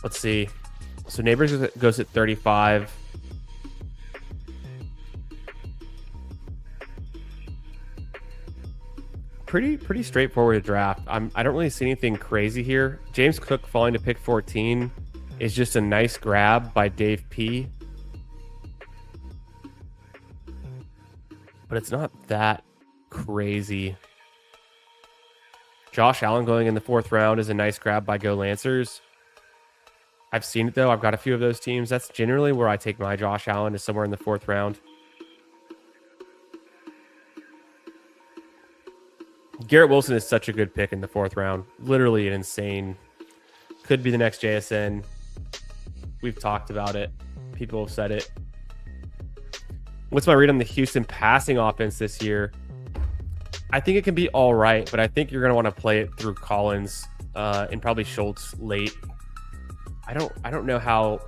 Let's see. So Neighbors goes at 35. Pretty straightforward draft. I don't really see anything crazy here. James Cook falling to pick 14 is just a nice grab by Dave P. But it's not that crazy. Josh Allen going in the 4th round is a nice grab by Go Lancers. I've seen it, though. I've got a few of those teams. That's generally where I take my Josh Allen, is somewhere in the 4th round. Garrett Wilson is such a good pick in the 4th round. Literally an insane. Could be the next JSN. We've talked about it. People have said it. What's my read on the Houston passing offense this year? I think it can be all right, but I think you're going to want to play it through Collins and probably Schultz late. I don't know how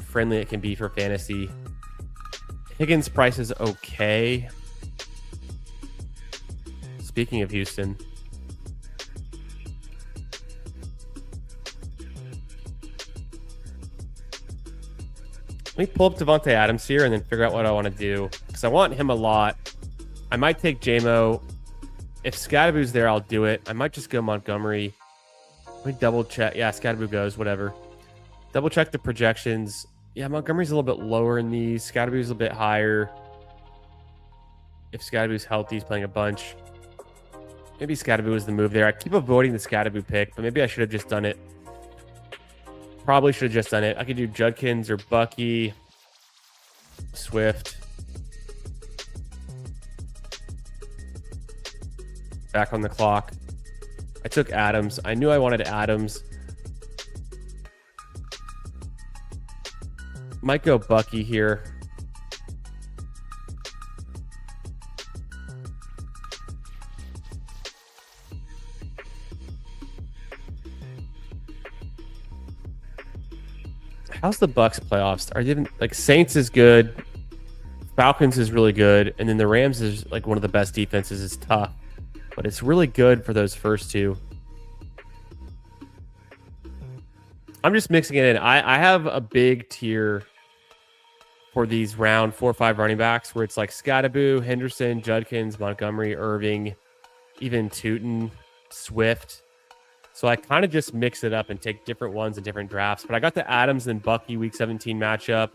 friendly it can be for fantasy. Higgins' price is okay. Speaking of Houston, let me pull up Devontae Adams here and then figure out what I want to do. Because I want him a lot. I might take JMO. If Scadaboo's there, I'll do it. I might just go Montgomery. Let me double check. Yeah, Scadaboo goes, whatever. Double check the projections. Yeah, Montgomery's a little bit lower in these. Scadaboo's a bit higher. If Scadaboo's healthy, he's playing a bunch. Maybe Scadaboo is the move there. I keep avoiding the Scadaboo pick, but maybe I should have just done it. Probably should have just done it. I could do Judkins or Bucky. Swift. Back on the clock. I took Adams. I knew I wanted Adams. Might go Bucky here. How's the Bucks playoffs? Are they even like Saints is good, Falcons is really good, and then the Rams is like one of the best defenses. It's tough, but it's really good for those first two. I'm just mixing it in. I have a big tier for these round 4 or 5 running backs where it's like Scadaboo, Henderson, Judkins, Montgomery, Irving, even Tootin, Swift. So I kind of just mix it up and take different ones in different drafts. But I got the Adams and Bucky week 17 matchup.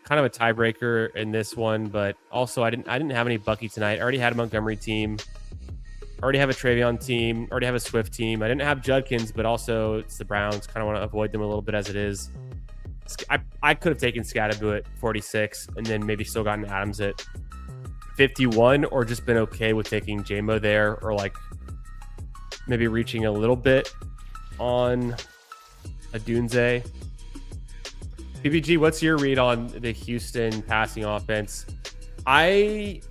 Kind of a tiebreaker in this one, but also I didn't have any Bucky tonight. I already had a Montgomery team. Already have a Travion team. Already have a Swift team. I didn't have Judkins, but also it's the Browns. Kind of want to avoid them a little bit as it is. I could have taken Scadaboo at 46 and then maybe still gotten Adams at 51, or just been okay with taking JMO there, or like maybe reaching a little bit on a Dunze. PBG, what's your read on the Houston passing offense? I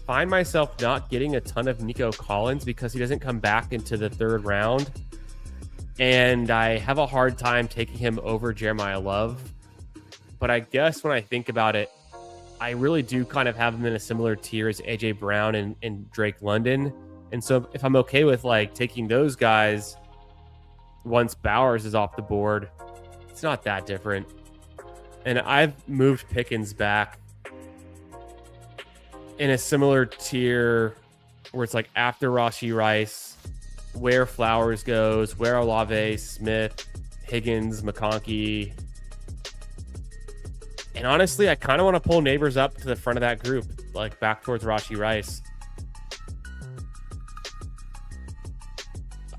find myself not getting a ton of Nico Collins because he doesn't come back into the 3rd round. And I have a hard time taking him over Jeremiah Love. But I guess when I think about it, I really do kind of have him in a similar tier as AJ Brown and Drake London. And so if I'm okay with like taking those guys once Bowers is off the board, it's not that different. And I've moved Pickens back in a similar tier where it's like after Rashee Rice, where Flowers goes, where Olave, Smith, Higgins, McConkey. And honestly, I kind of want to pull Neighbors up to the front of that group, like back towards Rashee Rice.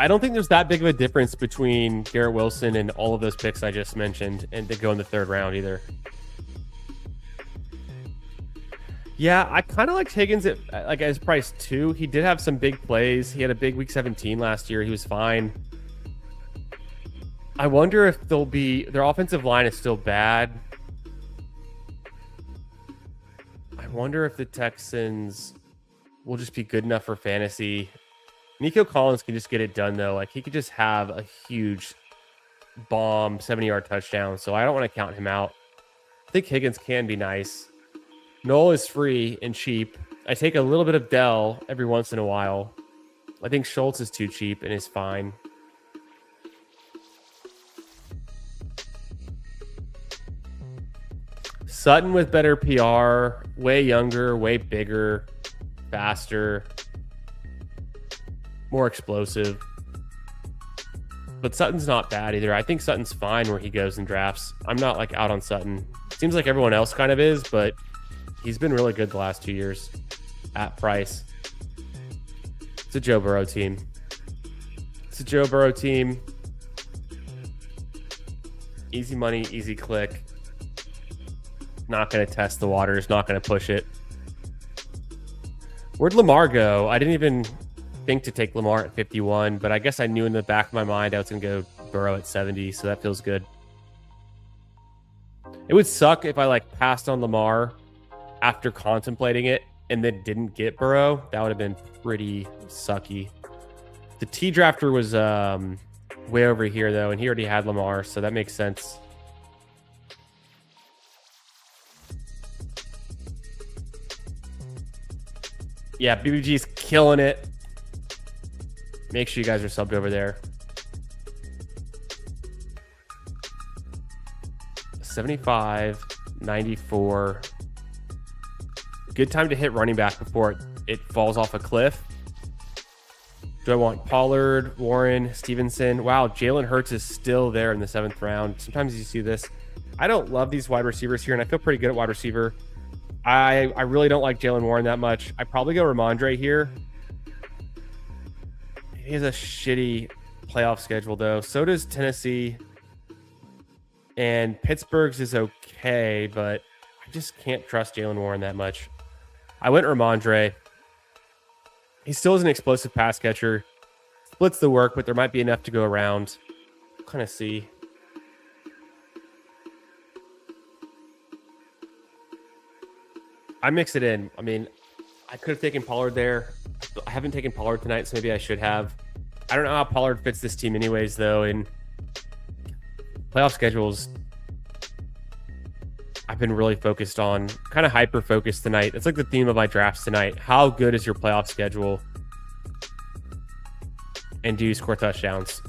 I don't think there's that big of a difference between Garrett Wilson and all of those picks I just mentioned, and they go in the 3rd round either. Yeah, I kind of like Higgins at like his price too. He did have some big plays. He had a big week 17 last year. He was fine. I wonder if their offensive line is still bad. I wonder if the Texans will just be good enough for fantasy. Nico Collins can just get it done though. Like he could just have a huge bomb 70-yard touchdown. So I don't want to count him out. I think Higgins can be nice. Noel is free and cheap. I take a little bit of Dell every once in a while. I think Schultz is too cheap and is fine. Sutton with better PR, way younger, way bigger, faster, more explosive. But Sutton's not bad either. I think Sutton's fine where he goes in drafts. I'm not like out on Sutton. Seems like everyone else kind of is, but he's been really good the last 2 years at price. It's a Joe Burrow team. It's a Joe Burrow team. Easy money, easy click. Not going to test the waters, not going to push it. Where'd Lamar go? I didn't even think to take Lamar at 51, but I guess I knew in the back of my mind I was going to go Burrow at 70, so that feels good. It would suck if I like passed on Lamar after contemplating it and then didn't get Burrow. That would have been pretty sucky. The T drafter was way over here though, and he already had Lamar, so that makes sense. Yeah, BBG's killing it. Make sure you guys are subbed over there. 75, 94, Good time to hit running back before it falls off a cliff. Do I want Pollard, Warren, Stevenson? Wow, Jalen Hurts is still there in the 7th round. Sometimes you see this. I don't love these wide receivers here, and I feel pretty good at wide receiver. I really don't like Jalen Warren that much. I probably go Ramondre here. He has a shitty playoff schedule, though. So does Tennessee. And Pittsburgh's is okay, but I just can't trust Jalen Warren that much. I went Ramondre. He still is an explosive pass catcher. Splits the work, but there might be enough to go around. Kind of see. I mix it in. I mean, I could have taken Pollard there. I haven't taken Pollard tonight, so maybe I should have. I don't know how Pollard fits this team anyways, though. And playoff schedules, I've been really focused on, kind of hyper-focused tonight. It's like the theme of my drafts tonight. How good is your playoff schedule? And do you score touchdowns?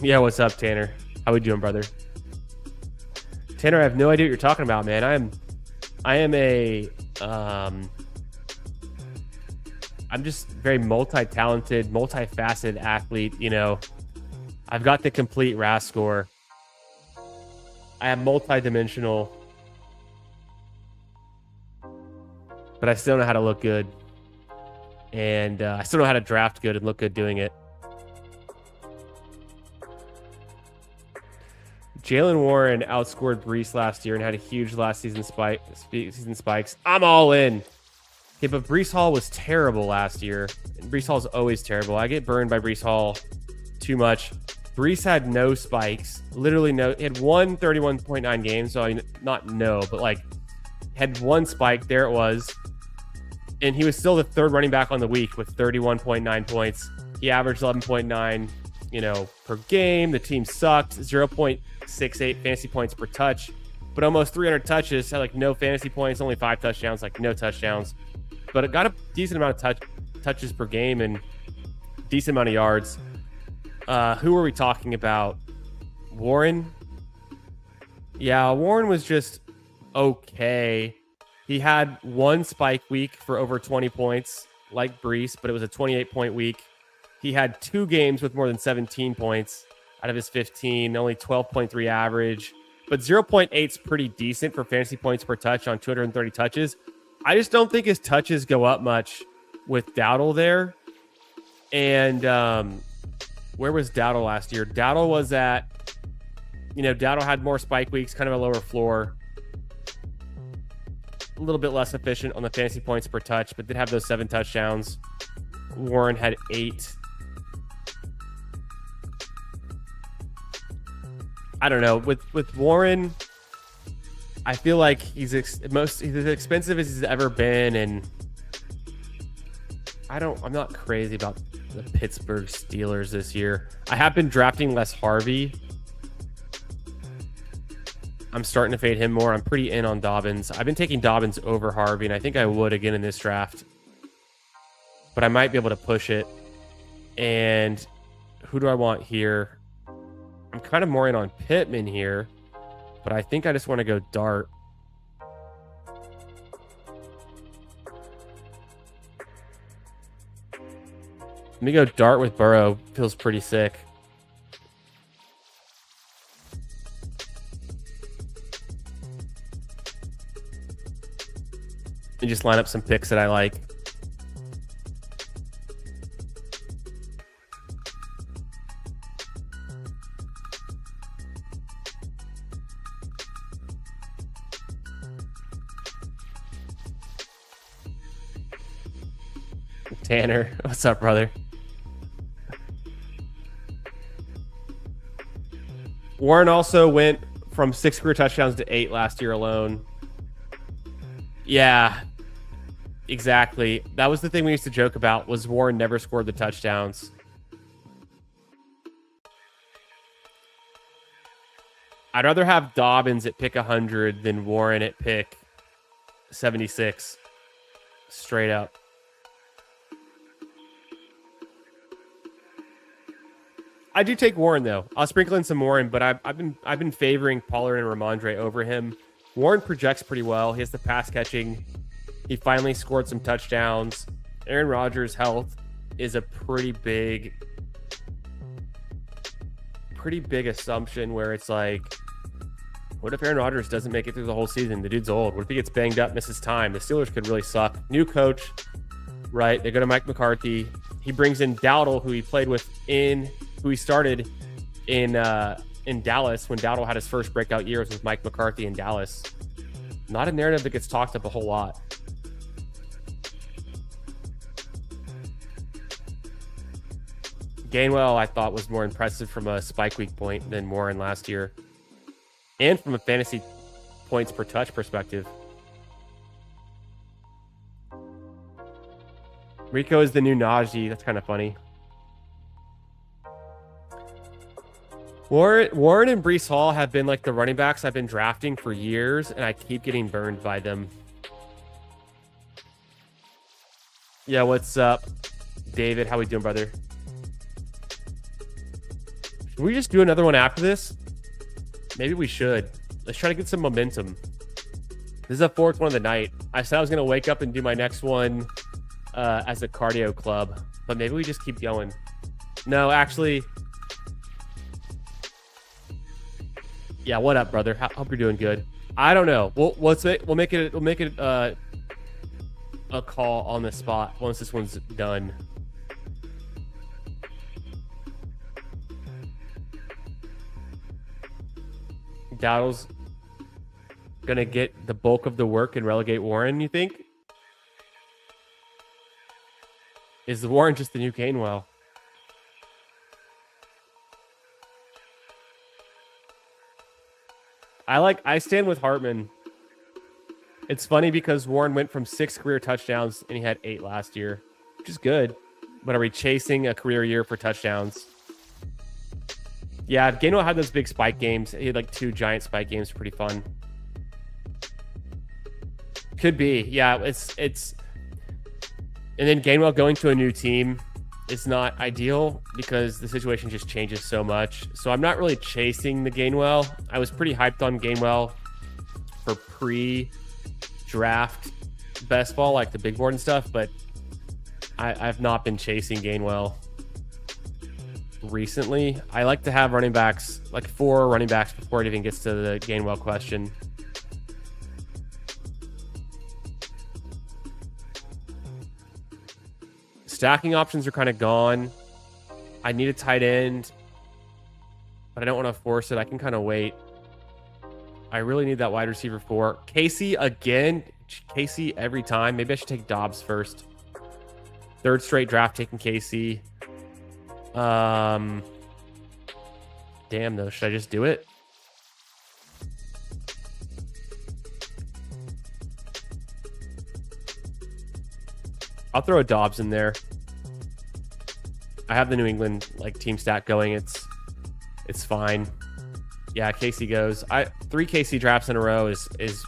Yeah, what's up, Tanner? How we doing, brother? Tanner, I have no idea what you're talking about, man. I'm just very multi-talented, multifaceted athlete. You know, I've got the complete RAS score. I am multi-dimensional, but I still know how to look good, and I still know how to draft good and look good doing it. Jalen Warren outscored Brees last year and had a huge last season spikes. I'm all in. Okay, but Brees Hall was terrible last year. And Brees Hall's always terrible. I get burned by Brees Hall too much. Brees had no spikes. Literally no. He had one 31.9 game. So, I mean, not no, but like had one spike. There it was. And he was still the 3rd running back on the week with 31.9 points. He averaged 11.9, per game. The team sucked. 0.68 fantasy points per touch, but almost 300 touches. Had like no fantasy points, only 5 touchdowns, like no touchdowns. But it got a decent amount of touches per game and decent amount of yards. Who are we talking about? Warren? Yeah, Warren was just okay. He had one spike week for over 20 points, like Brees, but it was a 28-point week. He had 2 games with more than 17 points out of his 15, only 12.3 average. But 0.8 is pretty decent for fantasy points per touch on 230 touches. I just don't think his touches go up much with Dowdle there. And where was Dowdle last year? Dowdle was at, Dowdle had more spike weeks, kind of a lower floor. A little bit less efficient on the fantasy points per touch, but did have those 7 touchdowns. Warren had 8. I don't know. With Warren, I feel like he's as expensive as he's ever been, and I'm not crazy about the Pittsburgh Steelers this year. I have been drafting less Harvey. I'm starting to fade him more. I'm pretty in on Dobbins. I've been taking Dobbins over Harvey, and I think I would again in this draft. But I might be able to push it. And who do I want here? I'm kind of more in on Pittman here, but I think I just want to go Dart. Let me go Dart with Burrow. Feels pretty sick. And just line up some picks that I like. Tanner, what's up, brother? Warren also went from 6 career touchdowns to 8 last year alone. Yeah, exactly. That was the thing we used to joke about, was Warren never scored the touchdowns. I'd rather have Dobbins at pick 100 than Warren at pick 76. Straight up. I do take Warren though. I'll sprinkle in some Warren, but I've been favoring Pollard and Ramondre over him. Warren projects pretty well. He has the pass catching. He finally scored some touchdowns. Aaron Rodgers' health is a pretty big assumption where it's like, what if Aaron Rodgers doesn't make it through the whole season? The dude's old. What if he gets banged up, misses time? The Steelers could really suck. New coach, right? They go to Mike McCarthy. He brings in Dowdle, who he started in Dallas when Dowdle had his first breakout years with Mike McCarthy in Dallas. Not a narrative that gets talked up a whole lot. Gainwell, I thought, was more impressive from a spike week point than Warren last year. And from a fantasy points per touch perspective. Rico is the new Najee. That's kind of funny. Warren and Breece Hall have been like the running backs I've been drafting for years, and I keep getting burned by them. Yeah, what's up, David? How we doing, brother? Should we just do another one after this? Maybe we should. Let's try to get some momentum. This is the fourth one of the night. I said I was going to wake up and do my next one as a cardio club, but maybe we just keep going. No, actually... Yeah, what up, brother? Hope you're doing good. I don't know. We'll make it a call on the spot once this one's done. Dowdle's gonna get the bulk of the work and relegate Warren, you think? Is Warren just the new Gainwell? I stand with Hartman. It's funny because Warren went from 6 career touchdowns and he had 8 last year, which is good. But are we chasing a career year for touchdowns? Yeah, Gainwell had those big spike games. He had like 2 giant spike games. Pretty fun. Could be. Yeah, it's and then Gainwell going to a new team is not ideal because the situation just changes so much. So I'm not really chasing the Gainwell. I was pretty hyped on Gainwell for pre-draft best ball, like the big board and stuff, but I've not been chasing Gainwell recently. I like to have running backs, like 4 running backs before it even gets to the Gainwell question. Stacking options are kind of gone. I need a tight end, but I don't want to force it. I can kind of wait. I really need that wide receiver 4. Casey again. Casey every time. Maybe I should take Dobbs first. 3rd straight draft taking Casey. Damn though. Should I just do it? I'll throw a Dobbs in there. I have the New England like team stat going. It's fine. Yeah, Casey goes. 3 Casey drafts in a row is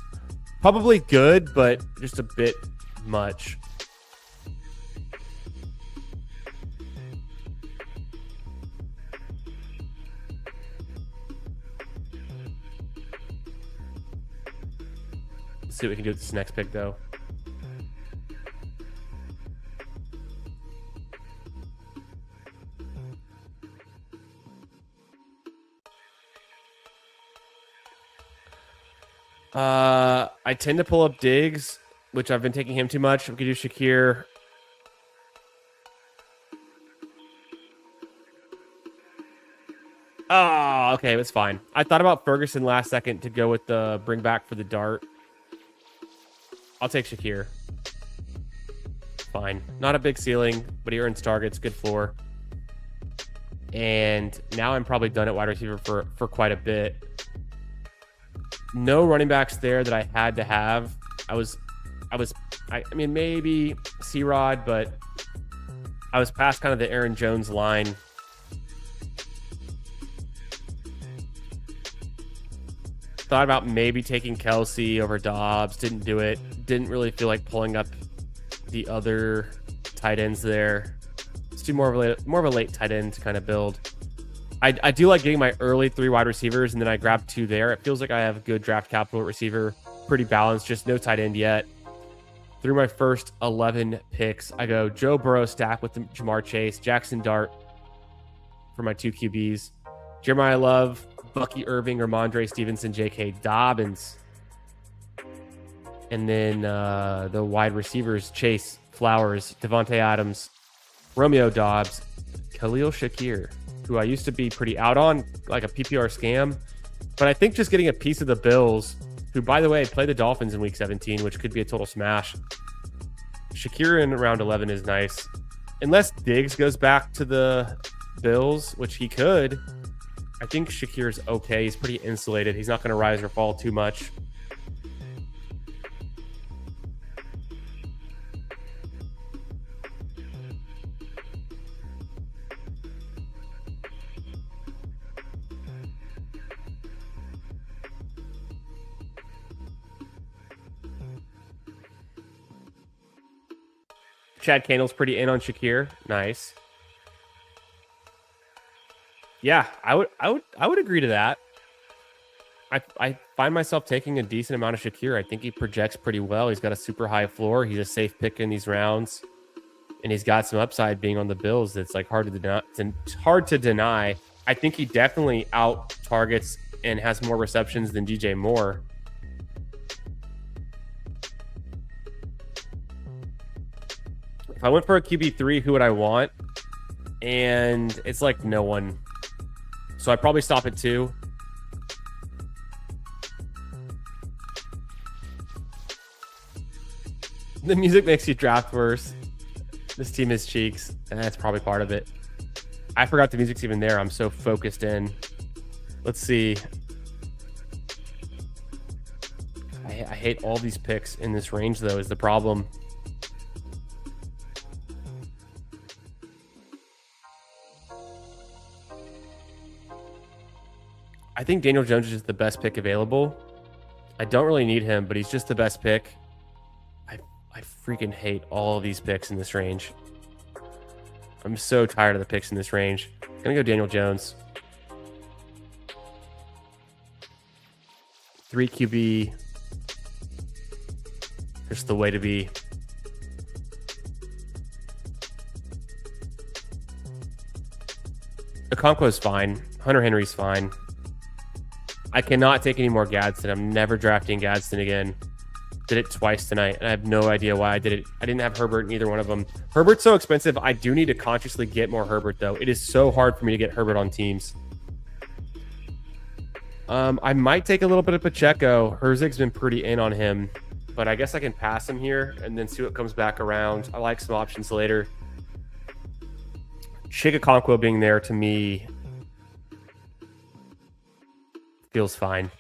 probably good, but just a bit much. Let's see what we can do with this next pick though. I tend to pull up Diggs, which I've been taking him too much. We could do Shakir. Oh, okay, it's fine. I thought about Ferguson last second to go with the bring back for the dart. I'll take Shakir. Fine. Not a big ceiling, but he earns targets. Good floor. And now I'm probably done at wide receiver for quite a bit. No running backs there that I had to have. I mean, maybe C-Rod, but I was past kind of the Aaron Jones line. Thought about maybe taking Kelsey over Dobbs. Didn't do it. Didn't really feel like pulling up the other tight ends there. Let's do more of a late tight end kind of build. I do like getting my early 3 wide receivers, and then I grab 2 there. It feels like I have good draft capital at receiver, pretty balanced, just no tight end yet. Through my first 11 picks, I go Joe Burrow stack with Jamar Chase, Jackson Dart for my 2 QBs, Jeremiah Love, Bucky Irving, Ramondre Stevenson, J.K. Dobbins. And then the wide receivers, Chase, Flowers, Devontae Adams, Romeo Dobbs, Khalil Shakir, who I used to be pretty out on, like a PPR scam. But I think just getting a piece of the Bills, who, by the way, play the Dolphins in Week 17, which could be a total smash. Shakir in round 11 is nice. Unless Diggs goes back to the Bills, which he could, I think Shakir's okay. He's pretty insulated. He's not going to rise or fall too much. Chad Candle's pretty in on Shakir. Nice. Yeah, I would agree to that. I find myself taking a decent amount of Shakir. I think he projects pretty well. He's got a super high floor. He's a safe pick in these rounds, and he's got some upside being on the Bills. That's like hard to deny. I think he definitely out targets and has more receptions than DJ Moore. If I went for a QB3, who would I want? And it's like no one. So I'd probably stop at 2. The music makes you draft worse. This team is cheeks. And that's probably part of it. I forgot the music's even there. I'm so focused in. Let's see. I hate all these picks in this range, though, is the problem. I think Daniel Jones is just the best pick available. I don't really need him, but he's just the best pick. I freaking hate all of these picks in this range. I'm so tired of the picks in this range. I'm going to go Daniel Jones. 3 QB. Just the way to be. Okonkwo is fine. Hunter Henry's fine. I cannot take any more Gadsden. I'm never drafting Gadsden again. Did it twice tonight, and I have no idea why I did it. I didn't have Herbert in either one of them. Herbert's so expensive. I do need to consciously get more Herbert, though. It is so hard for me to get Herbert on teams. I might take a little bit of Pacheco. Herzig's been pretty in on him, but I guess I can pass him here and then see what comes back around. I like some options later. Okonkwo being there to me feels fine.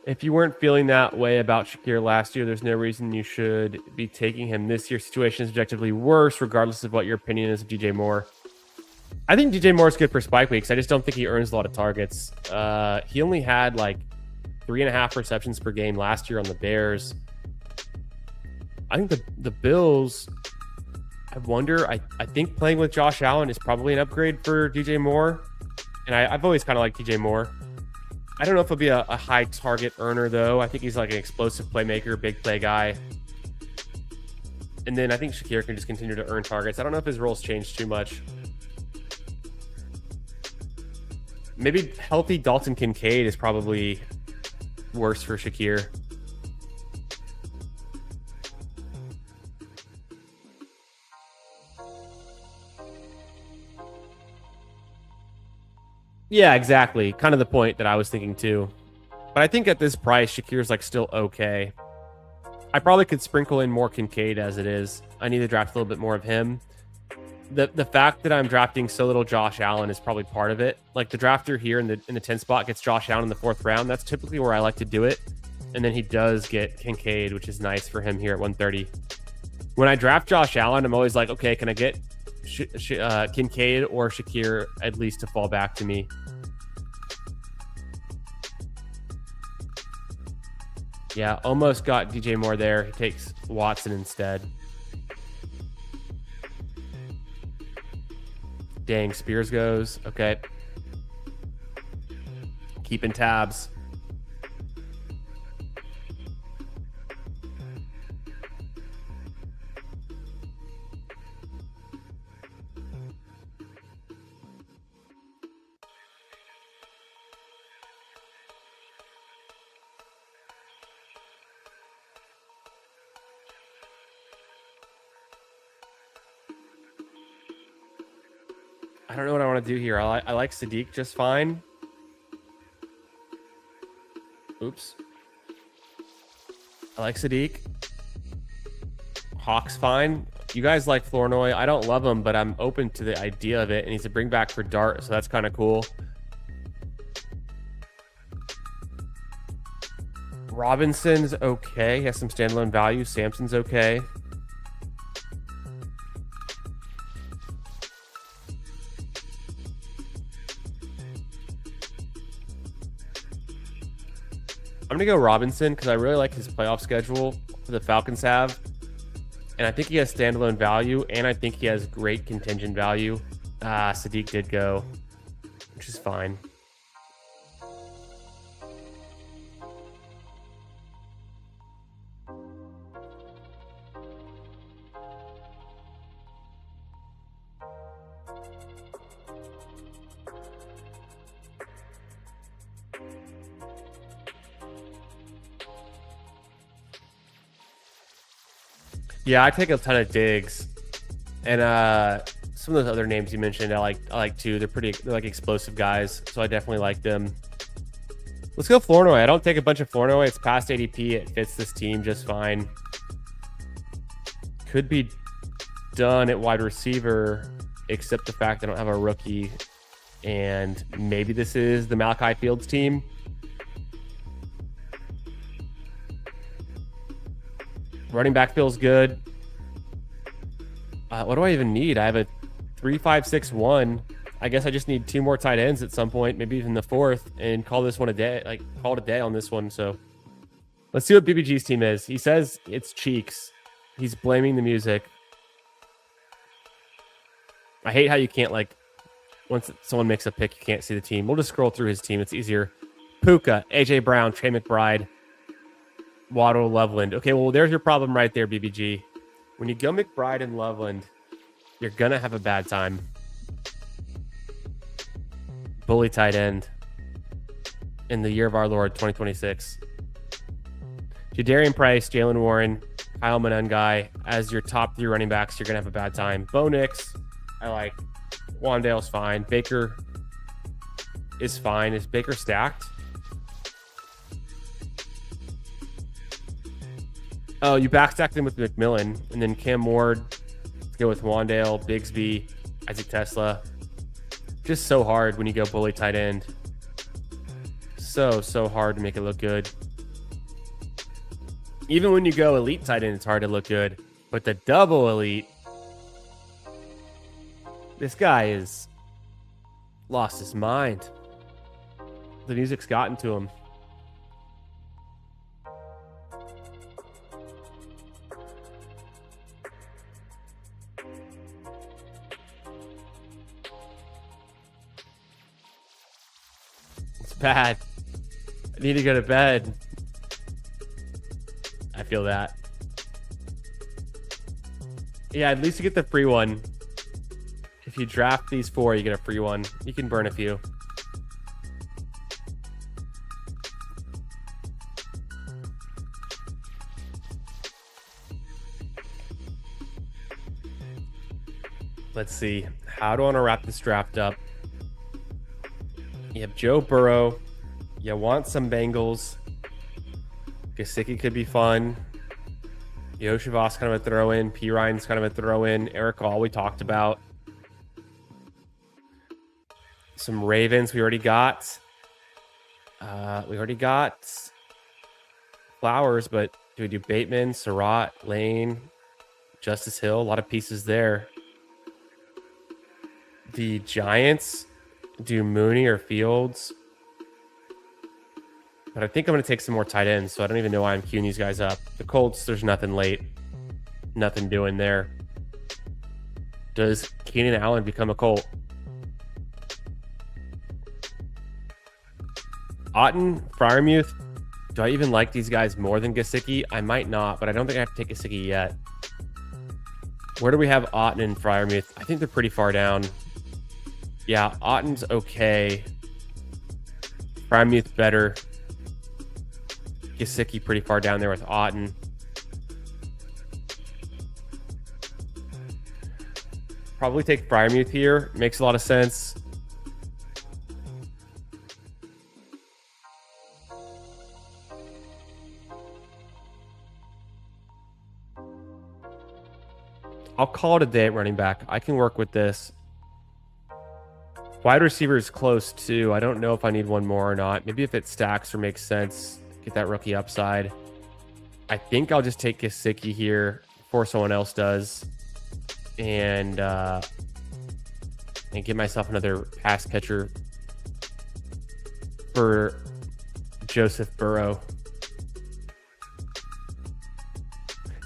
If you weren't feeling that way about Shakir last year, there's no reason you should be taking him this year. Situation is objectively worse, regardless of what your opinion is of DJ Moore. I think DJ Moore is good for spike weeks. I just don't think he earns a lot of targets. He only had like 3.5 receptions per game last year on the Bears. I think the Bills, I wonder, I think playing with Josh Allen is probably an upgrade for DJ Moore. And I've always kind of liked DJ Moore. I don't know if he'll be a high target earner, though. I think he's like an explosive playmaker, big play guy. And then I think Shakir can just continue to earn targets. I don't know if his role's changed too much. Maybe healthy Dalton Kincaid is probably worse for Shakir. Yeah, exactly. Kind of the point that I was thinking too. But I think at this price, Shakir's like still okay. I probably could sprinkle in more Kincaid as it is. I need to draft a little bit more of him. The fact that I'm drafting so little Josh Allen is probably part of it. Like the drafter here in the 10 spot gets Josh Allen in the 4th round. That's typically where I like to do it. And then he does get Kincaid, which is nice for him here at 130. When I draft Josh Allen, I'm always like, okay, can I get Kincaid or Shakir at least to fall back to me? Yeah, almost got DJ Moore there. He takes Watson instead. Dang, Spears goes. Okay. Keeping tabs. I don't know what I want to do here. I like Sadiq just fine. Oops. I like Sadiq. Hawk's fine. You guys like Flournoy. I don't love him, but I'm open to the idea of it. And he's a bring back for Dart, so that's kind of cool. Robinson's okay. He has some standalone value. Samson's okay. I'm going to go Robinson because I really like his playoff schedule for the Falcons have. And I think he has standalone value, and I think he has great contingent value. Sadiq did go, which is fine. Yeah, I take a ton of digs, and some of those other names you mentioned, I like too. They're like explosive guys, so I definitely like them. Let's go Flournoy. I don't take a bunch of Flournoy. It's past ADP. It fits this team just fine. Could be done at wide receiver, except the fact I don't have a rookie, and maybe this is the Malachi Fields team. Running back feels good. What do I even need? I have a 3-5-6-1. I guess I just need 2 more tight ends at some point, maybe even the 4th, and call this one a day. Like, call it a day on this one. So let's see what BBG's team is. He says it's cheeks. He's blaming the music. I hate how you can't, like, once someone makes a pick, you can't see the team. We'll just scroll through his team. It's easier. Puka, AJ Brown, Trey McBride, Waddle, Loveland. Okay, well, there's your problem right there, BBG. When you go McBride and Loveland, you're going to have a bad time. Bully tight end in the year of our Lord, 2026. Jadarian Price, Jalen Warren, Kyle Monengai as your top 3 running backs, you're going to have a bad time. Bo Nix, I like. Wandale's fine. Baker is fine. Is Baker stacked? Oh, you backstacked him with McMillan, and then Cam Ward. Let's go with Wandale, Bigsby, Isaac Tesla. Just so hard when you go bully tight end. So hard to make it look good. Even when you go elite tight end, it's hard to look good. But the double elite, this guy is lost his mind. The music's gotten to him. Bad. I need to go to bed. I feel that. Yeah, at least you get the free one. If you draft these 4, you get a free one. You can burn a few. Let's see. How do I want to wrap this draft up? You have Joe Burrow. You want some Bengals. Gesicki could be fun. Yoshivas kind of a throw in. P. Ryan's kind of a throw in. Eric All we talked about. Some Ravens we already got. We already got Flowers, but do we do Bateman, Surratt, Lane, Justice Hill? A lot of pieces there. The Giants do Mooney or Fields. But I think I'm going to take some more tight ends, so I don't even know why I'm queuing these guys up. The Colts, there's nothing late. Nothing doing there. Does Keenan Allen become a Colt? Otten, Freiermuth. Do I even like these guys more than Gesicki? I might not, but I don't think I have to take Gesicki yet. Where do we have Otten and Freiermuth? I think they're pretty far down. Yeah, Otten's okay. Freiermuth better. Gesicki pretty far down there with Otten. Probably take Freiermuth here. Makes a lot of sense. I'll call it a day at running back. I can work with this. Wide receiver is close too. I don't know if I need one more or not. Maybe if it stacks or makes sense, get that rookie upside. I think I'll just take Gesicki here before someone else does. And get myself another pass catcher for Joseph Burrow.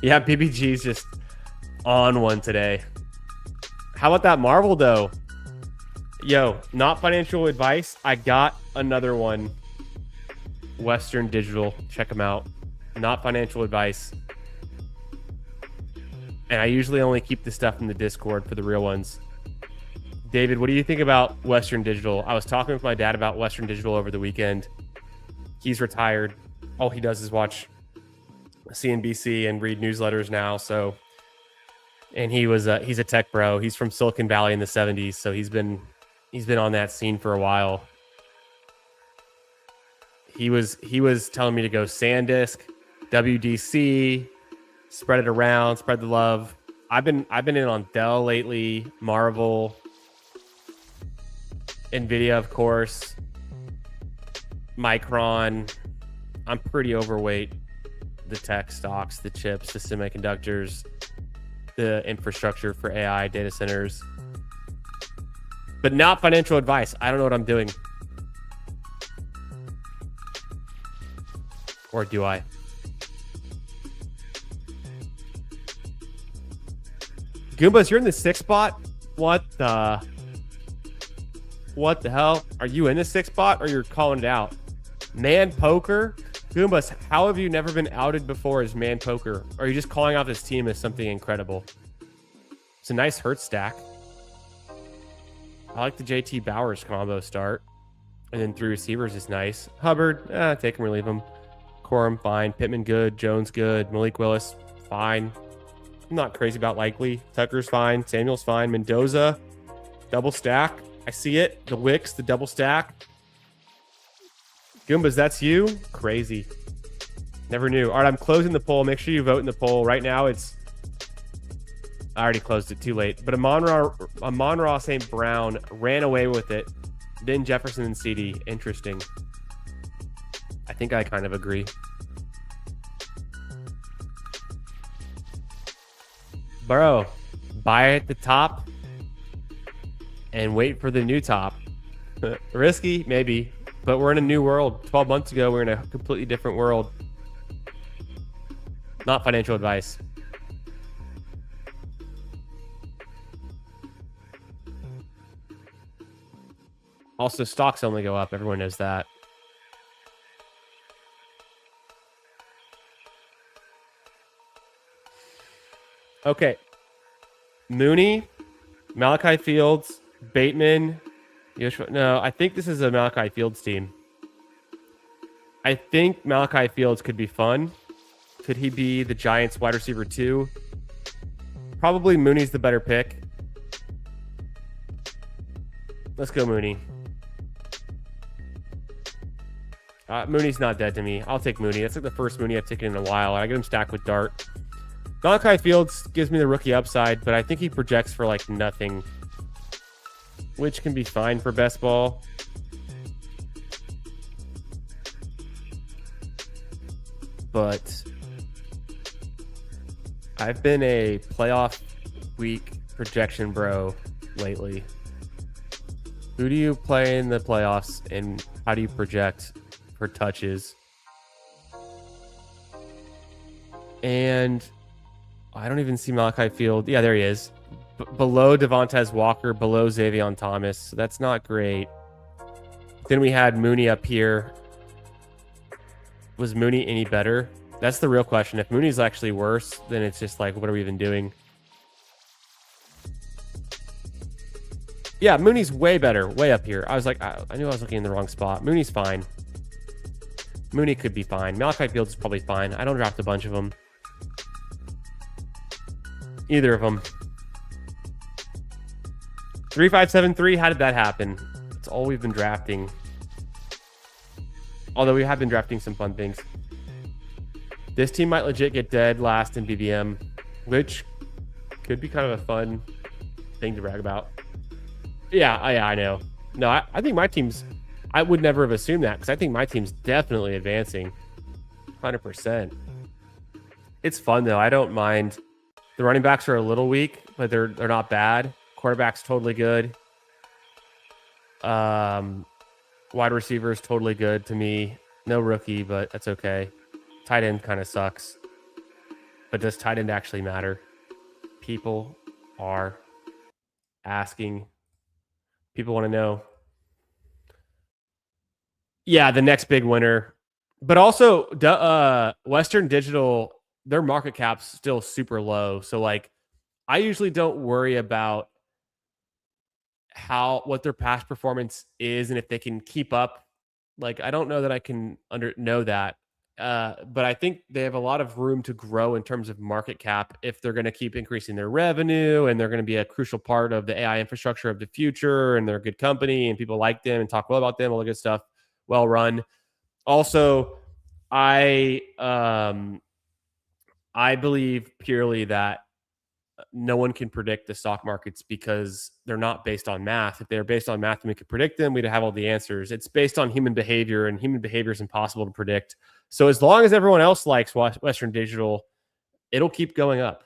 Yeah, BBG's just on one today. How about that Marvel though? Yo, not financial advice. I got another one. Western Digital. Check them out. Not financial advice. And I usually only keep the stuff in the Discord for the real ones. David, what do you think about Western Digital? I was talking with my dad about Western Digital over the weekend. He's retired. All he does is watch CNBC and read newsletters now. So, and he's a tech bro. He's from Silicon Valley in the 70s, so he's been on that scene for a while. He was telling me to go SanDisk, WDC, spread it around, spread the love. I've been in on Dell lately, Marvel, Nvidia, of course, Micron. I'm pretty overweight. The tech stocks, the chips, the semiconductors, the infrastructure for AI data centers, but not financial advice. I don't know what I'm doing. Or do I? Goombas, you're in the 6th spot? What the hell? Are you in the 6th spot or you're calling it out? Man poker? Goombas, how have you never been outed before as man poker? Or are you just calling out this team as something incredible? It's a nice hurt stack. I like the JT Bowers combo start. And then 3 receivers is nice. Hubbard, take him or leave him. Corum, fine. Pittman, good. Jones, good. Malik Willis, fine. I'm not crazy about Likely. Tucker's fine. Samuel's fine. Mendoza, double stack. I see it. The Wicks, the double stack. Goombas, that's you? Crazy. Never knew. All right, I'm closing the poll. Make sure you vote in the poll. Right now, I already closed it. Too late. But Amon-Ra St. Brown ran away with it. Then Jefferson and CD. Interesting. I think I kind of agree. Bro, buy at the top and wait for the new top. Risky, maybe, but we're in a new world. 12 months ago, we were in a completely different world. Not financial advice. Also, stocks only go up. Everyone knows that. Okay. Mooney, Malachi Fields, Bateman. No, I think this is a Malachi Fields team. I think Malachi Fields could be fun. Could he be the Giants wide receiver 2? Probably Mooney's the better pick. Let's go Mooney. Mooney's not dead to me. I'll take Mooney. That's like the first Mooney I've taken in a while. I get him stacked with Dart. Malachi Fields gives me the rookie upside, but I think he projects for like nothing, which can be fine for best ball. But I've been a playoff week projection bro lately. Who do you play in the playoffs and how do you project for touches? And I don't even see Malachi Field. Yeah, there he is. Below Devontae Walker, below Xavier Thomas. So that's not great. Then we had Mooney up here. Was Mooney any better? That's the real question. If Mooney's actually worse, then it's just like, what are we even doing? Yeah, Mooney's way better, way up here. I was like, I knew I was looking in the wrong spot. Mooney's fine. Mooney could be fine. Malachi Fields is probably fine. I don't draft a bunch of them. Either of them. 3573, how did that happen? That's all we've been drafting. Although we have been drafting some fun things. This team might legit get dead last in BBM, which could be kind of a fun thing to brag about. Yeah, I know. No, I think my team's... I would never have assumed that because I think my team's definitely advancing. 100%. It's fun, though. I don't mind. The running backs are a little weak, but they're not bad. Quarterback's totally good. Wide receiver is totally good to me. No rookie, but that's okay. Tight end kind of sucks. But does tight end actually matter? People are asking. People want to know. Yeah, the next big winner. But also, Western Digital, their market cap's still super low. So, like, I usually don't worry about what their past performance is and if they can keep up. Like, I don't know that I can know that. But I think they have a lot of room to grow in terms of market cap if they're going to keep increasing their revenue and they're going to be a crucial part of the AI infrastructure of the future, and they're a good company and people like them and talk well about them, all the good stuff, well run. Also, I believe purely that no one can predict the stock markets because they're not based on math. If they're based on math and we could predict them, we'd have all the answers. It's based on human behavior, and human behavior is impossible to predict. So as long as everyone else likes Western Digital, it'll keep going up.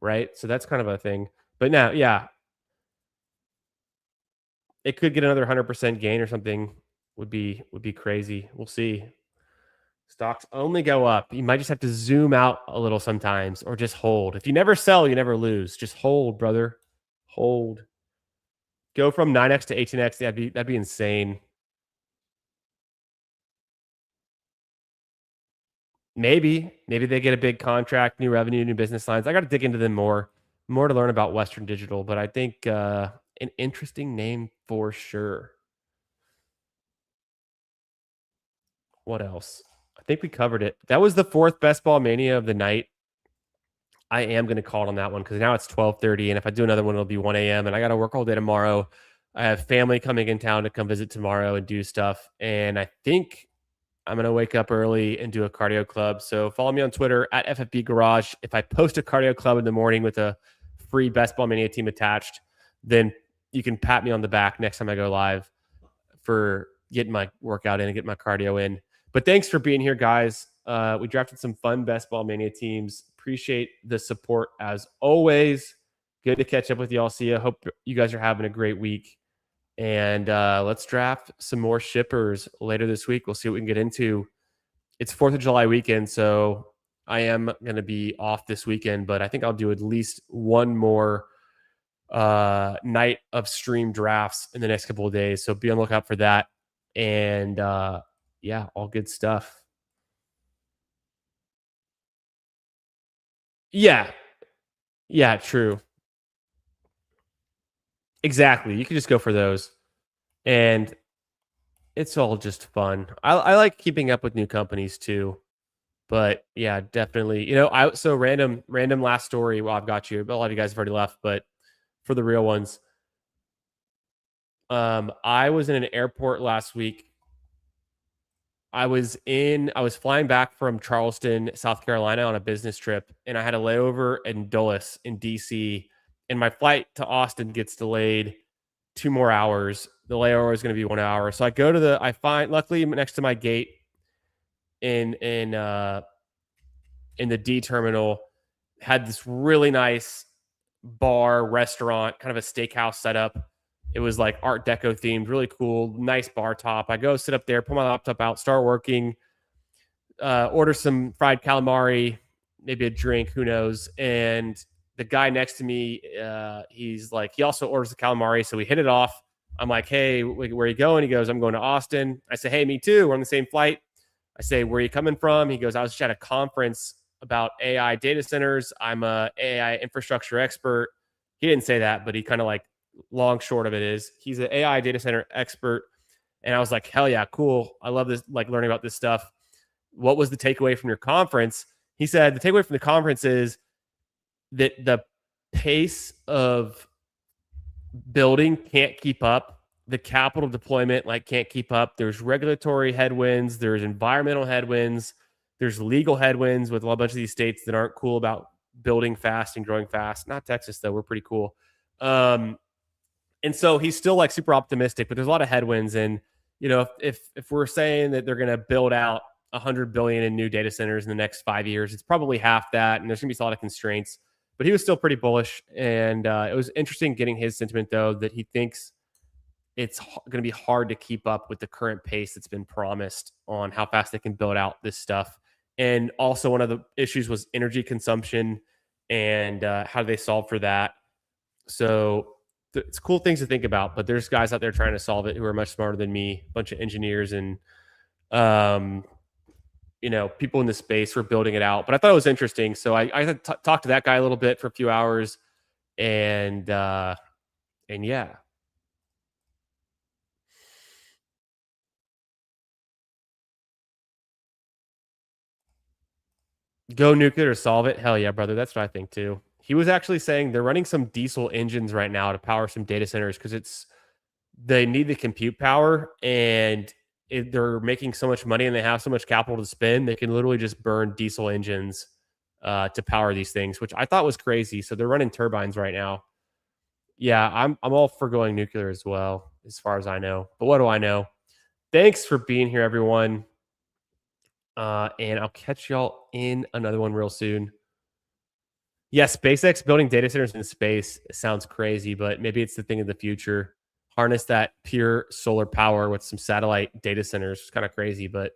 Right? So that's kind of a thing. But now, yeah, it could get another 100% gain or something. Would be crazy. We'll see. Stocks only go up. You might just have to zoom out a little sometimes or just hold. If you never sell, you never lose. Just hold, brother. Hold. Go from 9x to 18x. That'd be insane. Maybe they get a big contract, new revenue, new business lines. I got to dig into them more to learn about Western Digital, but I think an interesting name for sure. What else? I think we covered it. That was the fourth best ball mania of the night. I am going to call it on that one because now it's 12:30, and if I do another one, it'll be 1 a.m. and I got to work all day tomorrow. I have family coming in town to come visit tomorrow and do stuff, and I think I'm going to wake up early and do a cardio club. So follow me on Twitter at FFB Garage. If I post a cardio club in the morning with a free Best Ball Mania team attached, then you can pat me on the back next time I go live for getting my workout in and getting my cardio in. But thanks for being here, guys. We drafted some fun Best Ball Mania teams. Appreciate the support as always. Good to catch up with y'all. See you. Hope you guys are having a great week. And let's draft some more shippers later this week. We'll see what we can get into. It's 4th of July weekend, so I am going to be off this weekend, but I think I'll do at least one more night of stream drafts in the next couple of days. So be on the lookout for that. And yeah, all good stuff. Yeah, true. Exactly. You can just go for those. And it's all just fun. I like keeping up with new companies too. But yeah, definitely. So random last story. Well, I've got you. A lot of you guys have already left, but for the real ones. I was in an airport last week. I was flying back from Charleston, South Carolina on a business trip, and I had a layover in Dulles in DC, and my flight to Austin gets delayed 2 more hours. The layover is going to be 1 hour. So I go to luckily next to my gate in the D terminal, had this really nice bar, restaurant, kind of a steakhouse setup. It was like Art Deco themed, really cool, nice bar top. I go sit up there, pull my laptop out, start working. order some fried calamari, maybe a drink, who knows. And the guy next to me, he's like, he also orders the calamari. So we hit it off. I'm like, hey, where are you going? He goes, I'm going to Austin. I say, hey, me too. We're on the same flight. I say, where are you coming from? He goes, I was just at a conference about AI data centers. I'm a AI infrastructure expert. He didn't say that, but he kind of like long short of it is he's an AI data center expert. And I was like, hell yeah, cool. I love this, like learning about this stuff. What was the takeaway from your conference? He said the takeaway from the conference is that the pace of building can't keep up. The capital deployment like can't keep up. There's regulatory headwinds. There's environmental headwinds. There's legal headwinds with a bunch of these states that aren't cool about building fast and growing fast. Not Texas though. We're pretty cool. And so he's still like super optimistic, but there's a lot of headwinds. And you know, if we're saying that they're going to build out 100 billion in new data centers in the next 5 years, it's probably half that, and there's going to be a lot of constraints. But he was still pretty bullish, and it was interesting getting his sentiment though that he thinks it's going to be hard to keep up with the current pace that's been promised on how fast they can build out this stuff. And also, one of the issues was energy consumption and how do they solve for that. So it's cool things to think about, but there's guys out there trying to solve it who are much smarter than me, a bunch of engineers and you know, people in the space were building it out. But I thought it was interesting. So I talked to that guy a little bit for a few hours, and yeah. Go nuclear to solve it. Hell yeah, brother. That's what I think too. He was actually saying they're running some diesel engines right now to power some data centers because they need the compute power, and they're making so much money and they have so much capital to spend. They can literally just burn diesel engines to power these things, which I thought was crazy. So they're running turbines right now. Yeah, I'm all for going nuclear as well, as far as I know. But what do I know? Thanks for being here, everyone. And I'll catch y'all in another one real soon. Yeah, SpaceX building data centers in space sounds crazy, but maybe it's the thing of the future. Harness that pure solar power with some satellite data centers. It's kind of crazy, but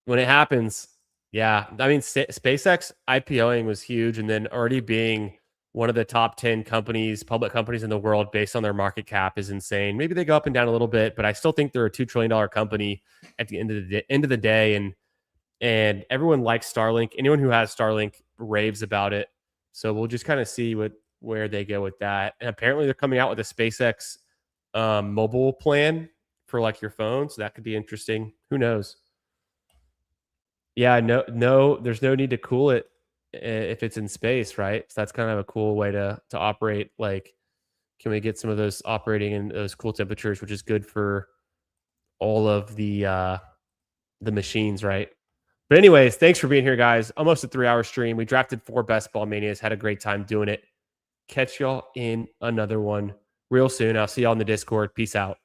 when it happens, yeah. I mean, SpaceX IPOing was huge, and then already being one of the top 10 companies, public companies in the world based on their market cap is insane. Maybe they go up and down a little bit, but I still think they're a $2 trillion company at the end of the day. And everyone likes Starlink. Anyone who has Starlink raves about it. So we'll just kind of see where they go with that. And apparently they're coming out with a SpaceX mobile plan for like your phone. So that could be interesting. Who knows? Yeah, no, there's no need to cool it if it's in space, right? So that's kind of a cool way to operate. Like, can we get some of those operating in those cool temperatures, which is good for all of the machines, right? But anyways, thanks for being here, guys. Almost a 3-hour stream. We drafted 4 best ball manias. Had a great time doing it. Catch y'all in another one real soon. I'll see y'all in the Discord. Peace out.